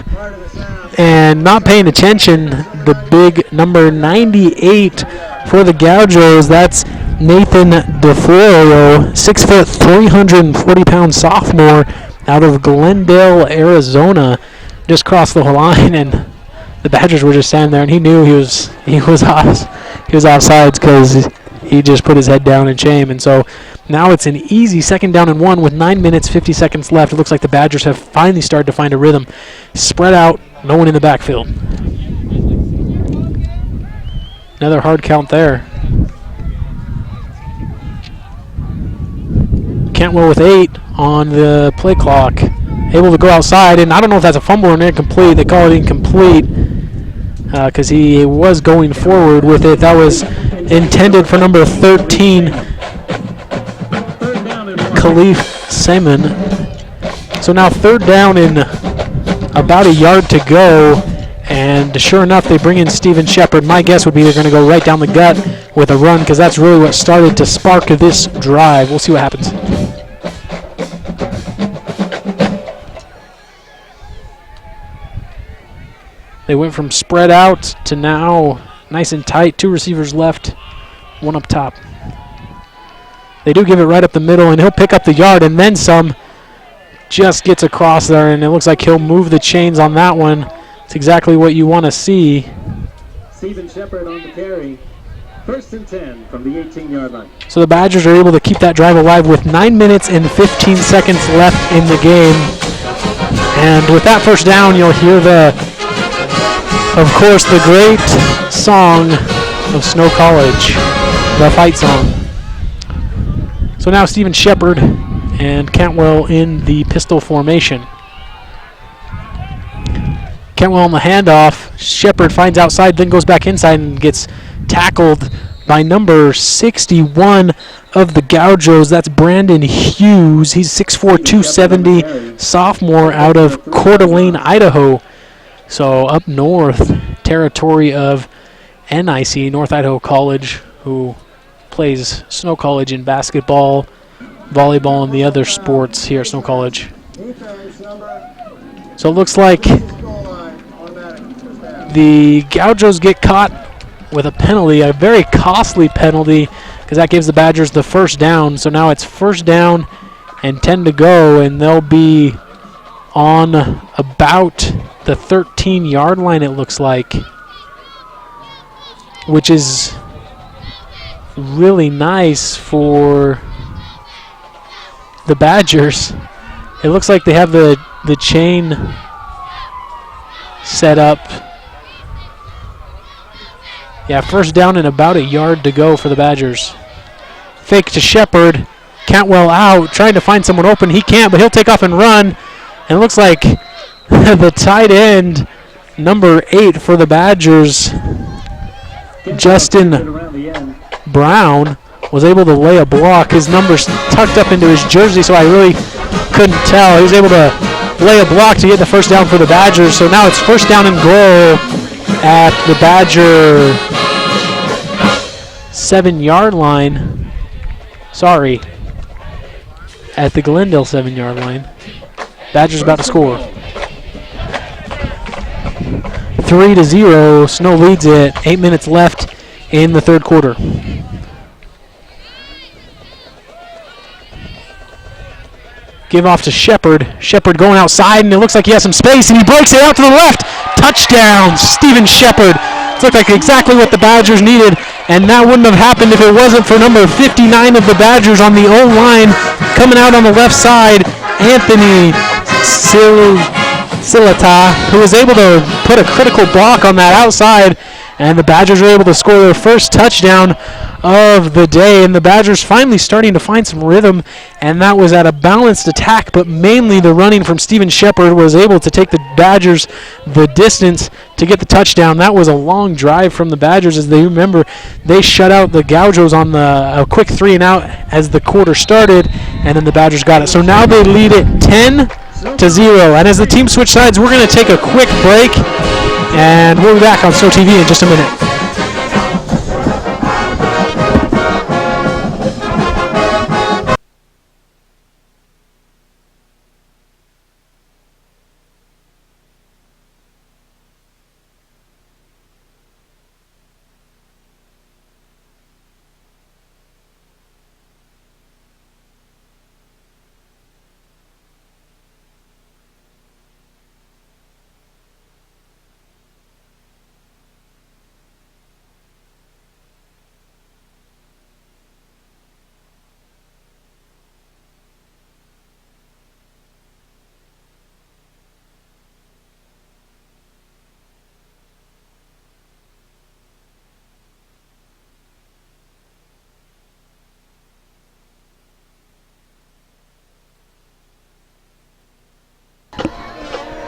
and not paying attention. The big number 98 for the Gauchos, that's Nathan DeFlorio, 6 foot, 340-pound sophomore out of Glendale, Arizona. Just crossed the line, and the Badgers were just standing there, and he knew he was offsides because he just put his head down in shame. And so now it's an easy 2nd down and 1 with 9 minutes, 50 seconds left. It looks like the Badgers have finally started to find a rhythm. Spread out, no one in the backfield. Another hard count there. Cantwell with 8 on the play clock. Able to go outside, and I don't know if that's a fumble or an incomplete. They call it incomplete because he was going forward with it. That was intended for number 13, Khalif Seaman. So now 3rd down and about a yard to go, and sure enough, they bring in Steven Shepard. My guess would be they're going to go right down the gut with a run because that's really what started to spark this drive. We'll see what happens. They went from spread out to now nice and tight. 2 receivers left, 1 up top. They do give it right up the middle, and he'll pick up the yard and then some. Just gets across there, and it looks like he'll move the chains on that one. It's exactly what you want to see. Steven Shepard on the carry. 1st and 10 from the 18-yard line. So the Badgers are able to keep that drive alive with 9 minutes and 15 seconds left in the game. And with that 1st down, you'll hear of course, the great song of Snow College, the fight song. So now Steven Shepard and Cantwell in the pistol formation. Cantwell on the handoff. Shepard finds outside, then goes back inside and gets tackled by number 61 of the Gauchos. That's Brandon Hughes. He's 6'4", 270, sophomore out of Coeur d'Alene, Idaho. So up north, territory of NIC, North Idaho College, who plays Snow College in basketball, volleyball, and the other sports here at Snow College. So it looks like the Gauchos get caught with a penalty, a very costly penalty, because that gives the Badgers the 1st down. So now it's 1st down and 10 to go, and they'll be on about the 13-yard line, it looks like, which is really nice for the Badgers. It looks like they have the chain set up. Yeah, 1st down and about a yard to go for the Badgers. Fake to Shepard. Cantwell out, trying to find someone open. He can't, but he'll take off and run. And it looks like the tight end, number 8 for the Badgers, Justin Brown, was able to lay a block. His number's tucked up into his jersey, so I really couldn't tell. He was able to lay a block to get the 1st down for the Badgers. So now it's 1st down and goal at the Badger 7-yard line. Sorry, at the Glendale 7-yard line. Badgers about to score. 3-0. Snow leads it. 8 minutes left in the 3rd quarter. Give off to Shepard. Shepard going outside, and it looks like he has some space, and he breaks it out to the left. Touchdown, Steven Shepard. It looked like exactly what the Badgers needed, and that wouldn't have happened if it wasn't for number 59 of the Badgers on the O-line. Coming out on the left side, Anthony Silata, who was able to put a critical block on that outside, and the Badgers were able to score their 1st touchdown of the day, and the Badgers finally starting to find some rhythm, and that was at a balanced attack, but mainly the running from Steven Shepard was able to take the Badgers the distance to get the touchdown. That was a long drive from the Badgers. As they remember, they shut out the Gauchos on a quick 3-and-out as the quarter started, and then the Badgers got it. So now they lead it 10-0, and as the team switch sides, we're going to take a quick break, and we'll be back on Snow TV in just a minute.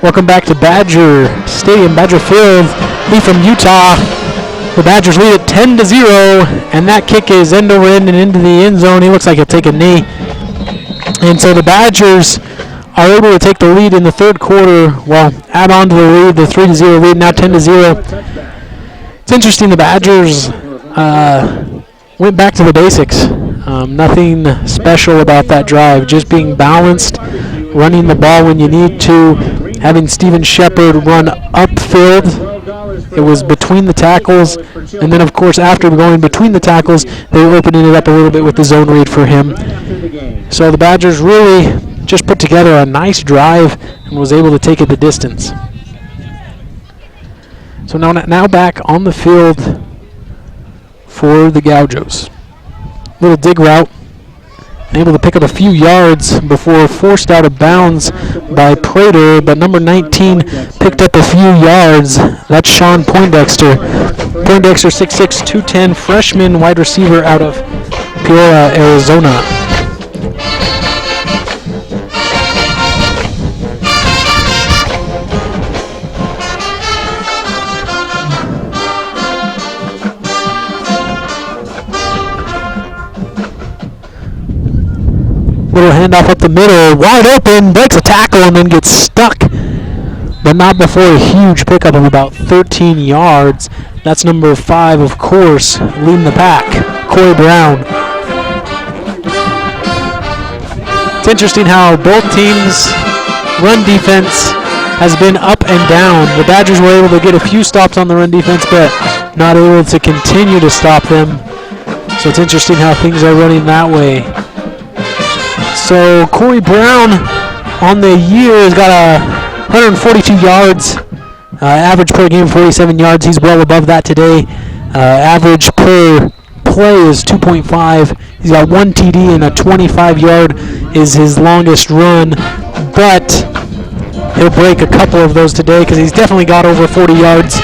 Welcome back to Badger Stadium, Badger Field. Lee from Utah. The Badgers lead it 10-0, and that kick is end over end and into the end zone. He looks like he'll take a knee. And so the Badgers are able to take the lead in the third quarter. Well, add on to the lead, the 3-0 lead, now 10-0. It's interesting, the Badgers went back to the basics. Nothing special about that drive, just being balanced, running the ball when you need to, having Steven Shepard run upfield. It was between the tackles, and then, of course, after going between the tackles, they were opening it up a little bit with the zone read for him. So the Badgers really just put together a nice drive and was able to take it the distance. So now back on the field for the Gauchos. Little dig route. Able to pick up a few yards before forced out of bounds by Prater, but number 19 picked up a few yards. That's Sean Poindexter. Poindexter, 6'6", 210, freshman wide receiver out of Peoria, Arizona. Little handoff up the middle, wide open, breaks a tackle and then gets stuck, but not before a huge pickup of about 13 yards. That's number 5, of course, leading the pack, Corey Brown. It's interesting how both teams' run defense has been up and down. The Badgers were able to get a few stops on the run defense, but not able to continue to stop them. So it's interesting how things are running that way. So Corey Brown on the year has got 142 yards, average per game 47 yards. He's well above that today. Average per play is 2.5. He's got 1 TD and a 25-yard is his longest run, but he'll break a couple of those today because he's definitely got over 40 yards,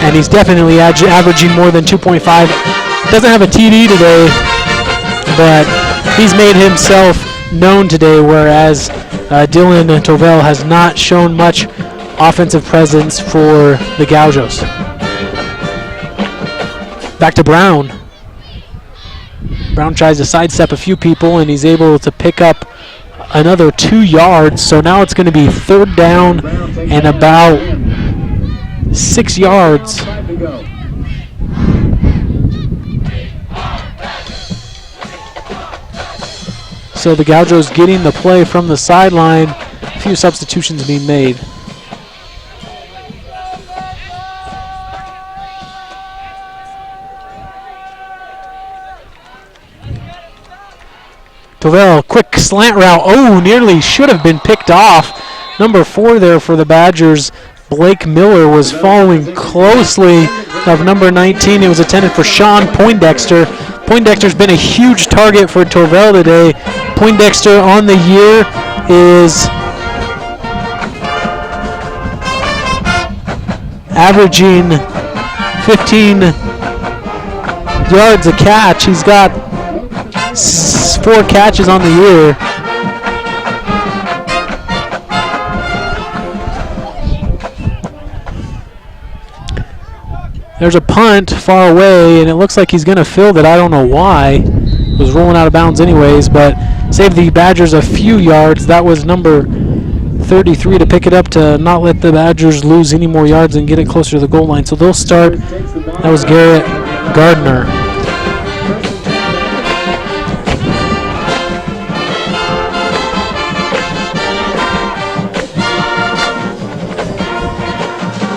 and he's definitely averaging more than 2.5. Doesn't have a TD today, but he's made himself known today, whereas Dylan Tovell has not shown much offensive presence for the Gauchos. Back to Brown. Brown tries to sidestep a few people, and he's able to pick up another 2 yards. So now it's going to be third down and about 6 yards. So the Gauchos getting the play from the sideline. A few substitutions being made. Tovell, quick slant route. Oh, nearly should have been picked off. Number 4 there for the Badgers, Blake Miller, was following closely of number 19. It was intended for Sean Poindexter. Poindexter's been a huge target for Tovell today. Poindexter on the year is averaging 15 yards a catch. He's got 4 catches on the year. There's a punt far away, and it looks like he's going to field it. I don't know why. It was rolling out of bounds anyways, but saved the Badgers a few yards. That was number 33 to pick it up to not let the Badgers lose any more yards and get it closer to the goal line. So they'll start. That was Garrett Gardner.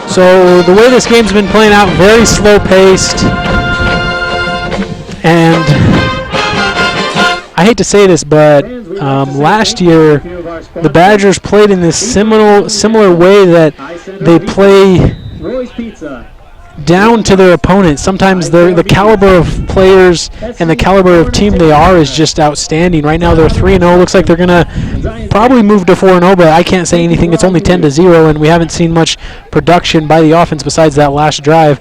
So the way this game's been playing out, very slow-paced, and I hate to say this, but last year the Badgers played in this similar way that they play down to their opponents. Sometimes the caliber of players and the caliber of team they are is just outstanding. Right now they're 3-0. Looks like they're going to probably move to 4-0, but I can't say anything. It's only 10-0, and we haven't seen much production by the offense besides that last drive.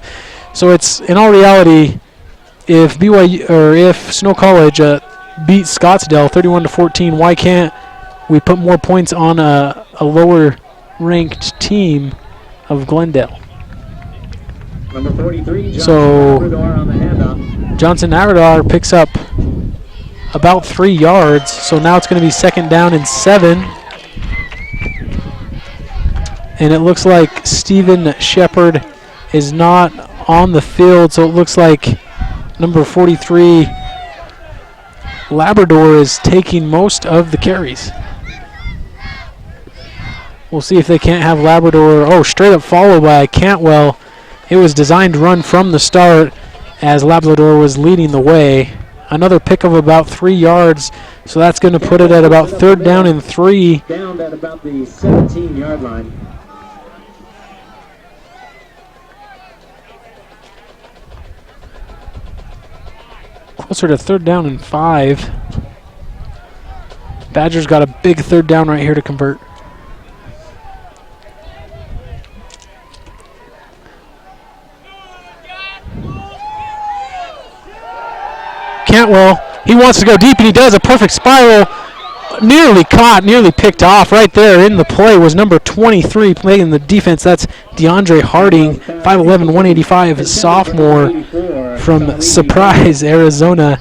So it's, in all reality, if BYU or if Snow College beats Scottsdale 31-14, why can't we put more points on a lower ranked team of Glendale. Number 43, So Labrador on the handoff. Johnson Naradar picks up about 3 yards. So now it's going to be 2nd down and 7. And it looks like Stephen Shepard is not on the field. So it looks like number 43, Labrador, is taking most of the carries. We'll see if they can't have Labrador. Oh, straight up follow by Cantwell. It was designed to run from the start as Labrador was leading the way. Another pick of about 3 yards, so that's going to put it at about 3rd down and 3. Down at about the 17-yard line. Closer to 3rd down and 5. Badgers got a big 3rd down right here to convert. Cantwell, he wants to go deep, and he does. A perfect spiral. Nearly caught, nearly picked off. Right there in the play was number 23 playing the defense. That's DeAndre Harding, 5'11", 185, sophomore from Surprise, Arizona.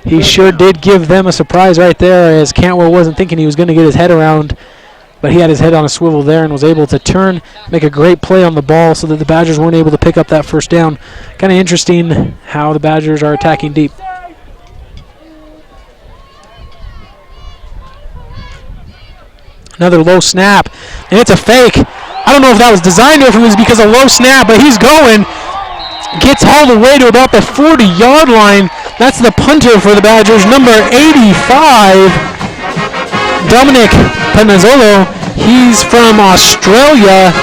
He sure did give them a surprise right there, as Cantwell wasn't thinking he was going to get his head around, but he had his head on a swivel there and was able to turn, make a great play on the ball so that the Badgers weren't able to pick up that 1st down. Kind of interesting how the Badgers are attacking deep. Another low snap, and it's a fake. I don't know if that was designed or if it was because of low snap, but he's going. Gets all the way to about the 40-yard line. That's the punter for the Badgers, number 85, Dominic Penizzolo. He's from Australia.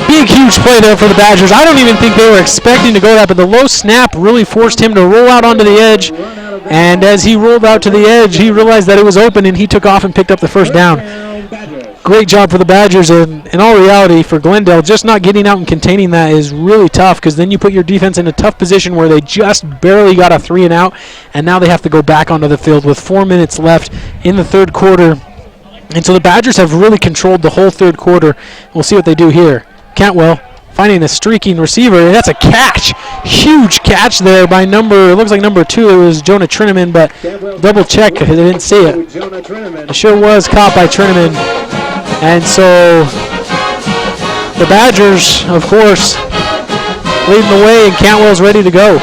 Big, huge play there for the Badgers. I don't even think they were expecting to go that, but the low snap really forced him to roll out onto the edge. And as he rolled out to the edge, he realized that it was open, and he took off and picked up the 1st down. Great job for the Badgers, and in all reality, for Glendale, just not getting out and containing that is really tough, because then you put your defense in a tough position where they just barely got a 3 and out, and now they have to go back onto the field with 4 minutes left in the 3rd quarter. And so the Badgers have really controlled the whole 3rd quarter. We'll see what they do here. Cantwell finding a streaking receiver, and that's a catch. Huge catch there by it looks like number 2. It was Jonah Trineman, but double check because I didn't see it. It sure was caught by Trineman. And so the Badgers, of course, leading the way, and Cantwell's ready to go.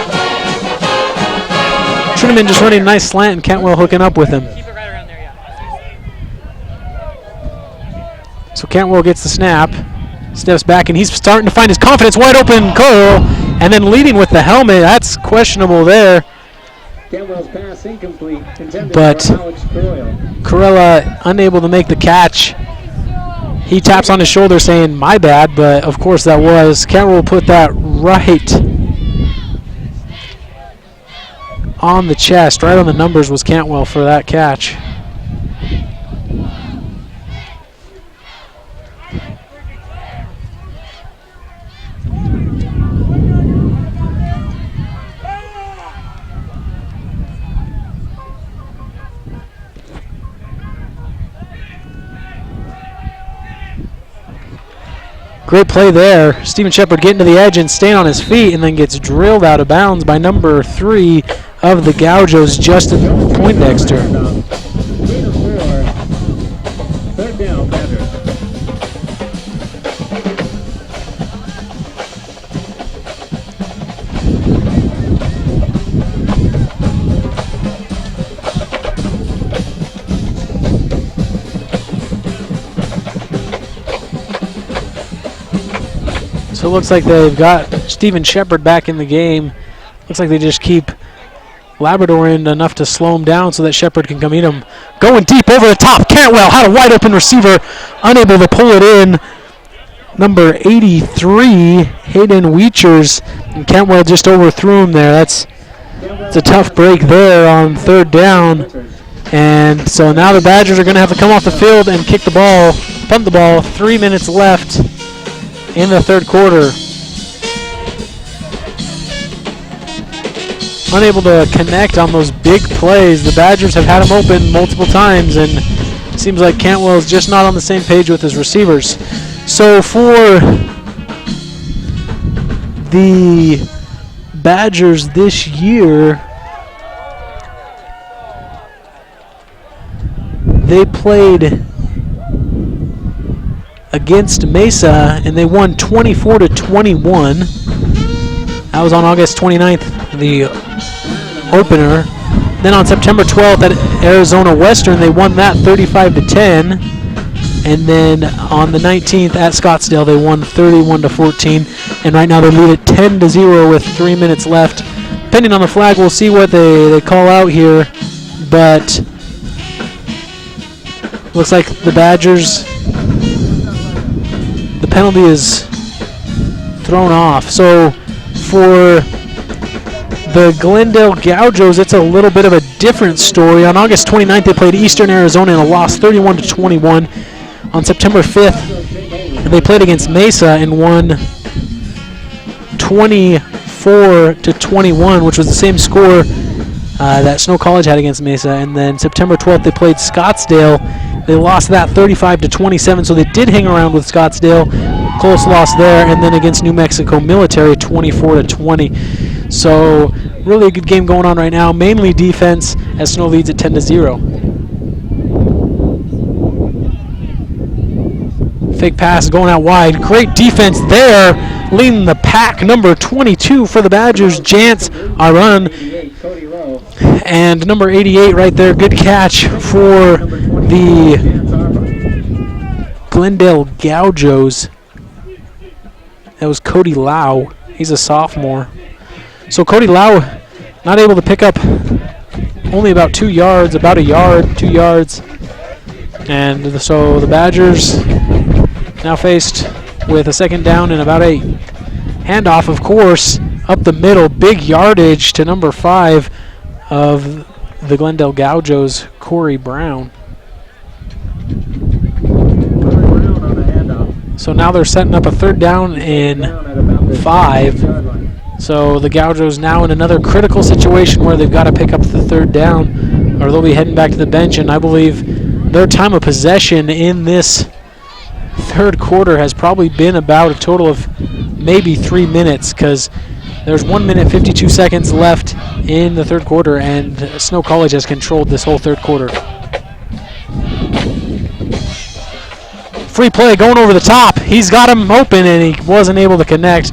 Trineman just running a nice slant, and Cantwell hooking up with him. Keep it right around there, yeah. So Cantwell gets the snap, steps back, and he's starting to find his confidence. Wide open curl, and then leading with the helmet. That's questionable there. Cantwell's pass incomplete. But for Alex Coyle. Corella unable to make the catch. He taps on his shoulder saying, "My bad," but of course that was. Cantwell put that right on the chest, right on the numbers was Cantwell for that catch. Great play there. Stephen Shepard getting to the edge and staying on his feet, and then gets drilled out of bounds by number 3 of the Gaujos, Justin Poindexter. 3 to 4. 3rd down, Badgers. So it looks like they've got Stephen Shepard back in the game. Looks like they just keep Labrador in enough to slow him down so that Shepard can come eat him. Going deep over the top. Cantwell had a wide open receiver, unable to pull it in. Number 83, Hayden Weechers. And Cantwell just overthrew him there. It's a tough break there on 3rd down. And so now the Badgers are going to have to come off the field and kick the ball, punt the ball. 3 minutes left in the 3rd quarter. Unable to connect on those big plays. The Badgers have had them open multiple times, and seems like Cantwell is just not on the same page with his receivers. So for the Badgers this year, they played against Mesa and they won 24-21. That was on August 29th, the opener. Then on September 12th at Arizona Western, they won that 35-10. And then on the 19th at Scottsdale, they won 31-14. And right now they lead at 10-0 with 3 minutes left. Depending on the flag, we'll see what they call out here. But looks like the Badgers, the penalty is thrown off. So for the Glendale Gaujos, it's a little bit of a different story. On August 29th, they played Eastern Arizona and lost 31-21. On September 5th, they played against Mesa and won 24-21, which was the same score that Snow College had against Mesa. And then September 12th, they played Scottsdale. They lost that 35-27, so they did hang around with Scottsdale. Close loss there. And then against New Mexico Military, 24-20. So really a good game going on right now, mainly defense as Snow leads at 10-0. Fake pass going out wide. Great defense there, leading the pack. Number 22 for the Badgers, Jance Arun. And number 88 right there, good catch for the Glendale Gaujos. That was Cody Lau. He's a sophomore. So Cody Lau not able to pick up only about 2 yards, about a yard, 2 yards. And so the Badgers now faced with a second down and about 8. Handoff, of course, up the middle. Big yardage to number 5 of the Glendale Gaujos, Corey Brown. So now they're setting up a third down and 5. So the Gaujos now in another critical situation where they've got to pick up the third down or they'll be heading back to the bench. And I believe their time of possession in this third quarter has probably been about a total of maybe 3 minutes, because there's 1 minute 52 seconds left in the third quarter, and Snow College has controlled this whole third quarter. Free play going over the top. He's got him open and he wasn't able to connect.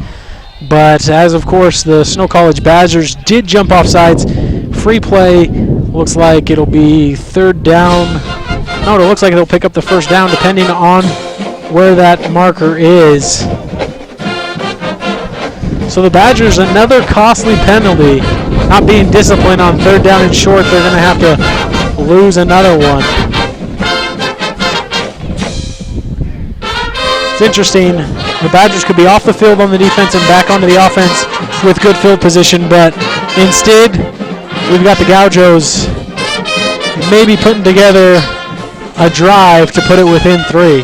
But as of course the Snow College Badgers did jump off sides. Free play, looks like it'll be third down. No, it looks like they'll pick up the first down depending on where that marker is. So the Badgers, another costly penalty. Not being disciplined on third down and short, they're going to have to lose another one. It's interesting. The Badgers could be off the field on the defense and back onto the offense with good field position, but instead, we've got the Gaujos maybe putting together a drive to put it within 3.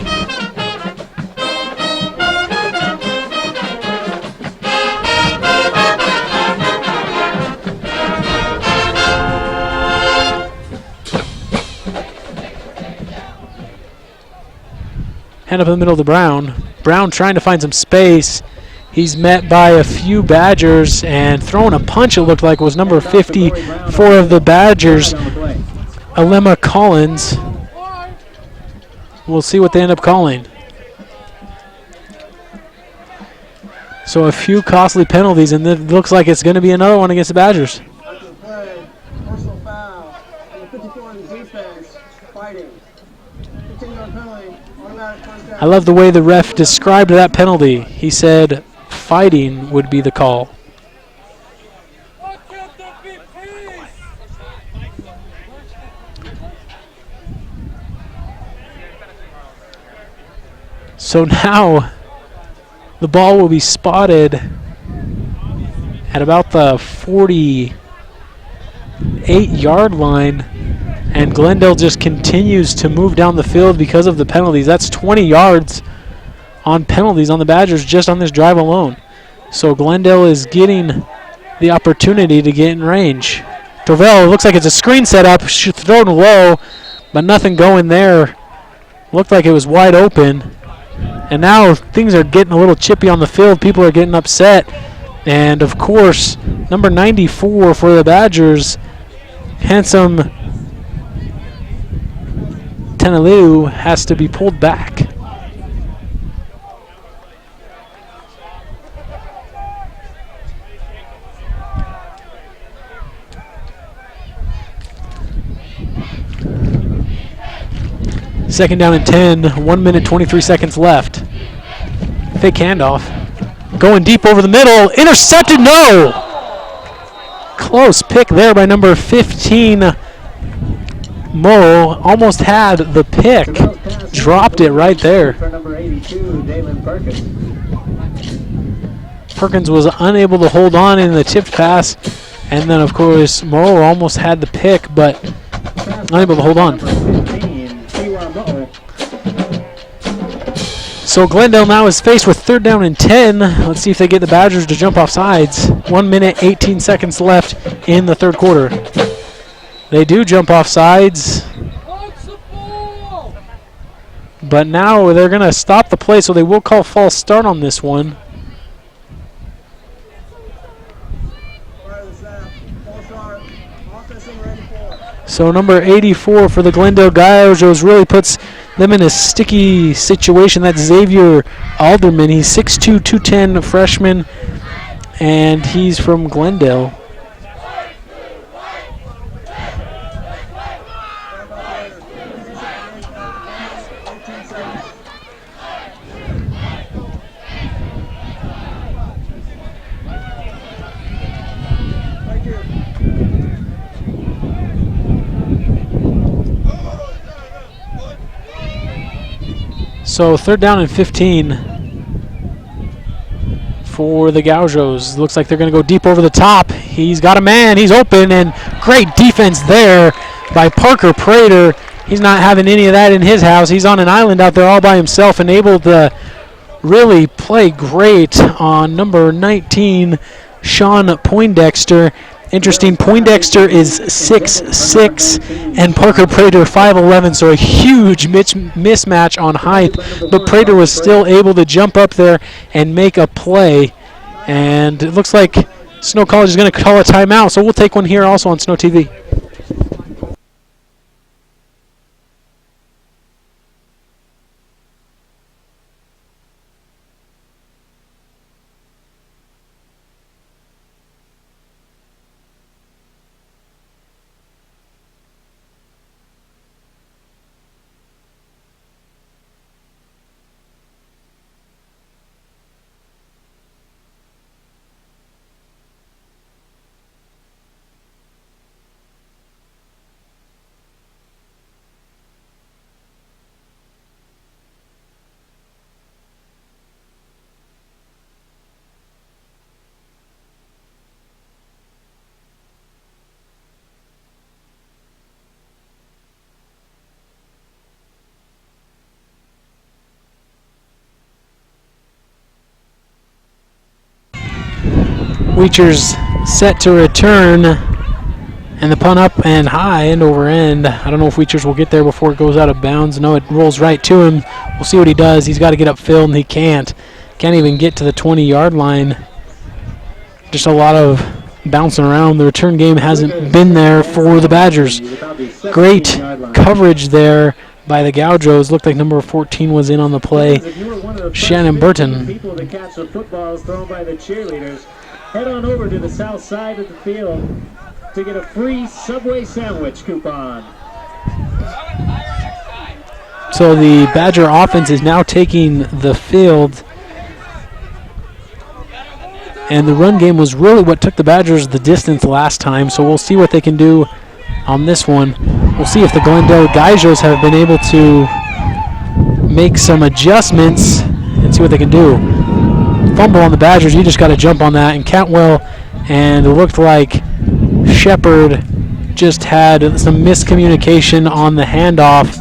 Hand up in the middle to Brown. Brown trying to find some space. He's met by a few Badgers and throwing a punch, it looked like, was number 54 of the Badgers, Alema Collins. We'll see what they end up calling. So a few costly penalties, and it looks like it's going to be another one against the Badgers. Personal foul. And the 54 in the defense, fighting. 15-yard penalty. I love the way the ref described that penalty. He said fighting would be the call. So now the ball will be spotted at about the 48-yard line. And Glendale just continues to move down the field because of the penalties. That's 20 yards on penalties on the Badgers just on this drive alone. So Glendale is getting the opportunity to get in range. Torvell, looks like it's a screen setup, thrown low, but nothing going there. Looked like it was wide open. And now things are getting a little chippy on the field. People are getting upset. And, of course, number 94 for the Badgers, Handsome Tenaleu, has to be pulled back. Second down and 10, 1 minute, 23 seconds left. Fake handoff. Going deep over the middle. Intercepted, no! Close pick there by number 15, Mo. Almost had the pick. Dropped it right there. Perkins was unable to hold on in the tipped pass. And then, of course, Mo almost had the pick, but unable to hold on. So Glendale now is faced with third down and 10. Let's see if they get the Badgers to jump off sides. 1 minute, 18 seconds left in the third quarter. They do jump off sides. But now they're going to stop the play, so they will call false start on this one. So number 84 for the Glendale Gauchos really puts them in a sticky situation. That's Xavier Alderman. He's 6'2", 210 freshman, and he's from Glendale. So third down and 15 for the Gauchos. Looks like they're going to go deep over the top. He's got a man. He's open, and great defense there by Parker Prater. He's not having any of that in his house. He's on an island out there all by himself and able to really play great on number 19, Sean Poindexter. Interesting, Poindexter is 6'6", and Parker Prater 5'11", so a huge mismatch on height. But Prater was still able to jump up there and make a play. And it looks like Snow College is going to call a timeout, so we'll take one here also on Snow TV. Weechers set to return, and the punt up and high, end over end. I don't know if Weechers will get there before it goes out of bounds. No, it rolls right to him. We'll see what he does. He's got to get upfield, and he can't. Can't even get to the 20-yard line. Just a lot of bouncing around. The return game hasn't been there for the Badgers. Great coverage there by the Gauchos. Looked like number 14 was in on the play. Shannon Burton. People to catch the footballs thrown by the cheerleaders. Head on over to the south side of the field to get a free Subway sandwich coupon. So the Badger offense is now taking the field. And the run game was really what took the Badgers the distance last time. So we'll see what they can do on this one. We'll see if the Glendale Gauchos have been able to make some adjustments and see what they can do. Fumble on the Badgers, you just got to jump on that. And Cantwell, and it looked like Shepard just had some miscommunication on the handoff,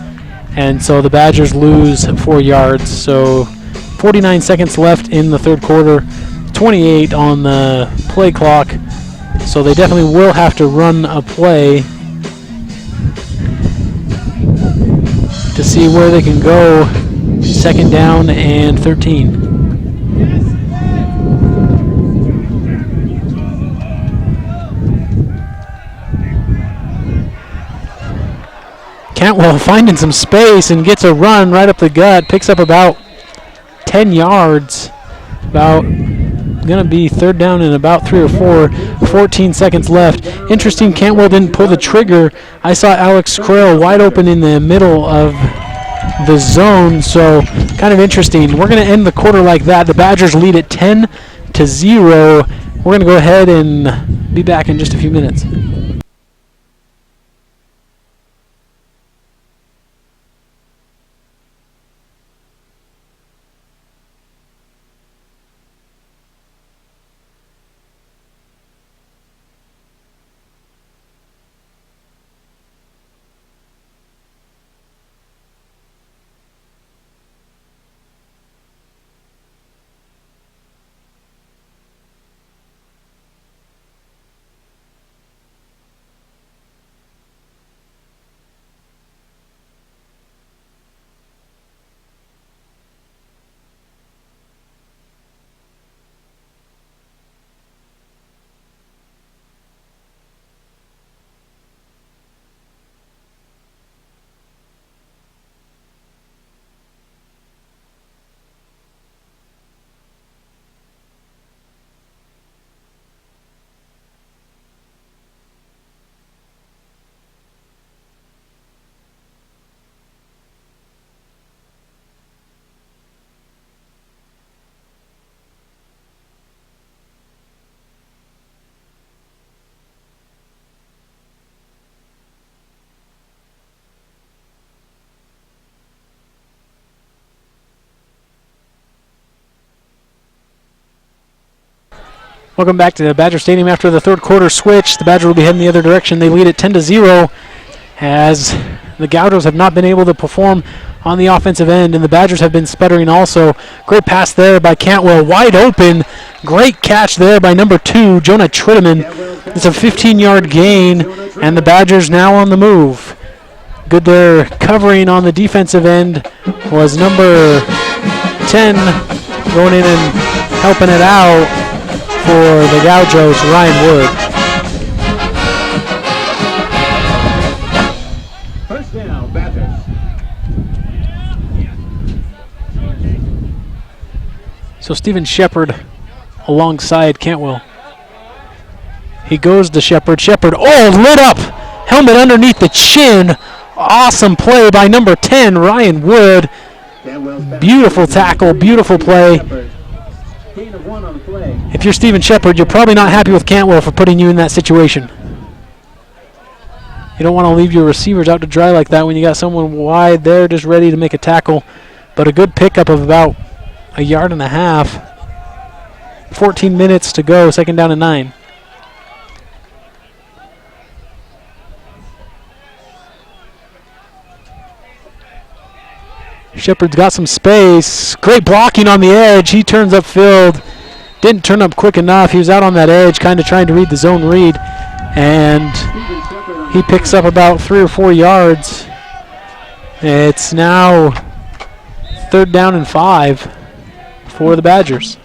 and so the Badgers lose 4 yards. So 49 seconds left in the third quarter, 28 on the play clock. So they definitely will have to run a play. to see where they can go. 2nd down and 13. Cantwell finding some space and gets a run right up the gut. Picks up about 10 yards. About going to be 3rd down and about 3 or 4. 14 seconds left. Interesting, Cantwell didn't pull the trigger. I saw Alex Crail wide open in the middle of the zone, so kind of interesting. We're going to end the quarter like that. The Badgers lead at 10-0. We're going to go ahead and be back in just a few minutes. Welcome back to the Badger Stadium after the 3rd quarter switch. The Badger will be heading the other direction. They lead at 10-0 as the Gauchos have not been able to perform on the offensive end, and the Badgers have been sputtering also. Great pass there by Cantwell, wide open. Great catch there by number 2, Jonah Trittaman. It's a 15-yard gain, and the Badgers now on the move. Good there covering on the defensive end was number 10 going in and helping it out for the Gauchos, Ryan Wood. First down, Badgers. So Stephen Shepard alongside Cantwell. He goes to Shepard. Shepard, lit up! Helmet underneath the chin. Awesome play by number 10, Ryan Wood. Beautiful tackle, beautiful play. If you're Stephen Shepard, you're probably not happy with Cantwell for putting you in that situation. You don't want to leave your receivers out to dry like that when you got someone wide there just ready to make a tackle. But a good pickup of about 1.5 yards. 14 minutes to go, 2nd down and 9. Shepard's got some space. Great blocking on the edge. He turns upfield. Didn't turn up quick enough. He was out on that edge kind of trying to read the zone read. And he picks up about 3 or 4 yards. It's now 3rd down and 5 for the Badgers.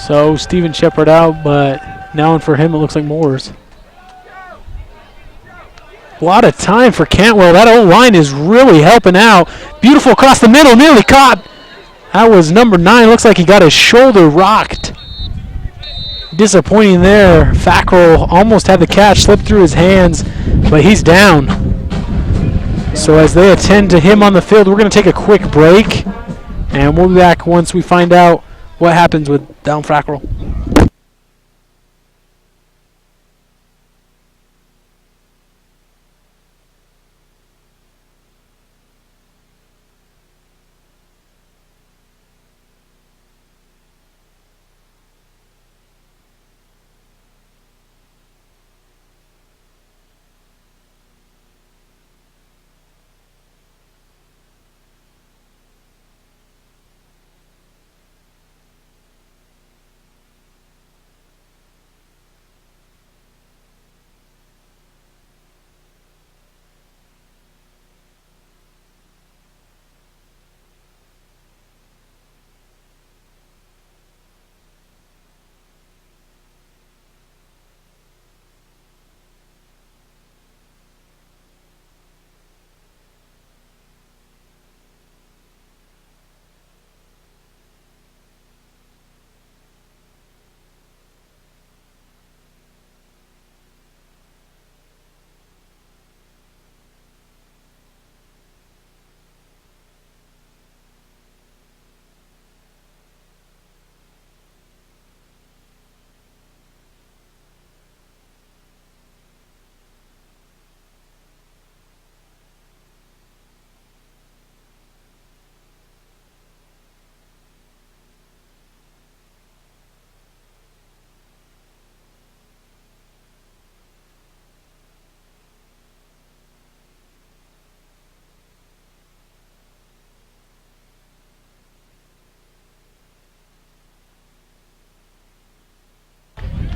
So Stephen Shepard out, but now and for him it looks like Moores. A lot of time for Cantwell. That O-line is really helping out. Beautiful across the middle, nearly caught. That was number 9. Looks like he got his shoulder rocked. Disappointing there. Fackrell almost had the catch, slipped through his hands, but he's down. So as they attend to him on the field, we're going to take a quick break, and we'll be back once we find out what happens with Down Fackrell.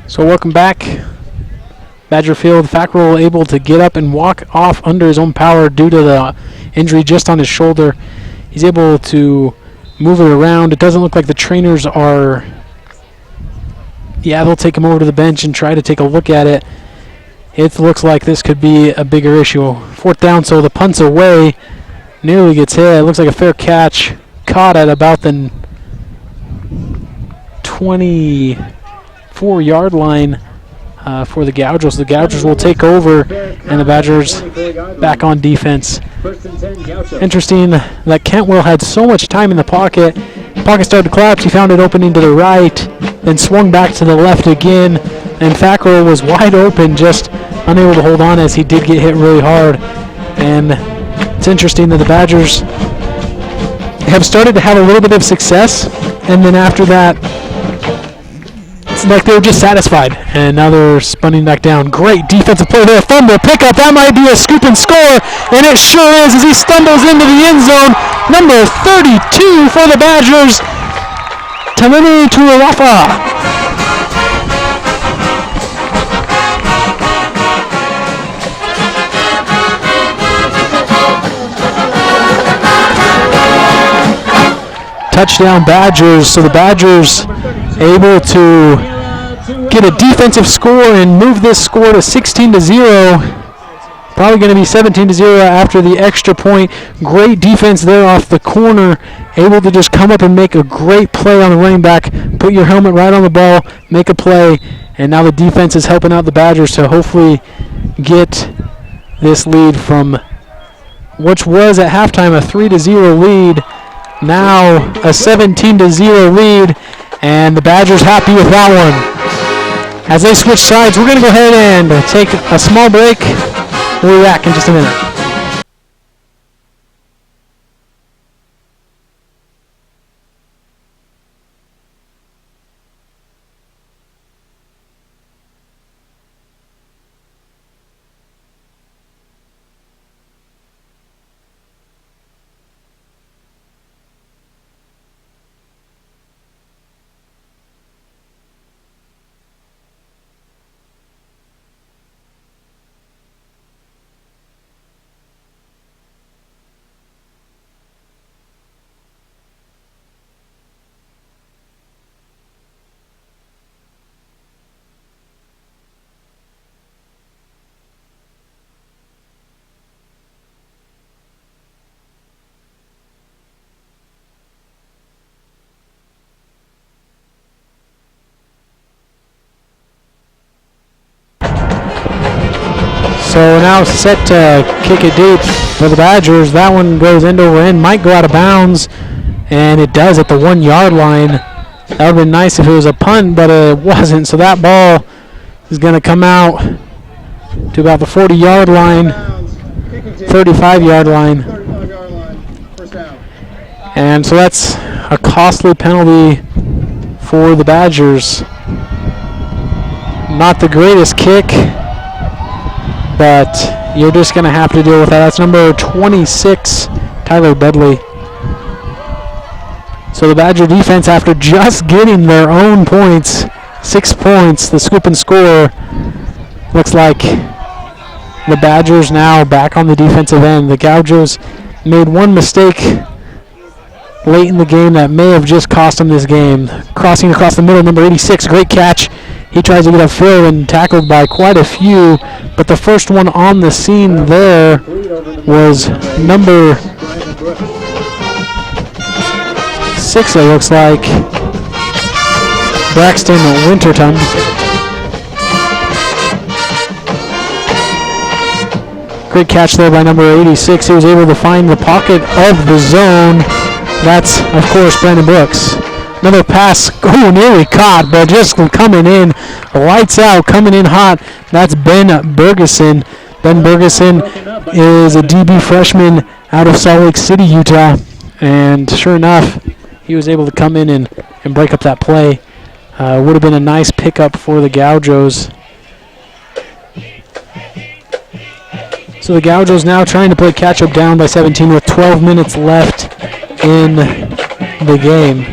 So welcome back. Badger Field. Fackrell able to get up and walk off under his own power due to the injury just on his shoulder. He's able to move it around. It doesn't look like the trainers are... Yeah, they'll take him over to the bench and try to take a look at it. It looks like this could be a bigger issue. 4th down, so the punt's away. Nearly gets hit. It looks like a fair catch. Caught at about the 24-yard line for the Gougers. The Gougers will take over, and the Badgers back on defense. Interesting that Kentwell had so much time in the pocket. The pocket started to collapse. He found it opening to the right, then swung back to the left again, and Fackrell was wide open, just unable to hold on as he did get hit really hard. And it's interesting that the Badgers have started to have a little bit of success, and then after that, it's like they were just satisfied, and now they're spinning back down. Great defensive play there, fumble, pickup. That might be a scoop and score, and it sure is as he stumbles into the end zone. Number 32 for the Badgers, Tamini Tuarafa. Touchdown Badgers, so the Badgers able to get a defensive score and move this score to 16-0. Probably going to be 17-0 after the extra point. Great defense there off the corner, able to just come up and make a great play on the running back, put your helmet right on the ball, make a play, and now the defense is helping out the Badgers to hopefully get this lead from which was at halftime a 3-0 lead. Now a 17-0 lead, and the Badgers happy with that one. As they switch sides, we're going to go ahead and take a small break. We'll be back in just a minute. So now set to kick it deep for the Badgers. That one goes end over end, might go out of bounds, and it does at the 1 yard line. That would have been nice if it was a punt, but it wasn't. So that ball is going to come out to about the 40-yard line, 35-yard line. And so that's a costly penalty for the Badgers. Not the greatest kick, but you're just going to have to deal with that. That's number 26, Tyler Bedley. So the Badger defense, after just getting their own points, 6 points, the scoop and score, looks like the Badgers now back on the defensive end. The Gougers made one mistake late in the game that may have just cost them this game. Crossing across the middle, number 86, great catch. He tries to get upfield and tackled by quite a few, but the first one on the scene there was number 6, it looks like, Braxton Winterton. Great catch there by number 86. He was able to find the pocket of the zone. That's, of course, Brandon Brooks. Another pass, nearly caught, but just coming in, lights out, coming in hot. That's Ben Bergeson. Ben Bergeson is a DB freshman out of Salt Lake City, Utah. And sure enough, he was able to come in and break up that play. Would have been a nice pickup for the Gougers. So the Gougers now trying to play catch-up down by 17 with 12 minutes left in the game.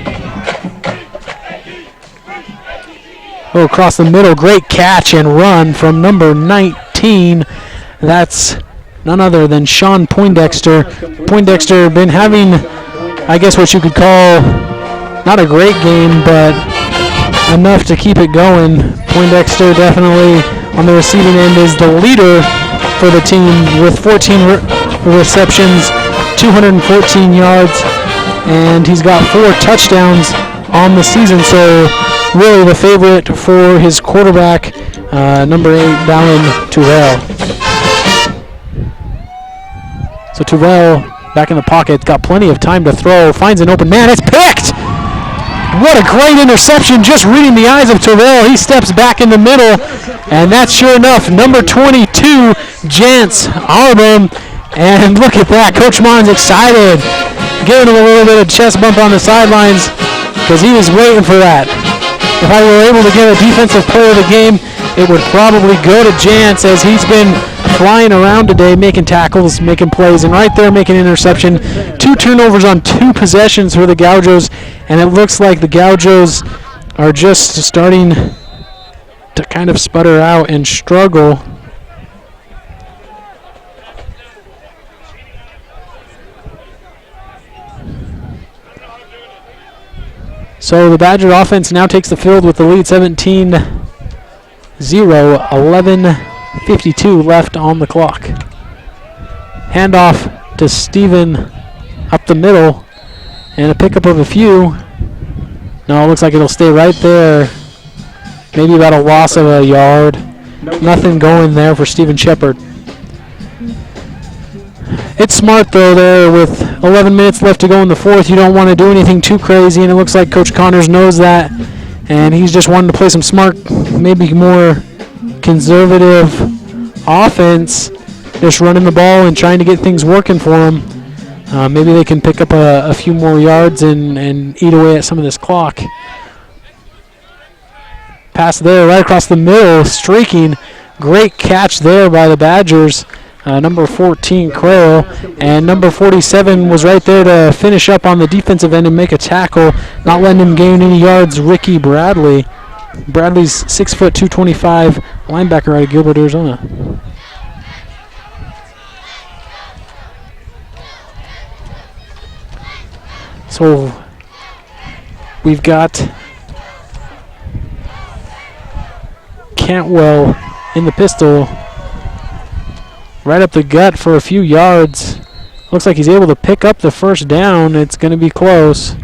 Oh, across the middle. Great catch and run from number 19. That's none other than Sean Poindexter. Poindexter been having, I guess what you could call, not a great game, but enough to keep it going. Poindexter definitely on the receiving end is the leader for the team with 14 receptions, 214 yards, and he's got 4 touchdowns on the season. So really the favorite for his quarterback, number 8, Dallin Terrell. So Terrell back in the pocket, got plenty of time to throw, finds an open man, it's picked! What a great interception, just reading the eyes of Terrell. He steps back in the middle, and that's sure enough, number 22, Jance Arbum. And look at that, Coach Mon's excited, giving him a little bit of chest bump on the sidelines because he was waiting for that. If I were able to get a defensive player of the game, it would probably go to Jance, as he's been flying around today, making tackles, making plays, and right there making an interception. 2 turnovers on 2 possessions for the Gaujos, and it looks like the Gaujos are just starting to kind of sputter out and struggle. So the Badger offense now takes the field with the lead 17-0, 11:52 left on the clock. Handoff to Steven up the middle, and a pickup of a few. No, it looks like it'll stay right there. Maybe about a loss of a yard. Nothing going there for Steven Shepard. It's smart, though, there with 11 minutes left to go in the fourth. You don't want to do anything too crazy, and it looks like Coach Connors knows that, and he's just wanting to play some smart, maybe more conservative offense, just running the ball and trying to get things working for him. Maybe they can pick up a few more yards and eat away at some of this clock. Pass there, right across the middle, streaking. Great catch there by the Badgers. Number 14, Creel, and number 47 was right there to finish up on the defensive end and make a tackle, not letting him gain any yards, Ricky Bradley. Bradley's 6 foot 225 linebacker out of Gilbert, Arizona. So we've got Cantwell in the pistol, right up the gut for a few yards. Looks like he's able to pick up the first down. It's going to be close.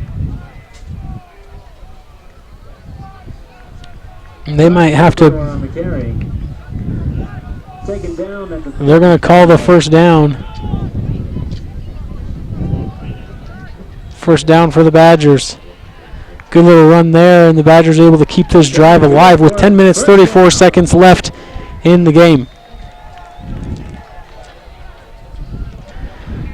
They might have to. They're going to call the first down. First down for the Badgers. Good little run there, and the Badgers able to keep this drive alive with 10 minutes, 34 seconds left in the game.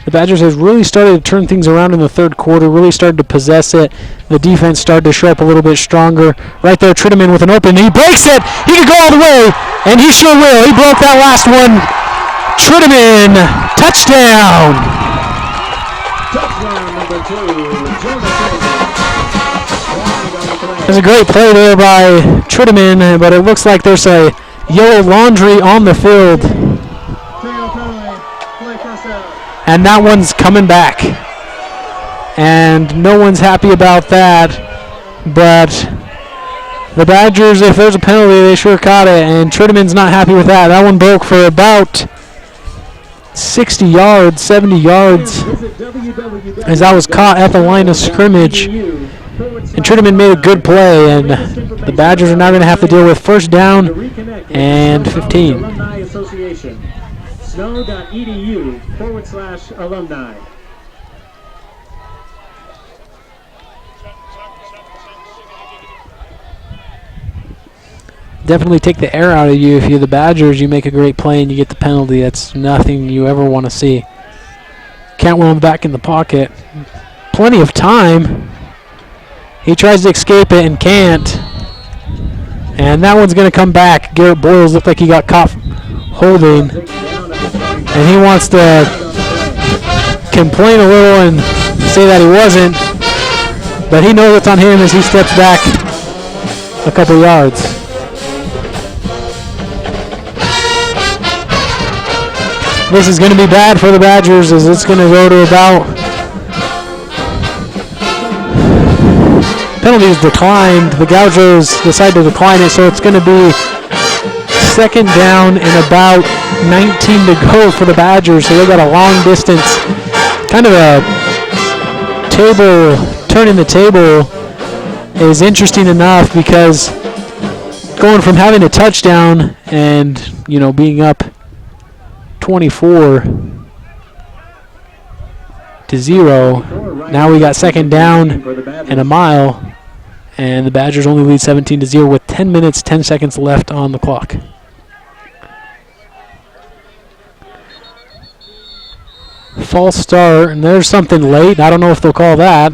The Badgers have really started to turn things around in the third quarter, really started to possess it. The defense started to show up a little bit stronger. Right there, Trittaman with an open. He breaks it. He could go all the way, and he sure will. He broke that last one. Trittaman, touchdown. Touchdown number 2, There's a great play there by Trittaman, but it looks like there's a yellow laundry on the field. And that one's coming back. And no one's happy about that. But the Badgers, if there's a penalty, they sure caught it. And Trittaman's not happy with that. That one broke for about 60 yards, 70 yards, as that was caught at the line of scrimmage. And Trittaman made a good play, and the Badgers are now going to have to deal with first down and 15. Snow.edu/alumni. Definitely take the air out of you. If you're the Badgers, you make a great play and you get the penalty. That's nothing you ever want to see. Cantwell back in the pocket. Plenty of time. He tries to escape it and can't. And that one's going to come back. Garrett Boyles looked like he got caught holding. And he wants to complain a little and say that he wasn't. But he knows it's on him as he steps back a couple yards. This is going to be bad for the Badgers as it's going to go to about. Penalties declined. The Gauchos decide to decline it, so it's going to be second down and about 19 to go for the Badgers. So they got a long distance. Kind of a turning the table is interesting enough because going from having a touchdown and, being up 24-0, now we got second down and a mile, and the Badgers only lead 17-0 with 10 minutes, 10 seconds left on the clock. False start, and there's something late. I don't know if they'll call that.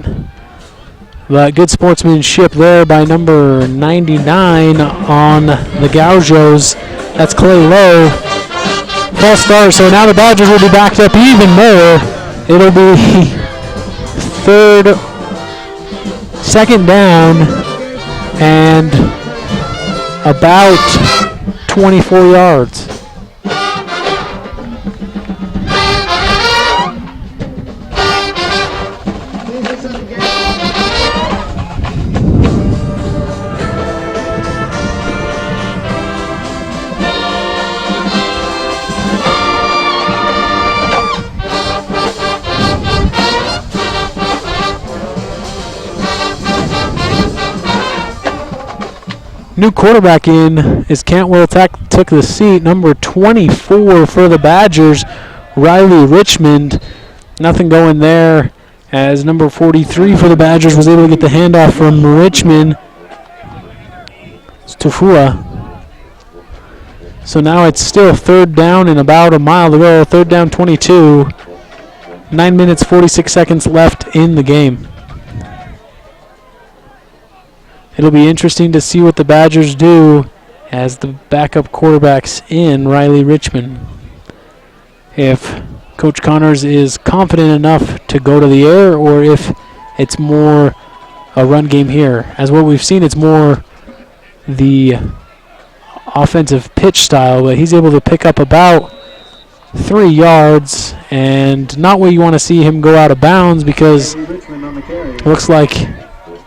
But good sportsmanship there by number 99 on the Gauchos. That's Clay Lowe. False start, so now the Badgers will be backed up even more. It'll be second down and about 24 yards. New quarterback in is Cantwell took the seat. Number 24 for the Badgers, Riley Richmond. Nothing going there as number 43 for the Badgers was able to get the handoff from Richmond. It's Tufua. So now it's still third down and about a mile to go. Third down 22. 9 minutes, 46 seconds left in the game. It'll be interesting to see what the Badgers do as the backup quarterback's in, Riley Richmond. If Coach Connors is confident enough to go to the air or if it's more a run game here. As what we've seen, it's more the offensive pitch style, but he's able to pick up about 3 yards and not where you want to see him go out of bounds because it looks like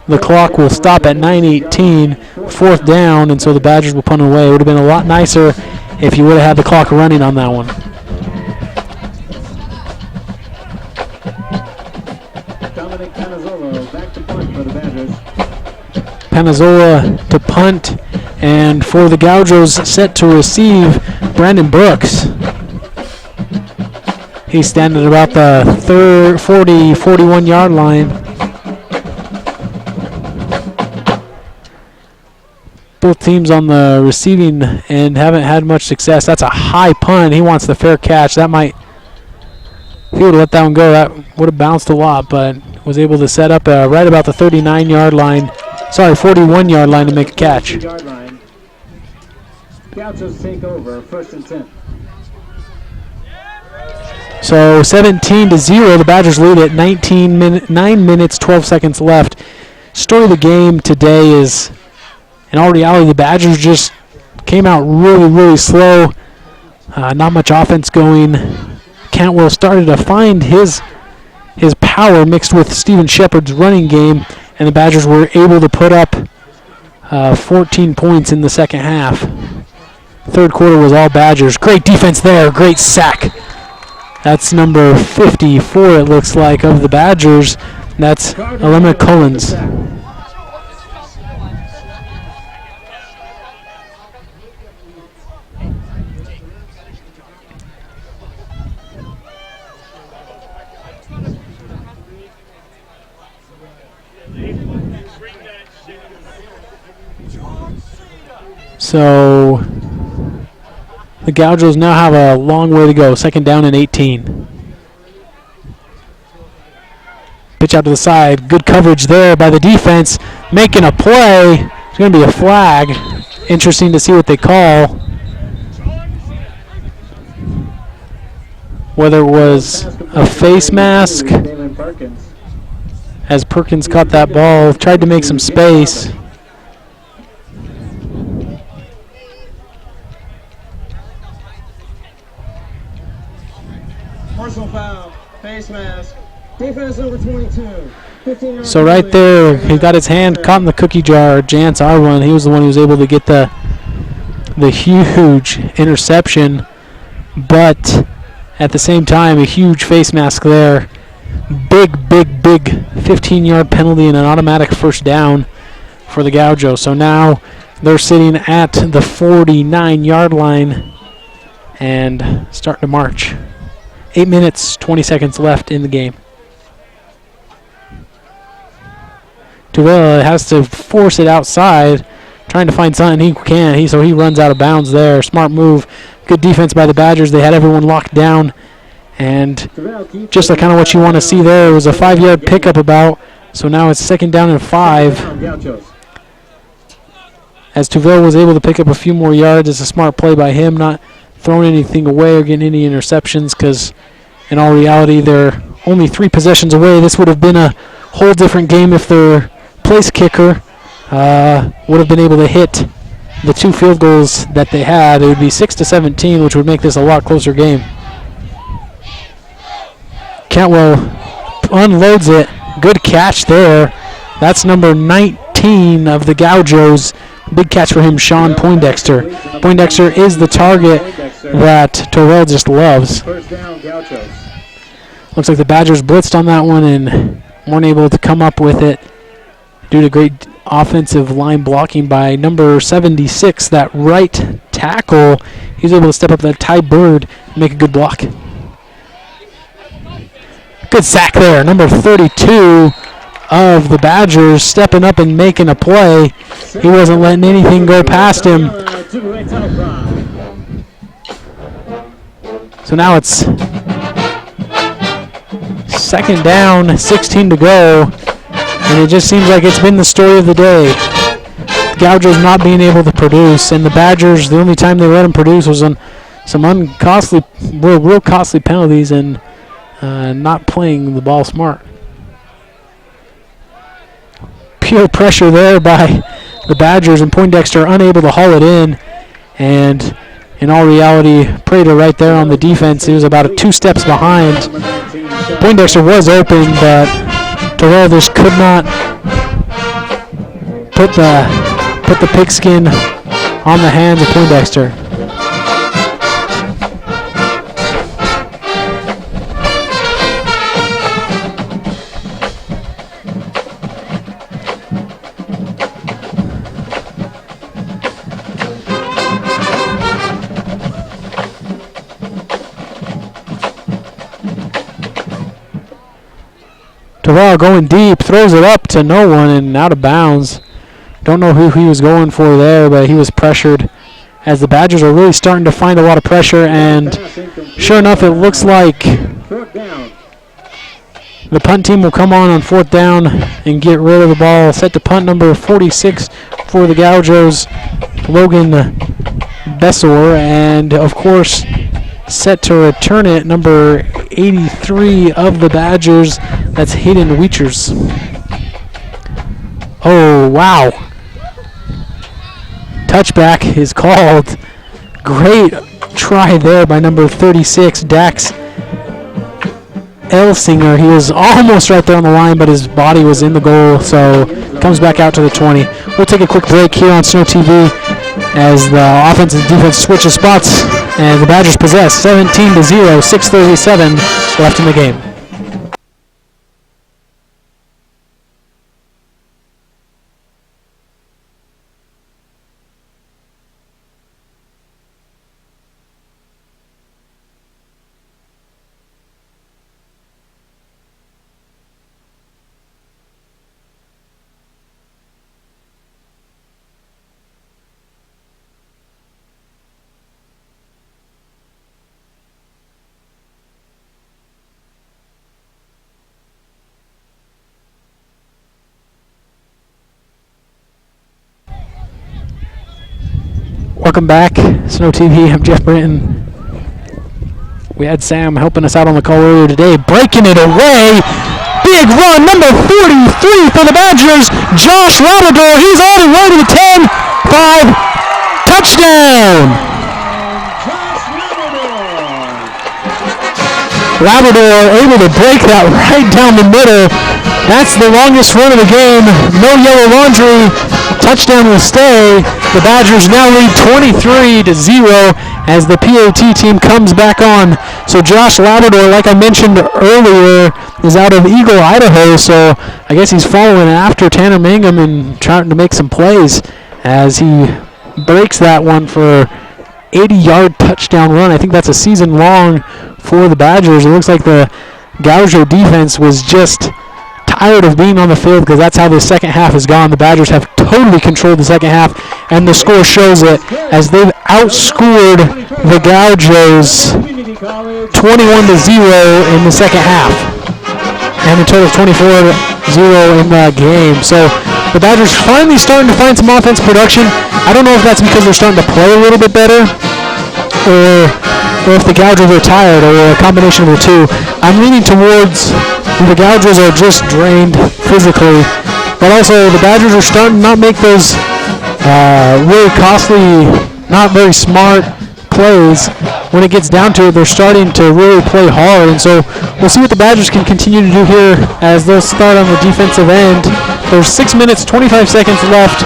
the clock will stop at 9:18, fourth down, and so the Badgers will punt away. It would have been a lot nicer if you would have had the clock running on that one. Dominic Panazzola back to punt for the Badgers. Panazzola to punt, and for the Gauchos set to receive, Brandon Brooks. He's standing at about the 41-yard line. Both teams on the receiving end haven't had much success. That's a high punt. He wants the fair catch. That might, if he would have let that one go, that would have bounced a lot, but was able to set up right about the 41-yard line to make a catch. Gauchos take over, first and 10. So 17-0, the Badgers lead at 9 minutes, 12 seconds left. Story of the game today is, in all reality, the Badgers just came out really, really slow. Not much offense going. Cantwell started to find his power mixed with Steven Shepard's running game, and the Badgers were able to put up 14 points in the second half. Third quarter was all Badgers. Great defense there. Great sack. That's number 54, it looks like, of the Badgers. That's Alema Collins. So the Gauchos now have a long way to go. Second down and 18. Pitch out to the side. Good coverage there by the defense. Making a play. It's going to be a flag. Interesting to see what they call. Whether it was a face mask as Perkins caught that ball. Tried to make some space. Personal foul, face mask, defense number 22. 15 So right there, he got his hand caught in the cookie jar. Jance Arwan, he was the one who was able to get the huge interception, but at the same time, a huge face mask there. Big 15-yard penalty and an automatic first down for the Gauchos. So now they're sitting at the 49-yard line and starting to march. 8 minutes, 20 seconds left in the game. Tuvilla has to force it outside, trying to find something he can. So he runs out of bounds there. Smart move. Good defense by the Badgers. They had everyone locked down. And just like kind of what you want to see there, it was a 5-yard pickup about. So now it's 2nd down and 5. As Tuville was able to pick up a few more yards, it's a smart play by him, not throwing anything away or getting any interceptions, because in all reality, they're only 3 possessions away. This would have been a whole different game if their place kicker would have been able to hit the 2 field goals that they had. It would be 6-17, which would make this a lot closer game. Cantwell unloads it. Good catch there. That's number 19 of the Gauchos. Big catch for him, Sean Poindexter. Poindexter is the target that Torrell just loves. First down, Gauchos. Looks like the Badgers blitzed on that one and weren't able to come up with it due to great offensive line blocking by number 76, that right tackle. He was able to step up that Ty Bird and make a good block. Good sack there. Number 32 of the Badgers stepping up and making a play. He wasn't letting anything go past him. So now it's 2nd down, 16 to go. And it just seems like it's been the story of the day. The Gauchos not being able to produce, and the Badgers, the only time they let them produce was on some real costly penalties and not playing the ball smart. Pure pressure there by the Badgers, and Poindexter unable to haul it in. And in all reality, Prater right there on the defense, he was about 2 steps behind. Poindexter was open, but Terrell just could not put the pigskin on the hands of Poindexter. Terrell going deep, throws it up to no one and out of bounds. Don't know who he was going for there, but he was pressured as the Badgers are really starting to find a lot of pressure, and sure enough, it looks like the punt team will come on 4th down and get rid of the ball. Set to punt number 46 for the Gauchos, Logan Bessor, and of course set to return it, number 83 of the Badgers, that's Hayden Weechers. Oh, wow. Touchback is called. Great try there by number 36, Dax Elsinger. He was almost right there on the line, but his body was in the goal, so comes back out to the 20. We'll take a quick break here on Snow TV as the offense and defense switches spots, and the Badgers possess 17-0, 6:37 left in the game. Welcome back, Snow TV. I'm Jeff Britton. We had Sam helping us out on the call earlier today, breaking it away. Big run, number 43 for the Badgers, Josh Labrador. He's on his way to the 10, 5, touchdown. Labrador able to break that right down the middle. That's the longest run of the game. No yellow laundry. Touchdown will stay. The Badgers now lead 23-0 as the PAT team comes back on. So Josh Labrador, like I mentioned earlier, is out of Eagle, Idaho. So I guess he's following after Tanner Mangum and trying to make some plays as he breaks that one for 80-yard touchdown run. I think that's a season long for the Badgers. It looks like the Gaucho defense was just tired of being on the field because that's how the second half has gone. The Badgers have totally controlled the second half, and the score shows it as they've outscored the Gauchos 21-0 in the second half, and a total of 24-0 in the game. So the Badgers finally starting to find some offense production. I don't know if that's because they're starting to play a little bit better, or if the Gauchos are tired, or a combination of the two. I'm leaning towards the Gauchos are just drained physically, but also the Badgers are starting to not make those really costly, not very smart plays. When it gets down to it, they're starting to really play hard, and so we'll see what the Badgers can continue to do here as they'll start on the defensive end. There's 6 minutes, 25 seconds left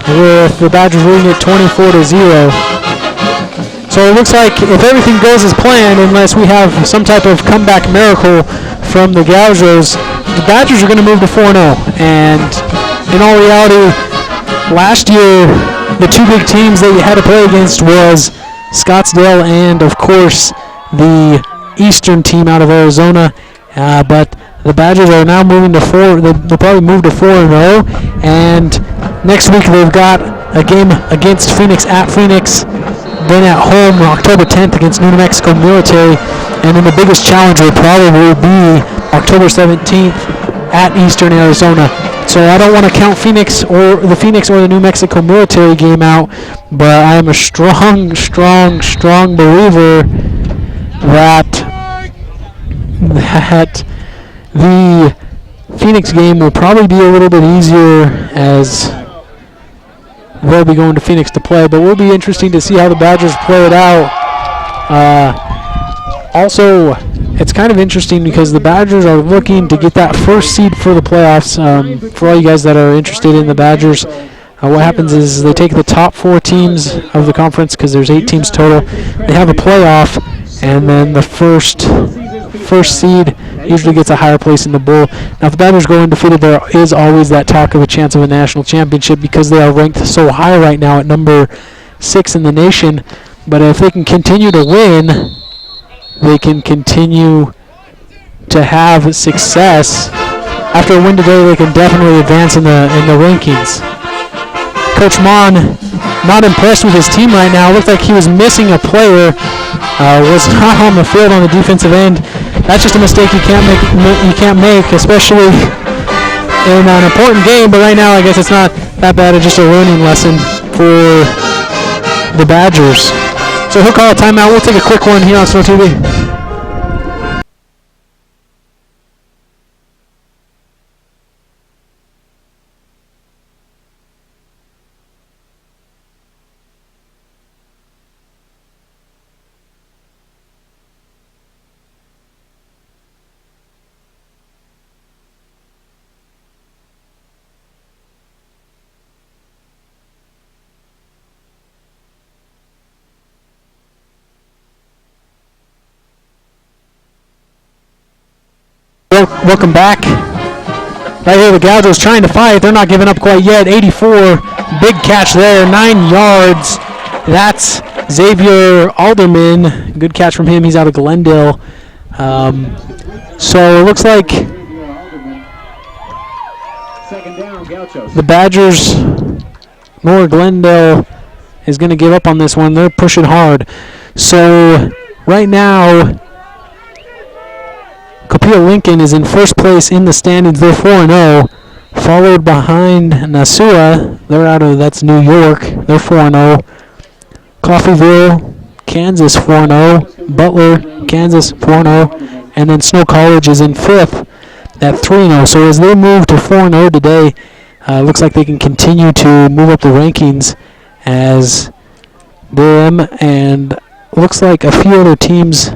with the Badgers leading it 24-0. So it looks like if everything goes as planned, unless we have some type of comeback miracle from the Gauchos, the Badgers are going to move to 4-0. And in all reality, last year, the two big teams that you had to play against was Scottsdale and, of course, the Eastern team out of Arizona. But the Badgers are now moving to 4. They'll probably move to 4-0. And next week they've got a game against Phoenix at Phoenix. Then at home October 10th against New Mexico Military, and then the biggest challenge will probably be October 17th at Eastern Arizona. So I don't want to count Phoenix or the New Mexico Military game out, but I am a strong believer that the Phoenix game will probably be a little bit easier as they'll be going to Phoenix to play, but will be interesting to see how the Badgers play it out. Also, it's kind of interesting because the Badgers are looking to get that first seed for the playoffs. For all you guys that are interested in the Badgers, what happens is they take the top 4 teams of the conference, because there's 8 teams total. They have a playoff, and then the first seed usually gets a higher place in the bowl. Now, if the Badgers go undefeated, there is always that talk of a chance of a national championship because they are ranked so high right now at number 6 in the nation. But if they can continue to win, they can continue to have success. After a win today, they can definitely advance in the rankings. Coach Mon, not impressed with his team right now. Looked like he was missing a player. Was not on the field on the defensive end. That's just a mistake you can't make, especially in an important game. But right now, I guess it's not that bad. It's just a learning lesson for the Badgers. So he'll call a timeout. We'll take a quick one here on Snow TV. Welcome back. Right here, the Gauchos trying to fight. They're not giving up quite yet. 84, big catch there, 9 yards. That's Xavier Alderman. Good catch from him. He's out of Glendale. So it looks like the Badgers, nor Glendale, is going to give up on this one. They're pushing hard. So right now, Copiah Lincoln is in first place in the standings. They're 4-0, followed behind Nassau. That's New York. They're 4-0. Coffeyville, Kansas 4-0. Butler, Kansas 4-0. And then Snow College is in fifth at 3-0. So as they move to 4-0 today, looks like they can continue to move up the rankings as them and looks like a few other teams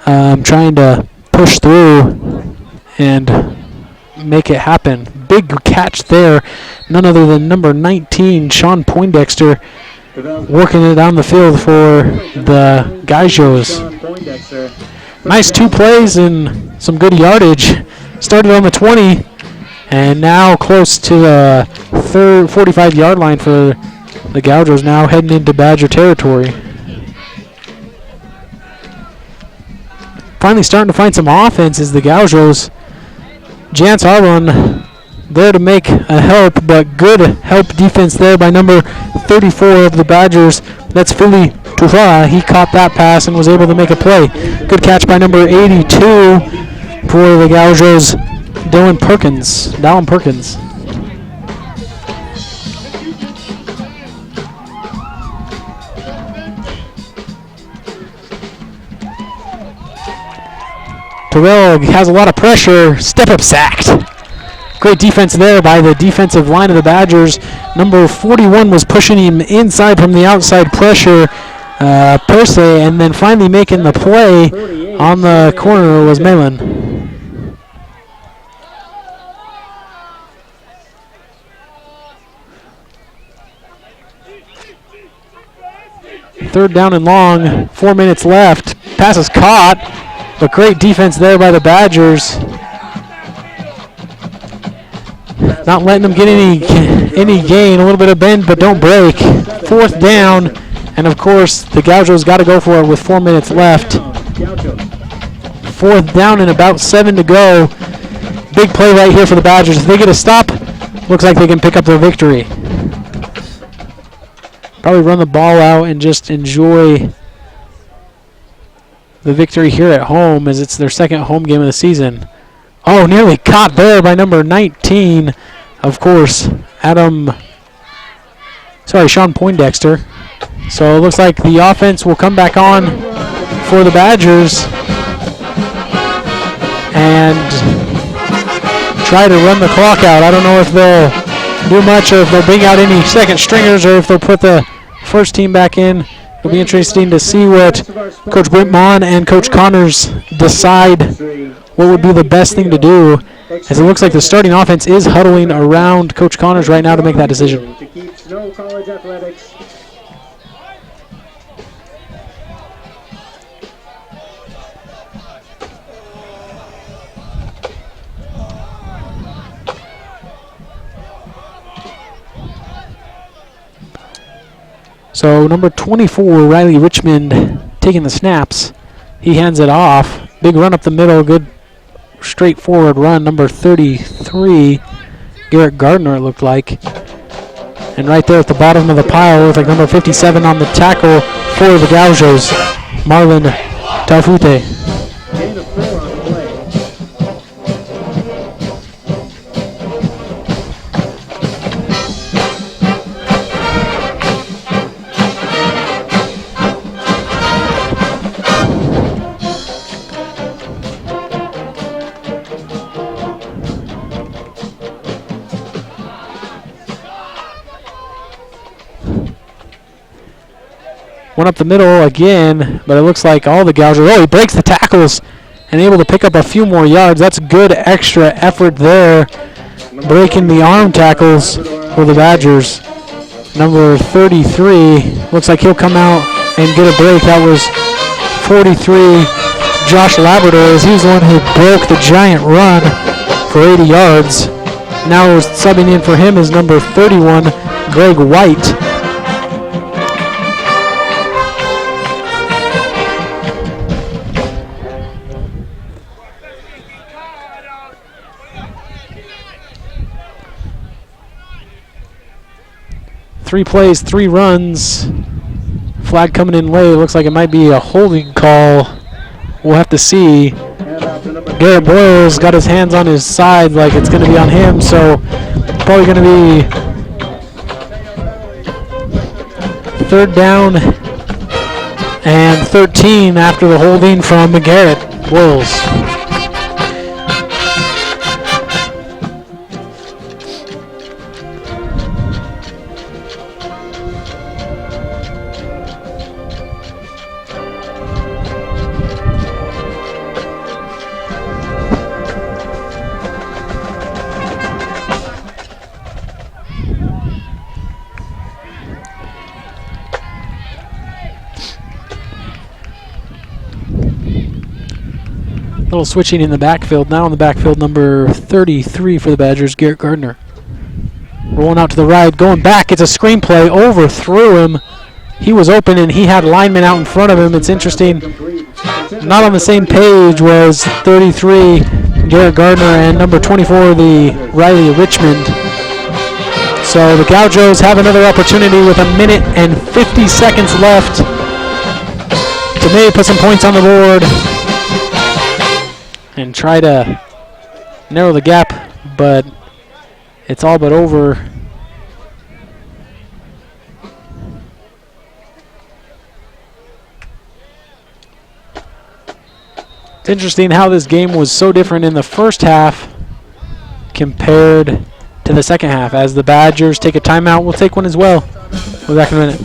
trying to push through and make it happen. Big catch there. None other than number 19, Sean Poindexter, working it down the field for the Gaijos. Nice 2 plays and some good yardage. Started on the 20 and now close to the 45-yard line for the Gaijos, now heading into Badger territory. Finally starting to find some offense is the Gaijos. Jance Arlon there to make a help, but good help defense there by number 34 of the Badgers. That's Philly Tufa. He caught that pass and was able to make a play. Good catch by number 82 for the Gaijos, Dallin Perkins. Terrell has a lot of pressure. Step up sacked. Great defense there by the defensive line of the Badgers. Number 41 was pushing him inside from the outside pressure, per se, and then finally making the play on the corner was Malin. Third down and long, 4 minutes left. Pass is caught, but great defense there by the Badgers. Not letting them get any gain. A little bit of bend, but don't break. 4th down, and of course the Gaijos got to go for it with 4 minutes left. 4th down and about 7 to go. Big play right here for the Badgers. If they get a stop, looks like they can pick up their victory. Probably run the ball out and just enjoy the victory here at home, as it's their second home game of the season. Oh, nearly caught there by number 19, of course, Sean Poindexter. So it looks like the offense will come back on for the Badgers and try to run the clock out. I don't know if they'll do much or if they'll bring out any second stringers or if they'll put the first team back in. It'll be interesting to see what Coach Whitmon and Coach Connors decide what would be the best thing to do, as it looks like the starting offense is huddling around Coach Connors right now to make that decision. To keep Snow College athletics. So number 24, Riley Richmond, taking the snaps. He hands it off. Big run up the middle, good straightforward run. Number 33, Garrett Gardner, it looked like. And right there at the bottom of the pile, with like number 57 on the tackle for the Gaijos, Marlon Taufute. Gain of 4 on the play. One up the middle again, but it looks like all the Gaijos. Oh, he breaks the tackles and able to pick up a few more yards. That's good extra effort there, breaking the arm tackles for the Badgers. Number 33, looks like he'll come out and get a break. That was 43, Josh Labrador, as he was the one who broke the giant run for 80 yards. Now subbing in for him is number 31, Greg White. Three plays, 3 runs. Flag coming in late. Looks like it might be a holding call. We'll have to see. Garrett Boyles got his hands on his side like it's going to be on him, so probably going to be 3rd down and 13 after the holding from Garrett Boyles. Little switching in the backfield. Now in the backfield, number 33 for the Badgers, Garrett Gardner. Rolling out to the right, going back. It's a screenplay. Overthrew him. He was open and he had linemen out in front of him. It's interesting. Not on the same page was 33, Garrett Gardner, and number 24, the Riley Richmond. So the Gauchos have another opportunity with 1 minute and 50 seconds left to maybe put some points on the board and try to narrow the gap, but it's all but over. It's interesting how this game was so different in the first half compared to the second half. As the Badgers take a timeout, we'll take one as well. We'll be back in a minute.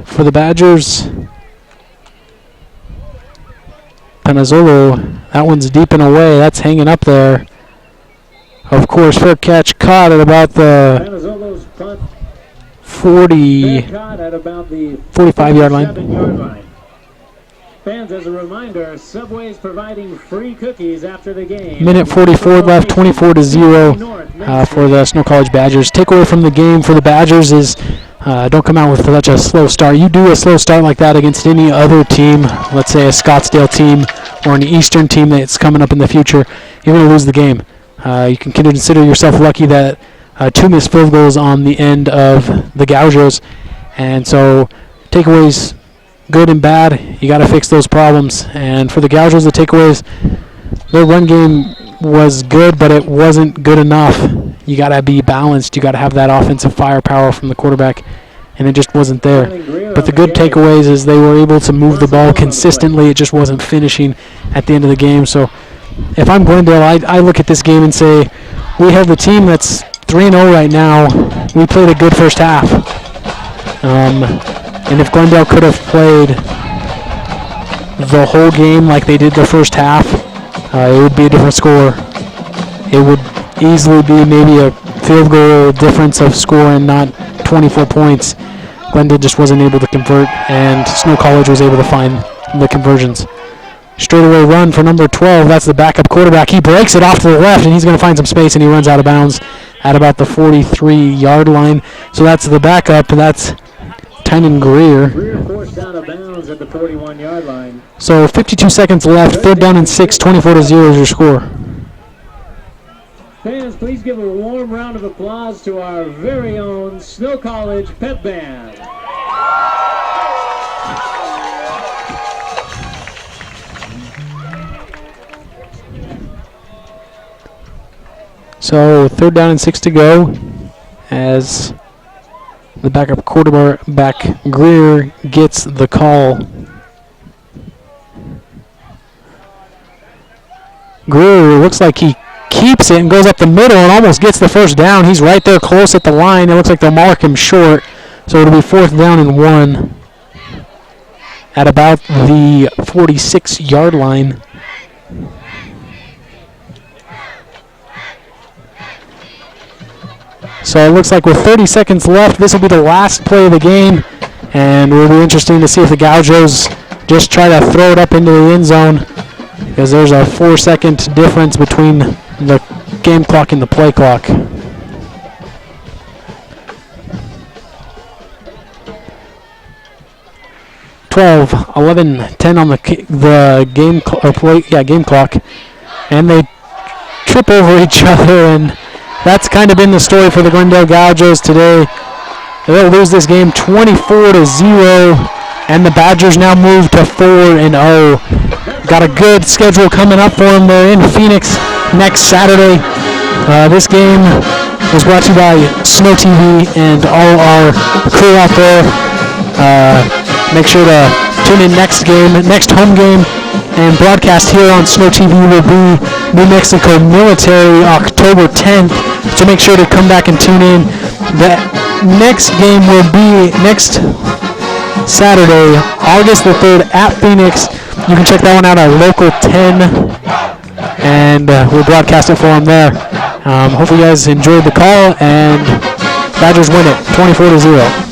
For the Badgers, Panazzolo, that one's deep and away. That's hanging up there. Of course, fair catch caught at about the 45-yard line. Fans, as a reminder, Subway is providing free cookies after the game. Minute 44 left, 24-0 for the Snow College Badgers. Takeaway from the game for the Badgers is don't come out with such a slow start. You do a slow start like that against any other team, let's say a Scottsdale team or an Eastern team that's coming up in the future, you're going to lose the game. You can consider yourself lucky that 2 missed field goals on the end of the Gauchos. And so takeaways, good and bad, you got to fix those problems. And for the Gauchos, the takeaways, their run game was good, but it wasn't good enough. You got to be balanced. You got to have that offensive firepower from the quarterback, and it just wasn't there. But the good takeaways is they were able to move the ball consistently. It just wasn't finishing at the end of the game. So if I'm Glendale, I look at this game and say, we have the team that's 3-0 right now. We played a good first half. And if Glendale could have played the whole game like they did the first half, it would be a different score. It would easily be maybe a field goal difference of score and not 24 points. Glendale just wasn't able to convert, and Snow College was able to find the conversions. Straightaway run for number 12. That's the backup quarterback. He breaks it off to the left, and he's going to find some space, and he runs out of bounds at about the 43-yard line. So that's the backup. That's Tynan Greer. Greer forced out of bounds at the 41-yard line. So 52 seconds left. 3rd down and 6. 24-0 is your score. Fans, please give a warm round of applause to our very own Snow College Pep Band. So 3rd down and 6 to go as the backup quarterback Greer gets the call. Greer looks like he keeps it and goes up the middle and almost gets the first down. He's right there close at the line. It looks like they'll mark him short. So it'll be 4th down and 1 at about the 46-yard line. So it looks like with 30 seconds left, this will be the last play of the game. And it will be interesting to see if the Gauchos just try to throw it up into the end zone, because there's a 4-second difference between the game clock and the play clock. (12, 11, 10 on the game clock, and they trip over each other, and that's kind of been the story for the Glendale Gauchos today. They'll lose this game 24-0, and the Badgers now move to 4-0. Got a good schedule coming up for them. They're in Phoenix next Saturday. This game was brought to you by Snow TV and all our crew out there. Make sure to tune in next home game, and broadcast here on Snow TV will be New Mexico Military October 10th. So make sure to come back and tune in. The next game will be next Saturday, August the 3rd at Phoenix. You can check that one out at Local 10, and we'll broadcast it for them there. Hopefully you guys enjoyed the call, and Badgers win it 24-0.